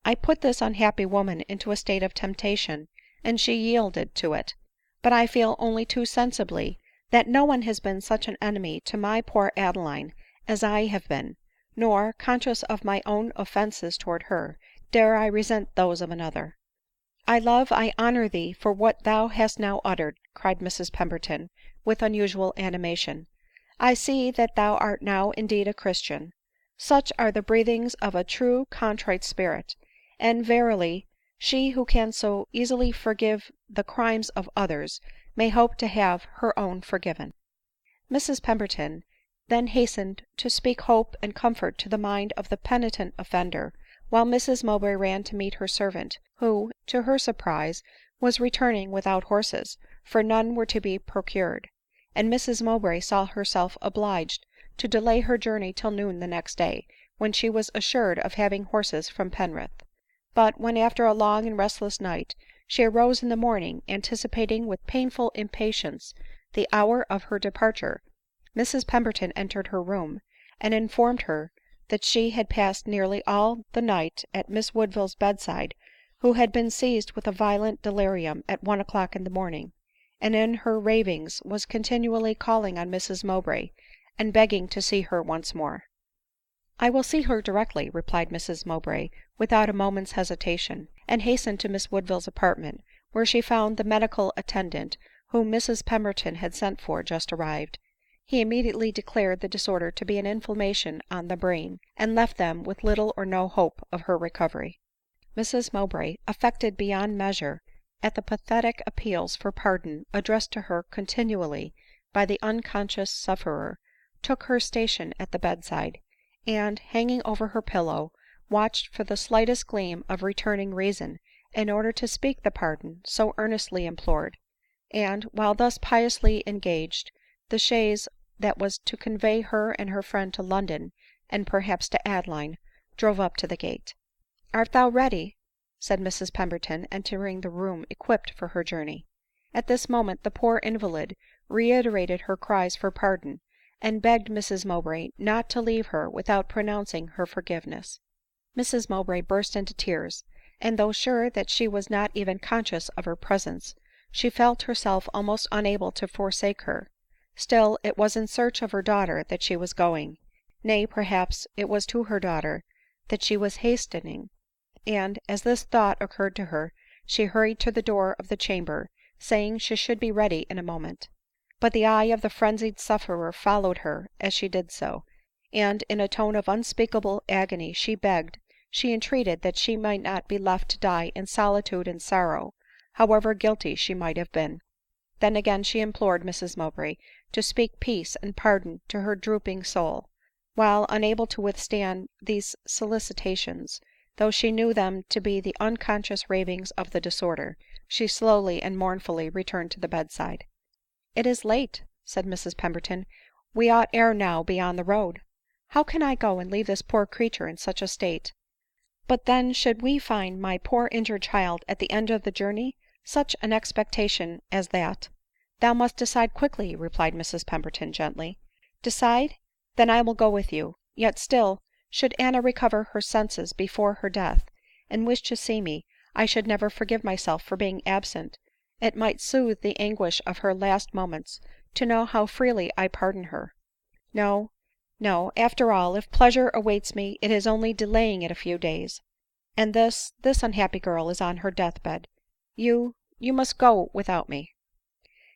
[SPEAKER 1] I put this unhappy woman into a state of temptation, and she yielded to it ; but I feel only too sensibly that no one has been such an enemy to my poor Adeline as I have been ; nor, conscious of my own offences towards her, dare I resent those of another." " I love, I honor thee for what thou hast now uttered," cried Mrs Pemberton with unusual animation. " I see that thou art now indeed a Christian. Such are the breathings of a true contrite spirit ; and verily, she who can so easily forgive the crimes of others may hope to have her own forgiven." Mrs Pemberton then hastened to speak hope and comfort to the mind of the penitent offender, while Mrs Mowbray ran to meet her servant, who, to her surprise, was returning without horses, for none were to be procured ; and Mrs Mowbray saw herself obliged to delay her journey till noon the next day, when she was assured of having horses from Penrith. But when, after a long and restless night, she arose in the morning, anticipating with painful impatience the hour of her departure, Mrs Pemberton entered her room, and informed her that she had passed nearly all the night at Miss Woodville's bedside, who had been seized with a violent delirium at 1 o'clock in the morning, and in her ravings was continually calling on Mrs Mowbray, and begging to see her once more. " I will see her directly," replied Mrs Mowbray without a moment's hesitation, and hastened to Miss Woodville's apartment, where she found the medical attendant whom Mrs Pemberton had sent for just arrived. He immediately declared the disorder to be an inflammation on the brain, and left them with little or no hope of her recovery. Mrs Mowbray, affected beyond measure at the pathetic appeals for pardon addressed to her continually by the unconscious sufferer, took her station at the bedside, and, hanging over her pillow, watched for the slightest gleam of returning reason, in order to speak the pardon so earnestly implored. And, while thus piously engaged, the chaise that was to convey her and her friend to London, and perhaps to Adeline, drove up to the gate. " Art thou ready ?" said Mrs Pemberton, entering the room equipped for her journey. At this moment the poor invalid reiterated her cries for pardon, and begged Mrs Mowbray not to leave her without pronouncing her forgiveness. Mrs Mowbray burst into tears ; and though sure that she was not even conscious of her presence, she felt herself almost unable to forsake her. Still it was in search of her daughter that she was going — nay, perhaps it was to her daughter that she was hastening ; and, as this thought occurred to her, she hurried to the door of the chamber, saying she should be ready in a moment. But the eye of the frenzied sufferer followed her as she did so, and in a tone of unspeakable agony she begged, she entreated that she might not be left to die in solitude and sorrow, however guilty she might have been. Then again she implored Mrs Mowbray to speak peace and pardon to her drooping soul ; while, unable to withstand these solicitations, though she knew them to be the unconscious ravings of the disorder, she slowly and mournfully returned to the bedside. " It is late," said Mrs Pemberton ;" we ought ere now be on the road. How can I go and leave this poor creature in such a state ? But then should we find my poor injured child at the end of the journey ? Such an expectation as that "" Thou must decide quickly," replied Mrs Pemberton gently. " Decide ? Then I will go with you ; yet still, should Anna recover her senses before her death, and wish to see me, I should never forgive myself for being absent. It might soothe the anguish of her last moments to know how freely I pardon her. No, no, after all, if pleasure awaits me, it is only delaying it a few days. And this unhappy girl is on her death bed. You must go without me."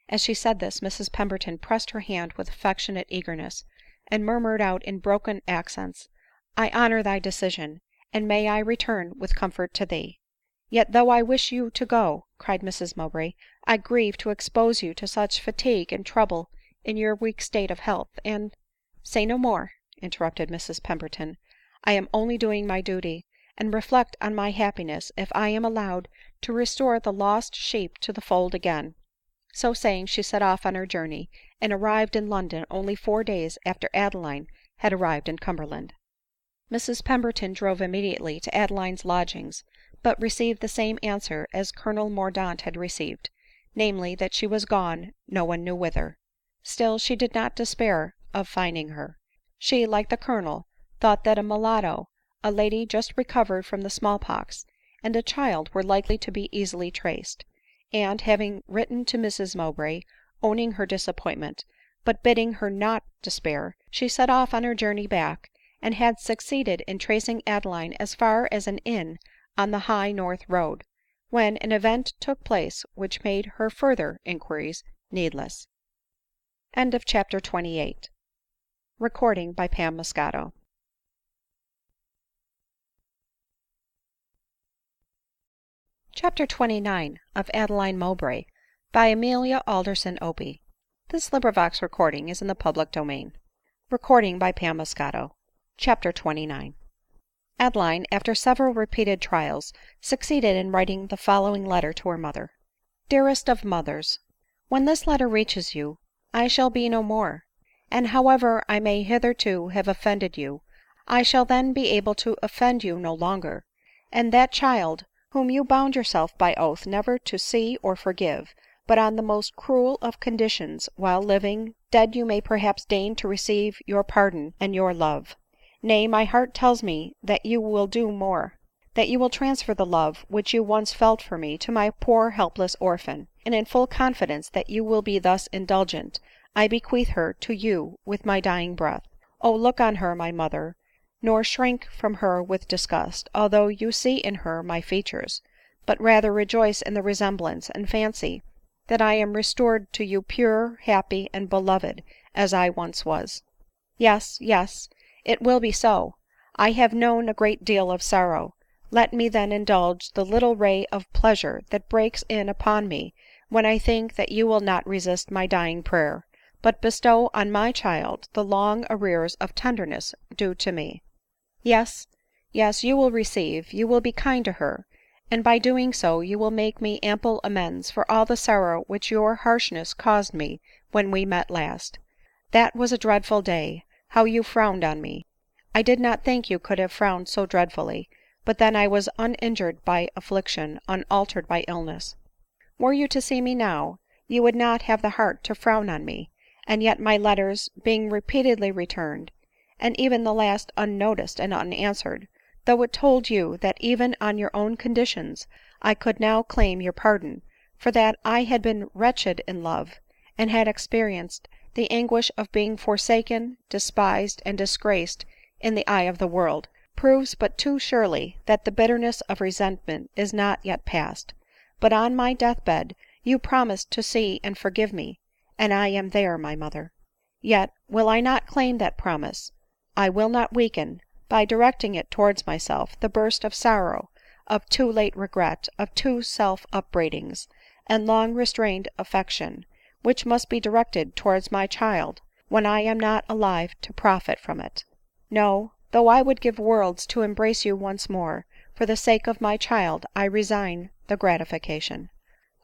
[SPEAKER 1] As she said this, Mrs Pemberton pressed her hand with affectionate eagerness, and murmured out in broken accents, " I honor thy decision, and may I return with comfort to thee." " Yet though I wish you to go," cried Mrs Mowbray, " I grieve to expose you to such fatigue and trouble in your weak state of health, and "" Say no more," interrupted Mrs Pemberton ;" I am only doing my duty ; and reflect on my happiness if I am allowed to restore the lost sheep to the fold again." So saying, she set off on her journey, and arrived in London only 4 days after Adeline had arrived in Cumberland. Mrs Pemberton drove immediately to Adeline's lodgings, but received the same answer as Colonel Mordaunt had received, namely, that she was gone no one knew whither. Still she did not despair of finding her. She, like the Colonel, thought that a mulatto, a lady just recovered from the small pox, and a child were likely to be easily traced ; and, having written to Mrs Mowbray, owning her disappointment, but bidding her not despair, she set off on her journey back, and had succeeded in tracing Adeline as far as an inn on the high north road, when an event took place which made her further inquiries needless. CHAPTER XXIX. Of Adeline Mowbray, by Amelia OPIE. This recording is in the public domain. CHAPTER XXIX. Adeline, after several repeated trials, succeeded in writing the following letter to her mother. " Dearest of mothers, when this letter reaches you, I shall be no more ; and however I may hitherto have offended you, I shall then be able to offend you no longer ; and that child, whom you bound yourself by oath never to see or forgive but on the most cruel of conditions while living, dead you may perhaps deign to receive your pardon and your love. Nay, my heart tells me that you will do more — that you will transfer the love which you once felt for me to my poor helpless orphan ; and in full confidence that you will be thus indulgent, I bequeath her to you with my dying breath. Oh, look on her, my mother, nor shrink from her with disgust, although you see in her my features, but rather rejoice in the resemblance, and fancy that I am restored to you pure, happy, and beloved as I once was. Yes, yes, it will be so. I have known a great deal of sorrow ; let me then indulge the little ray of pleasure that breaks in upon me when I think that you will not resist my dying prayer, but bestow on my child the long arrears of tenderness due to me. Yes, yes, you will receive, you will be kind to her, and by doing so you will make me ample amends for all the sorrow which your harshness caused me when we met last. That was a dreadful day. How you frowned on me! I did not think you could have frowned so dreadfully, but then I was uninjured by affliction, unaltered by illness. Were you to see me now, you would not have the heart to frown on me ; and yet my letters being repeatedly returned, and even the last unnoticed and unanswered, though it told you that even on your own conditions I could now claim your pardon, for that I had been wretched in love, and had experienced the anguish of being forsaken, despised, and disgraced in the eye of the world, proves but too surely that the bitterness of resentment is not yet past. But on my deathbed you promised to see and forgive me, and I am there, my mother. Yet will I not claim that promise, I will not weaken, by directing it towards myself, the burst of sorrow, of too late regret, of too self upbraidings, and long restrained affection, which must be directed towards my child, when I am not alive to profit from it. No, though I would give worlds to embrace you once more, for the sake of my child I resign the gratification.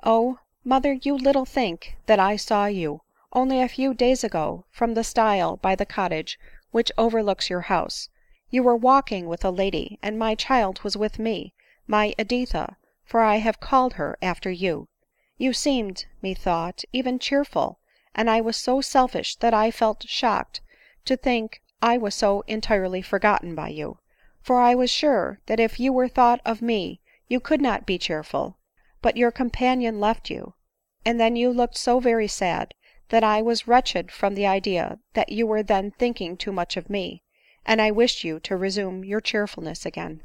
[SPEAKER 1] Oh, mother, you little think that I saw you, only a few days ago, from the stile by the cottage which overlooks your house. You were walking with a lady, and my child was with me, my Editha, for I have called her after you. You seemed, methought, even cheerful, and I was so selfish that I felt shocked to think I was so entirely forgotten by you ; for I was sure that if you were thought of me you could not be cheerful. But your companion left you, and then you looked so very sad, that I was wretched from the idea that you were then thinking too much of me, and I wished you to resume your cheerfulness again.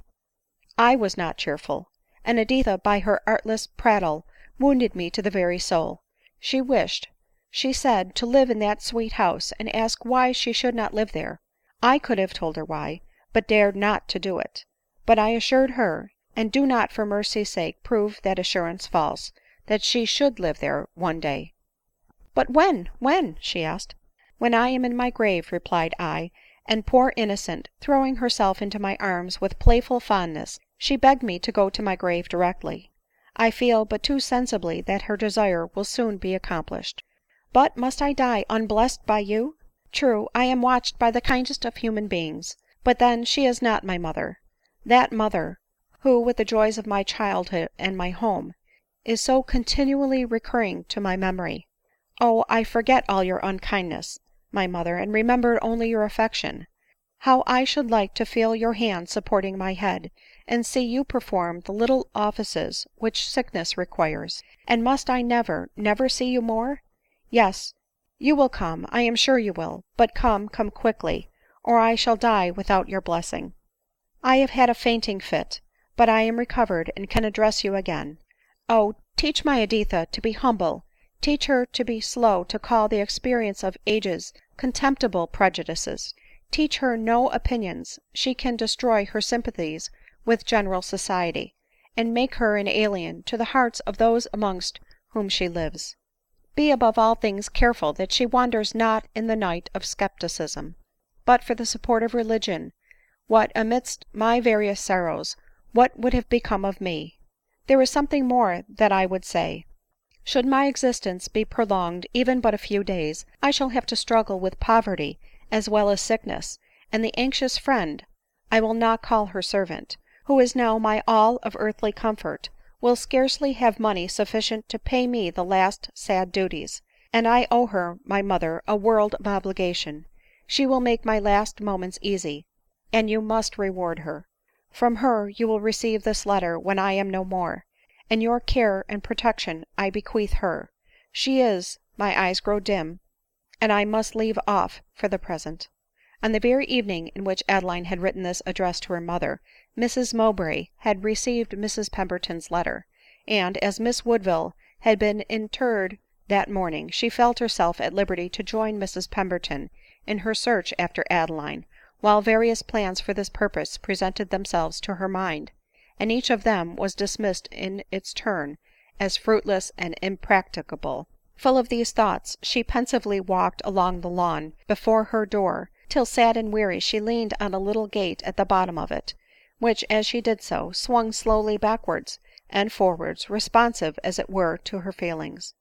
[SPEAKER 1] I was not cheerful, and Editha by her artless prattle wounded me to the very soul. She wished, she said, to live in that sweet house, and asked why she should not live there. I could have told her why, but dared not to do it. But I assured her, and do not for mercy's sake prove that assurance false, that she should live there one day. " But when?" she asked. " When I am in my grave," replied I ; and poor innocent, throwing herself into my arms with playful fondness, she begged me to go to my grave directly. I feel but too sensibly that her desire will soon be accomplished. But must I die unblessed by you? True, I am watched by the kindest of human beings, but then she is not my mother — that mother, who, with the joys of my childhood and my home, is so continually recurring to my memory. Oh, I forget all your unkindness, my mother, and remember only your affection. How I should like to feel your hand supporting my head, and see you perform the little offices which sickness requires. And must I never, never see you more? Yes, you will come, I am sure you will ; but come quickly, or I shall die without your blessing. I have had a fainting fit, but I am recovered, and can address you again. Oh, teach my Editha to be humble, teach her to be slow to call the experience of ages contemptible prejudices, teach her no opinions she can destroy her sympathies with general society, and make her an alien to the hearts of those amongst whom she lives. Be above all things careful that she wanders not in the night of scepticism. But for the support of religion, what, amidst my various sorrows, what would have become of me? There is something more that I would say. Should my existence be prolonged even but a few days, I shall have to struggle with poverty as well as sickness, and the anxious friend — I will not call her servant — who is now my all of earthly comfort, will scarcely have money sufficient to pay me the last sad duties ; and I owe her, my mother, a world of obligation. She will make my last moments easy, and you must reward her. From her you will receive this letter when I am no more, and your care and protection I bequeath her. She is — my eyes grow dim, and I must leave off for the present." On the very evening in which Adeline had written this address to her mother, Mrs Mowbray had received Mrs Pemberton's letter ; and, as Miss Woodville had been interred that morning, she felt herself at liberty to join Mrs Pemberton in her search after Adeline, while various plans for this purpose presented themselves to her mind, and each of them was dismissed in its turn as fruitless and impracticable. Full of these thoughts, she pensively walked along the lawn before her door, till sad and weary she leaned on a little gate at the bottom of it, which, as she did so, swung slowly backwards and forwards, responsive as it were to her feelings.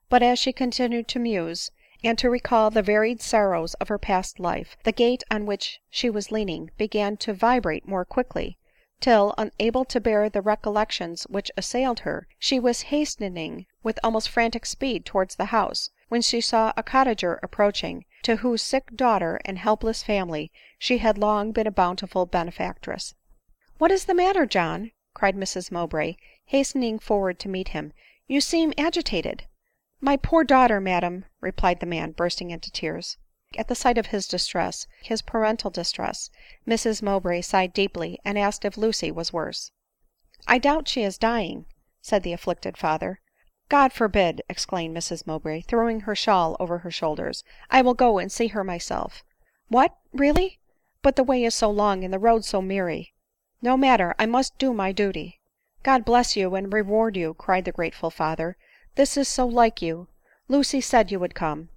[SPEAKER 1] But as she continued to muse, and to recall the varied sorrows of her past life, the gate on which she was leaning began to vibrate more quickly, till, unable to bear the recollections which assailed her, she was hastening with almost frantic speed towards the house, when she saw a cottager approaching, to whose sick daughter and helpless family she had long been a bountiful benefactress. " What is the matter, John ?" cried Mrs Mowbray, hastening forward to meet him ;" you seem agitated." " My poor daughter, madam," replied the man, bursting into tears. At the sight of his distress, his parental distress, Mrs Mowbray sighed deeply, and asked if Lucy was worse. " I doubt she is dying," said the afflicted father. " God forbid !" exclaimed Mrs Mowbray, throwing her shawl over her shoulders ;" I will go and see her myself." " What, really ? But the way is so long, and the road so miry." " No matter, I must do my duty." " God bless you and reward you !" cried the grateful father ;" this is so like you ! Lucy said you would come."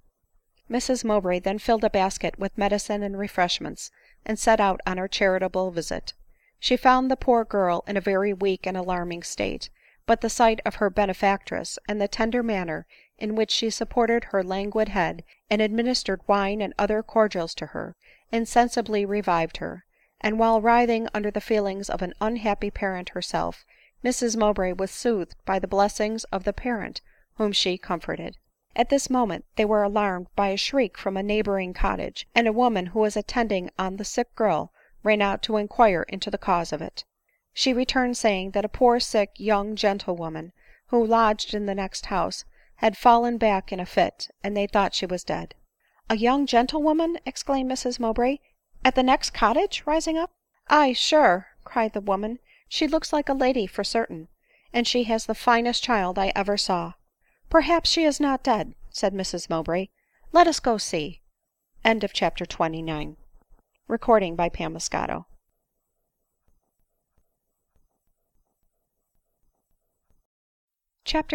[SPEAKER 1] Mrs Mowbray then filled a basket with medicine and refreshments, and set out on her charitable visit. She found the poor girl in a very weak and alarming state ; but the sight of her benefactress, and the tender manner in which she supported her languid head, and administered wine and other cordials to her, insensibly revived her ; and while writhing under the feelings of an unhappy parent herself, Mrs Mowbray was soothed by the blessings of the parent whom she comforted. At this moment they were alarmed by a shriek from a neighboring cottage, and a woman who was attending on the sick girl ran out to inquire into the cause of it. She returned saying that a poor sick young gentlewoman, who lodged in the next house, had fallen back in a fit, and they thought she was dead. " A young gentlewoman !" exclaimed Mrs Mowbray, " at the next cottage !" rising up. " Aye, sure," cried the woman, " she looks like a lady for certain ; and she has the finest child I ever saw." " Perhaps she is not dead," said Mrs Mowbray ;" let us go see." CHAPTER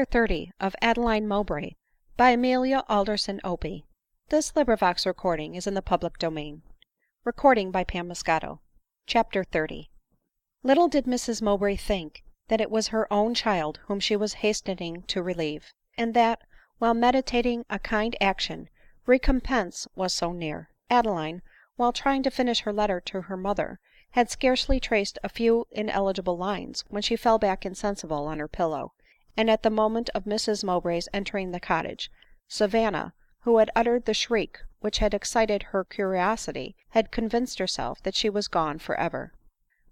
[SPEAKER 1] XXX. Of Adeline Mowbray, by Amelia OPIE. This recording is in the public domain. CHAPTER XXX. Little did Mrs Mowbray think that it was her own child whom she was hastening to relieve ; and that, while meditating a kind action, recompense was so near. Adeline, while trying to finish her letter to her mother, had scarcely traced a few ineligible lines when she fell back insensible on her pillow ; and at the moment of Mrs Mowbray's entering the cottage, Savanna, who had uttered the shriek which had excited her curiosity, had convinced herself that she was gone for ever.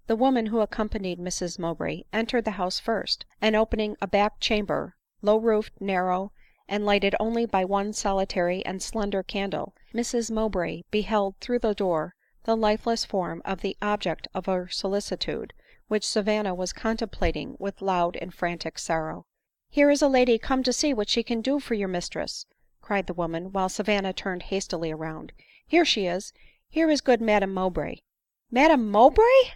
[SPEAKER 1] The woman who accompanied Mrs Mowbray entered the house first, and opening a back chamber, low roofed, narrow, and lighted only by one solitary and slender candle, Mrs Mowbray beheld through the door the lifeless form of the object of her solicitude, which Savanna was contemplating with loud and frantic sorrow. " Here is a lady come to see what she can do for your mistress," cried the woman, while Savanna turned hastily around. " Here she is — here is good Madam Mowbray." " Madam Mowbray !"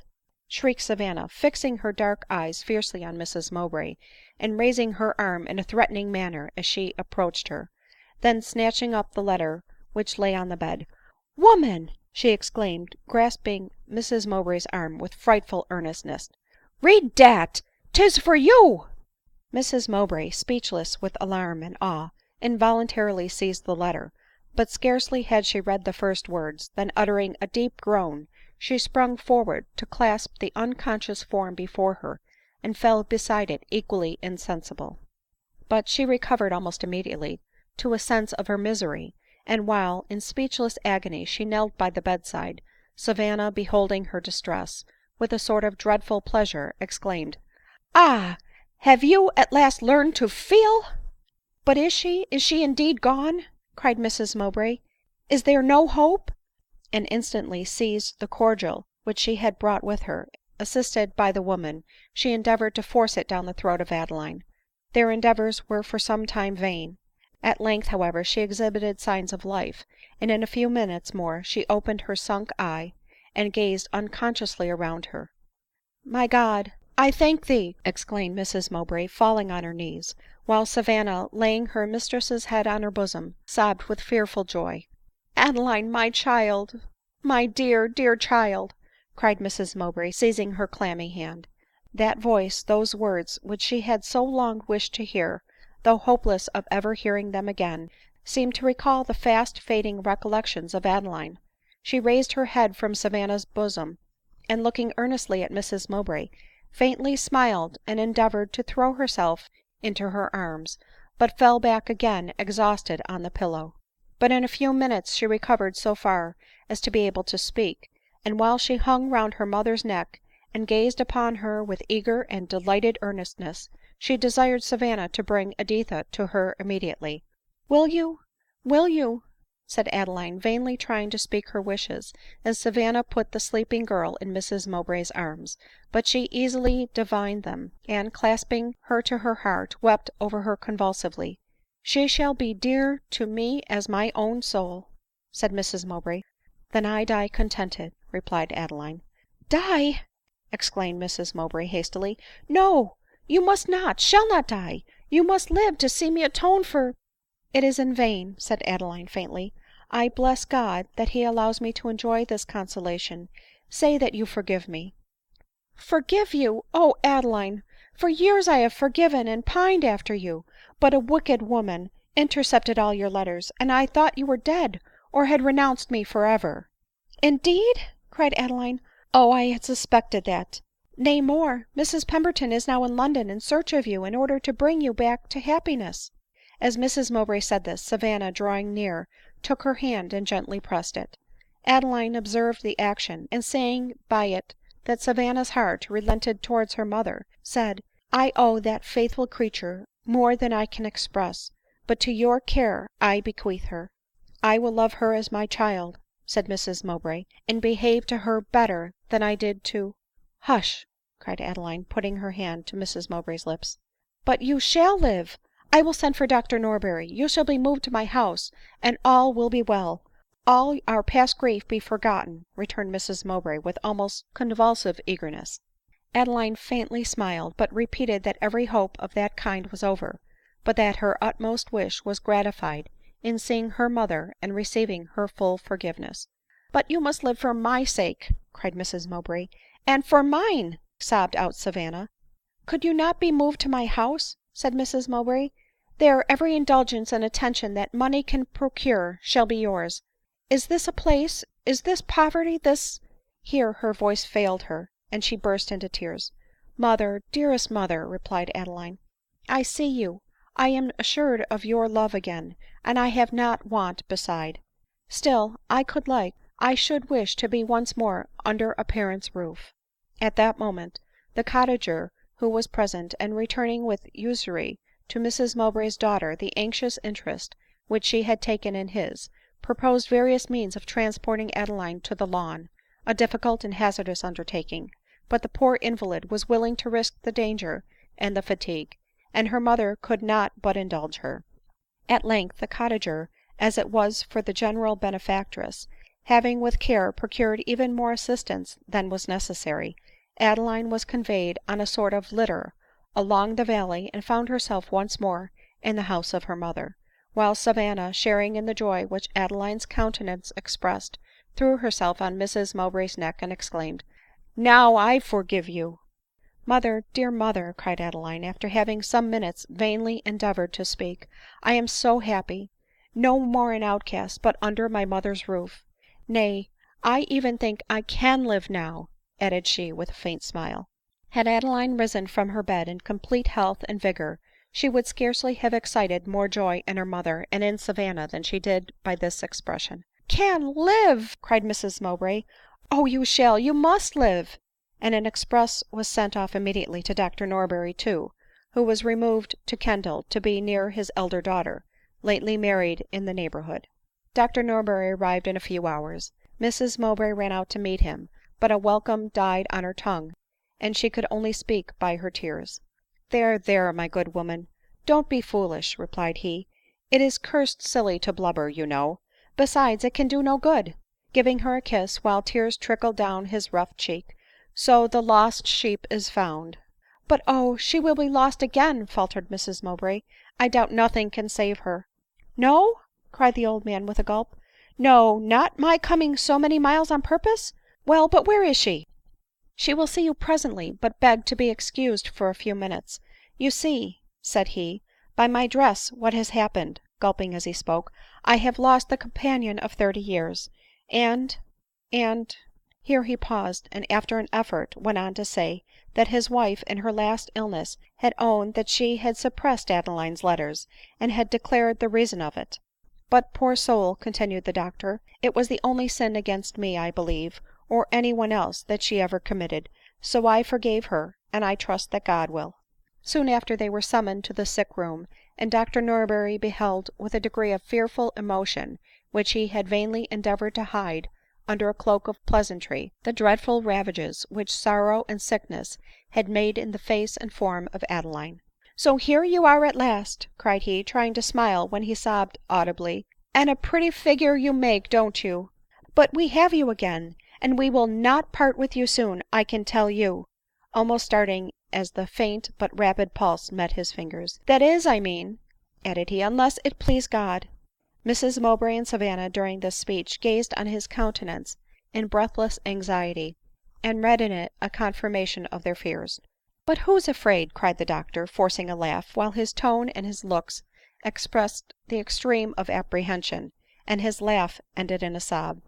[SPEAKER 1] shrieked Savanna, fixing her dark eyes fiercely on Mrs Mowbray, and raising her arm in a threatening manner as she approached her ; then snatching up the letter which lay on the bed, " Woman !" she exclaimed, grasping Mrs Mowbray's arm with frightful earnestness, " read dat ! 'Tis for you !" Mrs Mowbray, speechless with alarm and awe, involuntarily seized the letter ; but scarcely had she read the first words, than uttering a deep groan, she sprung forward to clasp the unconscious form before her, and fell beside it equally insensible. But she recovered almost immediately to a sense of her misery ; and while, in speechless agony, she knelt by the bedside, Savanna, beholding her distress with a sort of dreadful pleasure, exclaimed, " Ah ! have you at last learned to feel ?"" But is she indeed gone ?" cried Mrs Mowbray ;" is there no hope ?" and instantly seized the cordial which she had brought with her. Assisted by the woman, she endeavored to force it down the throat of Adeline. Their endeavors were for some time vain. At length, however, she exhibited signs of life, and in a few minutes more she opened her sunk eye, and gazed unconsciously around her. " My God, I thank thee !" exclaimed Mrs Mowbray, falling on her knees ; while Savanna, laying her mistress's head on her bosom, sobbed with fearful joy. " Adeline, my child, my dear, dear child !" cried Mrs Mowbray, seizing her clammy hand. That voice, those words which she had so long wished to hear, though hopeless of ever hearing them again, seemed to recall the fast fading recollections of Adeline. She raised her head from Savanna's bosom, and looking earnestly at Mrs Mowbray, faintly smiled and endeavored to throw herself into her arms, but fell back again exhausted on the pillow. But in a few minutes she recovered so far as to be able to speak, and while she hung round her mother's neck, and gazed upon her with eager and delighted earnestness, she desired Savanna to bring Editha to her immediately. " Will you," said Adeline, vainly trying to speak her wishes, as Savanna put the sleeping girl in Mrs Mowbray's arms ; but she easily divined them, and, clasping her to her heart, wept over her convulsively. " She shall be dear to me as my own soul," said Mrs Mowbray. " Then I die contented," replied Adeline. " Die !" exclaimed Mrs Mowbray hastily. " No, you must not, shall not die ! You must live to see me atone for —"" It is in vain," said Adeline faintly. " I bless God that he allows me to enjoy this consolation. Say that you forgive me." " Forgive you ! Oh, Adeline ! For years I have forgiven and pined after you ; but a wicked woman intercepted all your letters, and I thought you were dead, or had renounced me for ever." " Indeed !" cried Adeline. " Oh, I had suspected that. Nay more, Mrs Pemberton is now in London in search of you, in order to bring you back to happiness." As Mrs Mowbray said this, Savanna, drawing near, took her hand and gently pressed it. Adeline observed the action, and seeing by it that Savanna's heart relented towards her mother, said, " I owe that faithful creature more than I can express, but to your care I bequeath her." " I will love her as my child," said Mrs Mowbray, " and behave to her better than I did to —"" Hush !" cried Adeline, putting her hand to Mrs Mowbray's lips. " But you shall live. I will send for Dr Norberry. You shall be moved to my house, and all will be well — all our past grief be forgotten," returned Mrs Mowbray with almost convulsive eagerness. Adeline faintly smiled, but repeated that every hope of that kind was over, but that her utmost wish was gratified in seeing her mother and receiving her full forgiveness. " But you must live for my sake," cried Mrs Mowbray. " And for mine," sobbed out Savanna. " Could you not be moved to my house ?" said Mrs Mowbray. " There every indulgence and attention that money can procure shall be yours. Is this a place — is this poverty — this —" Here her voice failed her, and she burst into tears. " Mother, dearest mother," replied Adeline, " I see you, I am assured of your love again, and I have not want beside. Still I could like — I should wish to be once more under a parent's roof." At that moment the cottager who was present, and returning with usury to Mrs Mowbray's daughter the anxious interest which she had taken in his, proposed various means of transporting Adeline to the Lawn — a difficult and hazardous undertaking ; but the poor invalid was willing to risk the danger and the fatigue, and her mother could not but indulge her. At length the cottager, as it was for the general benefactress, having with care procured even more assistance than was necessary, Adeline was conveyed on a sort of litter along the valley, and found herself once more in the house of her mother ; while Savanna, sharing in the joy which Adeline's countenance expressed, threw herself on Mrs Mowbray's neck, and exclaimed, " Now I forgive you !"" Mother, dear mother," cried Adeline, after having some minutes vainly endeavored to speak, " I am so happy ! No more an outcast, but under my mother's roof. Nay, I even think I can live now," added she with a faint smile. Had Adeline risen from her bed in complete health and vigor, she would scarcely have excited more joy in her mother and in Savanna than she did by this expression. " Can live !" cried Mrs Mowbray. " Oh, you shall — you must live !" And an express was sent off immediately to Dr Norberry too, who was removed to Kendal to be near his elder daughter, lately married in the neighborhood. Dr Norberry arrived in a few hours. Mrs Mowbray ran out to meet him, but a welcome died on her tongue, and she could only speak by her tears. " There, there, my good woman, don't be foolish," replied he ;" it is cursed silly to blubber, you know ; besides, it can do no good," giving her a kiss, while tears trickled down his rough cheek. " So the lost sheep is found." " But oh, she will be lost again !" faltered Mrs Mowbray. " I doubt nothing can save her." " No !" cried the old man with a gulp. " No, not my coming so many miles on purpose ? Well, but where is she ?"" She will see you presently, but begged to be excused for a few minutes. You see," said he, " by my dress what has happened. gulping as he spoke, " I have lost the companion of 30 years, and Here he paused, and after an effort went on to say that his wife in her last illness had owned that she had suppressed Adeline's letters, and had declared the reason of it. " But, poor soul," continued the doctor, " it was the only sin against me, I believe, or any one else, that she ever committed ; so I forgave her, and I trust that God will." Soon after they were summoned to the sick room, and Dr Norberry beheld with a degree of fearful emotion, which he had vainly endeavored to hide under a cloak of pleasantry, the dreadful ravages which sorrow and sickness had made in the face and form of Adeline. " So here you are at last," cried he, trying to smile when he sobbed audibly, " and a pretty figure you make, don't you ? But we have you again, and we will not part with you soon, I can tell you," almost starting as the faint but rapid pulse met his fingers. " That is, I mean," added he, " unless it please God." Mrs Mowbray and Savanna during this speech gazed on his countenance in breathless anxiety, and read in it a confirmation of their fears. " But who's afraid ?" cried the doctor, forcing a laugh, while his tone and his looks expressed the extreme of apprehension, and his laugh ended in a sob.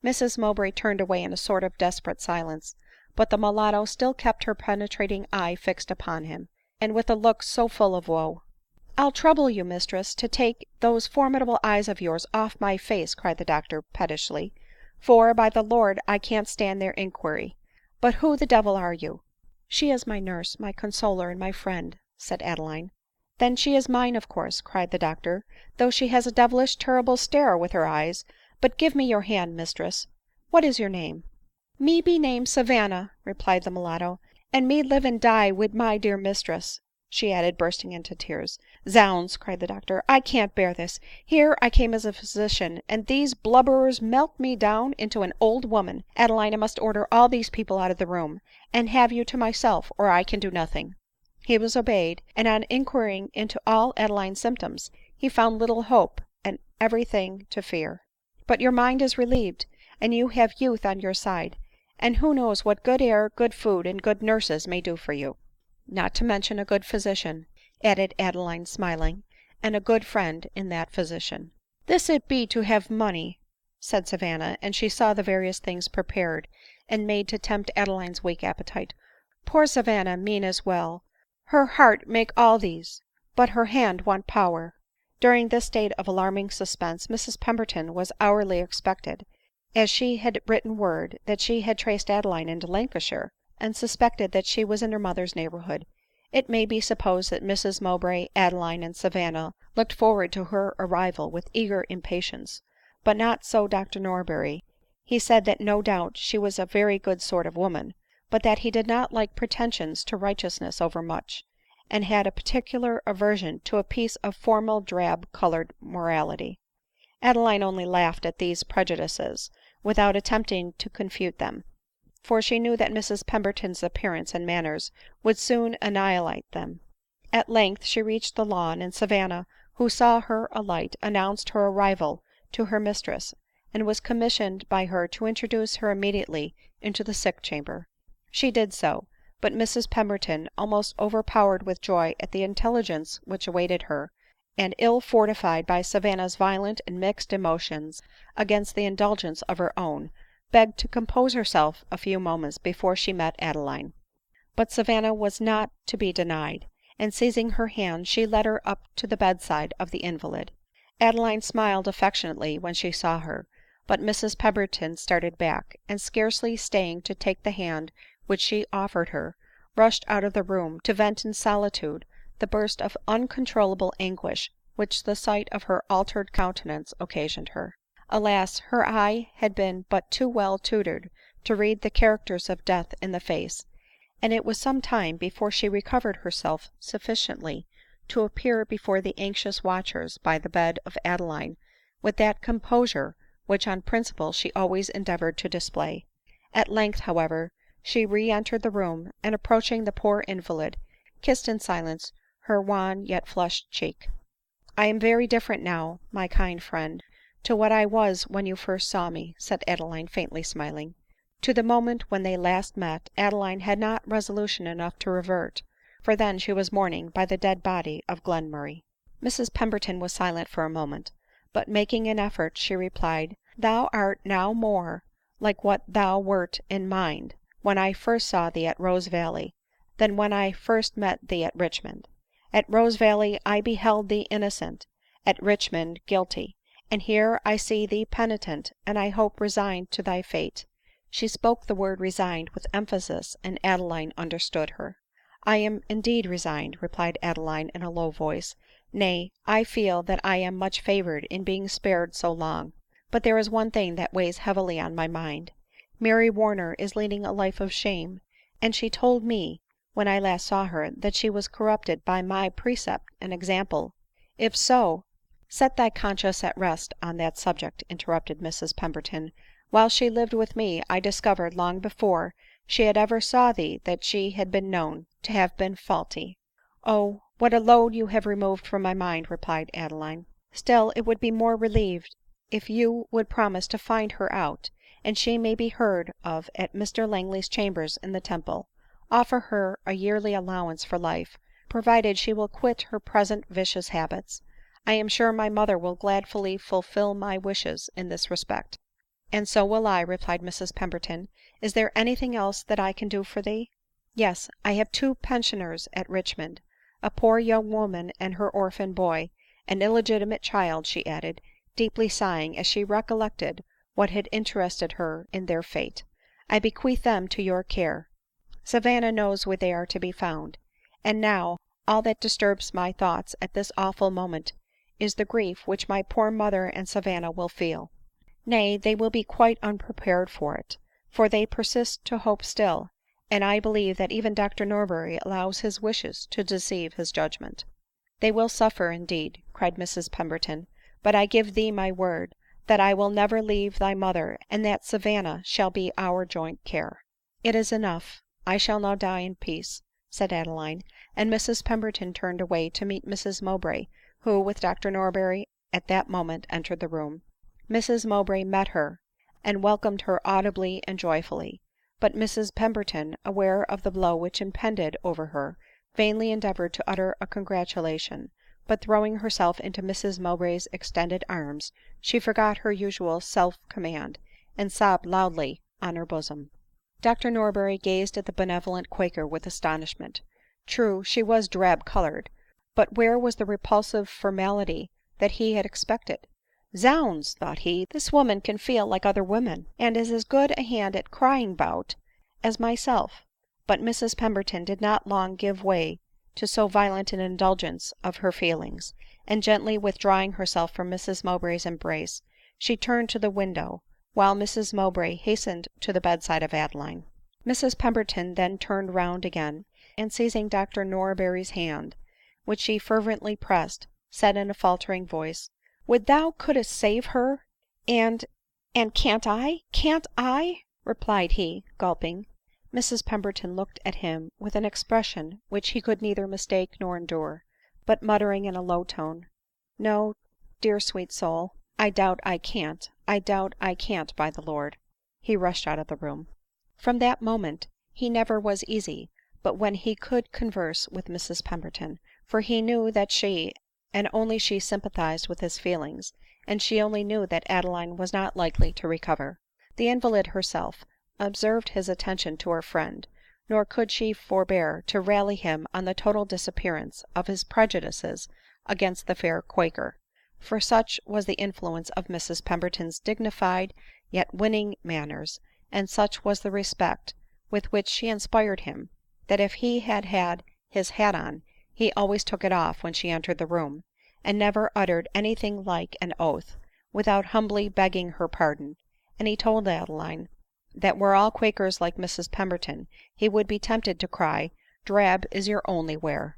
[SPEAKER 1] Mrs Mowbray turned away in a sort of desperate silence ; but the mulatto still kept her penetrating eye fixed upon him, and with a look so full of woe. " I'll trouble you, mistress, to take those formidable eyes of yours off my face," cried the doctor pettishly, " for, by the Lord, I can't stand their inquiry. But who the devil are you ?"" She is my nurse, my consoler, and my friend," said Adeline. " Then she is mine, of course," cried the doctor, " though she has a devilish terrible stare with her eyes. But give me your hand, mistress. What is your name ?"" Me be name Savanna," replied the mulatto, " and me live and die wid my dear mistress," she added, bursting into tears. " Zounds !" cried the doctor, " I can't bear this. Here I came as a physician, and these blubberers melt me down into an old woman. Adeline, I must order all these people out of the room, and have you to myself, or I can do nothing." He was obeyed ; and on inquiring into all Adeline's symptoms, he found little hope and every thing to fear. " But your mind is relieved, and you have youth on your side ; and who knows what good air, good food, and good nurses may do for you ?"" Not to mention a good physician," added Adeline smiling, " and a good friend in that physician." " This it be to have money," said Savanna ; and she saw the various things prepared and made to tempt Adeline's weak appetite. " Poor Savanna mean as well ; her heart make all these, but her hand want power." During this state of alarming suspense Mrs Pemberton was hourly expected, as she had written word that she had traced Adeline into Lancashire, and suspected that she was in her mother's neighborhood. It may be supposed that Mrs Mowbray, Adeline, and Savanna looked forward to her arrival with eager impatience ; but not so Dr Norberry. He said that no doubt she was a very good sort of woman, but that he did not like pretensions to righteousness overmuch, and had a particular aversion to a piece of formal drab colored morality. Adeline only laughed at these prejudices, without attempting to confute them ; for she knew that Mrs Pemberton's appearance and manners would soon annihilate them. At length she reached the lawn, and Savanna, who saw her alight, announced her arrival to her mistress, and was commissioned by her to introduce her immediately into the sick chamber. She did so ; but Mrs Pemberton, almost overpowered with joy at the intelligence which awaited her, and ill fortified by Savanna's violent and mixed emotions against the indulgence of her own, begged to compose herself a few moments before she met Adeline. But Savanna was not to be denied, and seizing her hand she led her up to the bedside of the invalid. Adeline smiled affectionately when she saw her ; but Mrs Pemberton started back, and scarcely staying to take the hand which she offered her, rushed out of the room to vent in solitude the burst of uncontrollable anguish which the sight of her altered countenance occasioned her. Alas ! her eye had been but too well tutored to read the characters of death in the face, and it was some time before she recovered herself sufficiently to appear before the anxious watchers by the bed of Adeline with that composure which on principle she always endeavored to display. At length, however, she re-entered the room, and approaching the poor invalid, kissed in silence her wan yet flushed cheek. " I am very different now, my kind friend, to what I was when you first saw me," said Adeline, faintly smiling. To the moment when they last met Adeline had not resolution enough to revert, for then she was mourning by the dead body of Glenmurray. Mrs Pemberton was silent for a moment, but making an effort, she replied, " Thou art now more like what thou wert in mind when I first saw thee at Rosevalley, than when I first met thee at Richmond. At Rosevalley I beheld thee innocent, at Richmond guilty, and here I see thee penitent, and I hope resigned to thy fate." She spoke the word resigned with emphasis, and Adeline understood her. " I am indeed resigned," replied Adeline in a low voice ;" nay, I feel that I am much favored in being spared so long. But there is one thing that weighs heavily on my mind. Mary Warner is leading a life of shame ; and she told me, when I last saw her, that she was corrupted by my precept and example. If so —"" Set thy conscience at rest on that subject," interrupted Mrs Pemberton. " While she lived with me I discovered, long before she ever saw thee, that she had been known to have been faulty." " Oh ! what a load you have removed from my mind," replied Adeline. " Still it would be more relieved if you would promise to find her out, and she may be heard of at Mr Langley's chambers in the Temple. Offer her a yearly allowance for life, provided she will quit her present vicious habits. I am sure my mother will gladly fulfil my wishes in this respect." " And so will I," replied Mrs Pemberton. " Is there any thing else that I can do for thee ?"" Yes, I have two pensioners at Richmond, a poor young woman and her orphan boy, an illegitimate child," she added, deeply sighing as she recollected what had interested her in their fate. " I bequeath them to your care. Savanna knows where they are to be found. And now, all that disturbs my thoughts at this awful moment is the grief which my poor mother and Savanna will feel." " Nay, they will be quite unprepared for it, for they persist to hope still ; and I believe that even Dr Norberry allows his wishes to deceive his judgment." " They will suffer indeed," cried Mrs Pemberton ;" but I give thee my word that I will never leave thy mother, and that Savanna shall be our joint care." " It is enough ; I shall now die in peace," said Adeline ; and Mrs Pemberton turned away to meet Mrs Mowbray, who, with Dr Norberry, at that moment entered the room. Mrs Mowbray met her, and welcomed her audibly and joyfully ; but Mrs Pemberton, aware of the blow which impended over her, vainly endeavored to utter a congratulation ; but throwing herself into Mrs Mowbray's extended arms, she forgot her usual self command, and sobbed loudly on her bosom. Dr Norberry gazed at the benevolent quaker with astonishment. True, she was drab colored, but where was the repulsive formality that he had expected? " Zounds !" thought he, " this woman can feel like other women, and is as good a hand at crying bout as myself." But Mrs Pemberton did not long give way to so violent an indulgence of her feelings ; and gently withdrawing herself from Mrs Mowbray's embrace, she turned to the window, while Mrs Mowbray hastened to the bedside of Adeline. Mrs Pemberton then turned round again, and seizing Dr Norberry's hand, which she fervently pressed, said in a faltering voice, " Would thou couldst save her !— and can't I?" replied he, gulping. Mrs Pemberton looked at him with an expression which he could neither mistake nor endure ; but muttering in a low tone, " No, dear sweet soul, I doubt I can't — I doubt I can't, by the Lord," he rushed out of the room. From that moment he never was easy but when he could converse with Mrs Pemberton ; for he knew that she, and only she, sympathized with his feelings, and she only knew that Adeline was not likely to recover. The invalid herself observed his attention to her friend, nor could she forbear to rally him on the total disappearance of his prejudices against the fair quaker ; for such was the influence of Mrs Pemberton's dignified yet winning manners, and such was the respect with which she inspired him, that if he had had his hat on, he always took it off when she entered the room, and never uttered any thing like an oath without humbly begging her pardon ; and he told Adeline that were all quakers like Mrs Pemberton, he would be tempted to cry, " Drab is your only wear."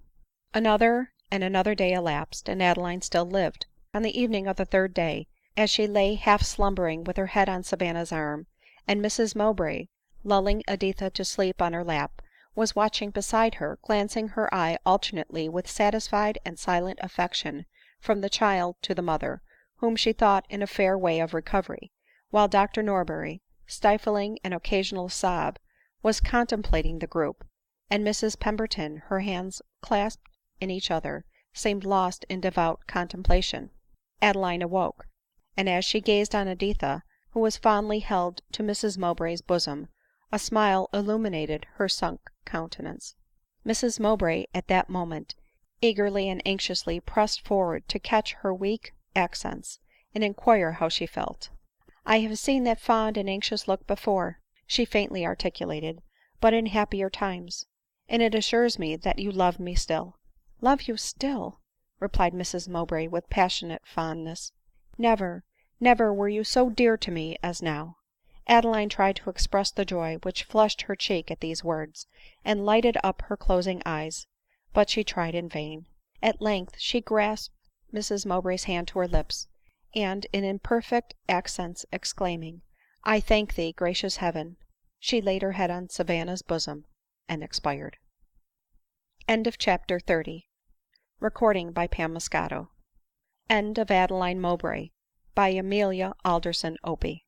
[SPEAKER 1] Another and another day elapsed, and Adeline still lived. On the evening of the third day, as she lay half slumbering with her head on Savanna's arm, and Mrs Mowbray, lulling Editha to sleep on her lap, was watching beside her, glancing her eye alternately with satisfied and silent affection from the child to the mother, whom she thought in a fair way of recovery, while Dr Norberry, stifling an occasional sob, was contemplating the group, and Mrs Pemberton, her hands clasped in each other, seemed lost in devout contemplation, Adeline awoke ; and as she gazed on Editha, who was fondly held to Mrs Mowbray's bosom, a smile illuminated her sunk countenance. Mrs Mowbray at that moment eagerly and anxiously pressed forward to catch her weak accents, and inquire how she felt. " I have seen that fond and anxious look before," she faintly articulated, " but in happier times ; and it assures me that you love me still." " Love you still !" replied Mrs Mowbray with passionate fondness ;" never, never were you so dear to me as now." Adeline tried to express the joy which flushed her cheek at these words, and lighted up her closing eyes ; but she tried in vain. At length she grasped Mrs Mowbray's hand to her lips, and in imperfect accents exclaiming, " I thank thee, gracious Heaven !" she laid her head on Savanna's bosom and expired. CHAPTER XXXI. End of Adeline Mowbray, by Amelia Opie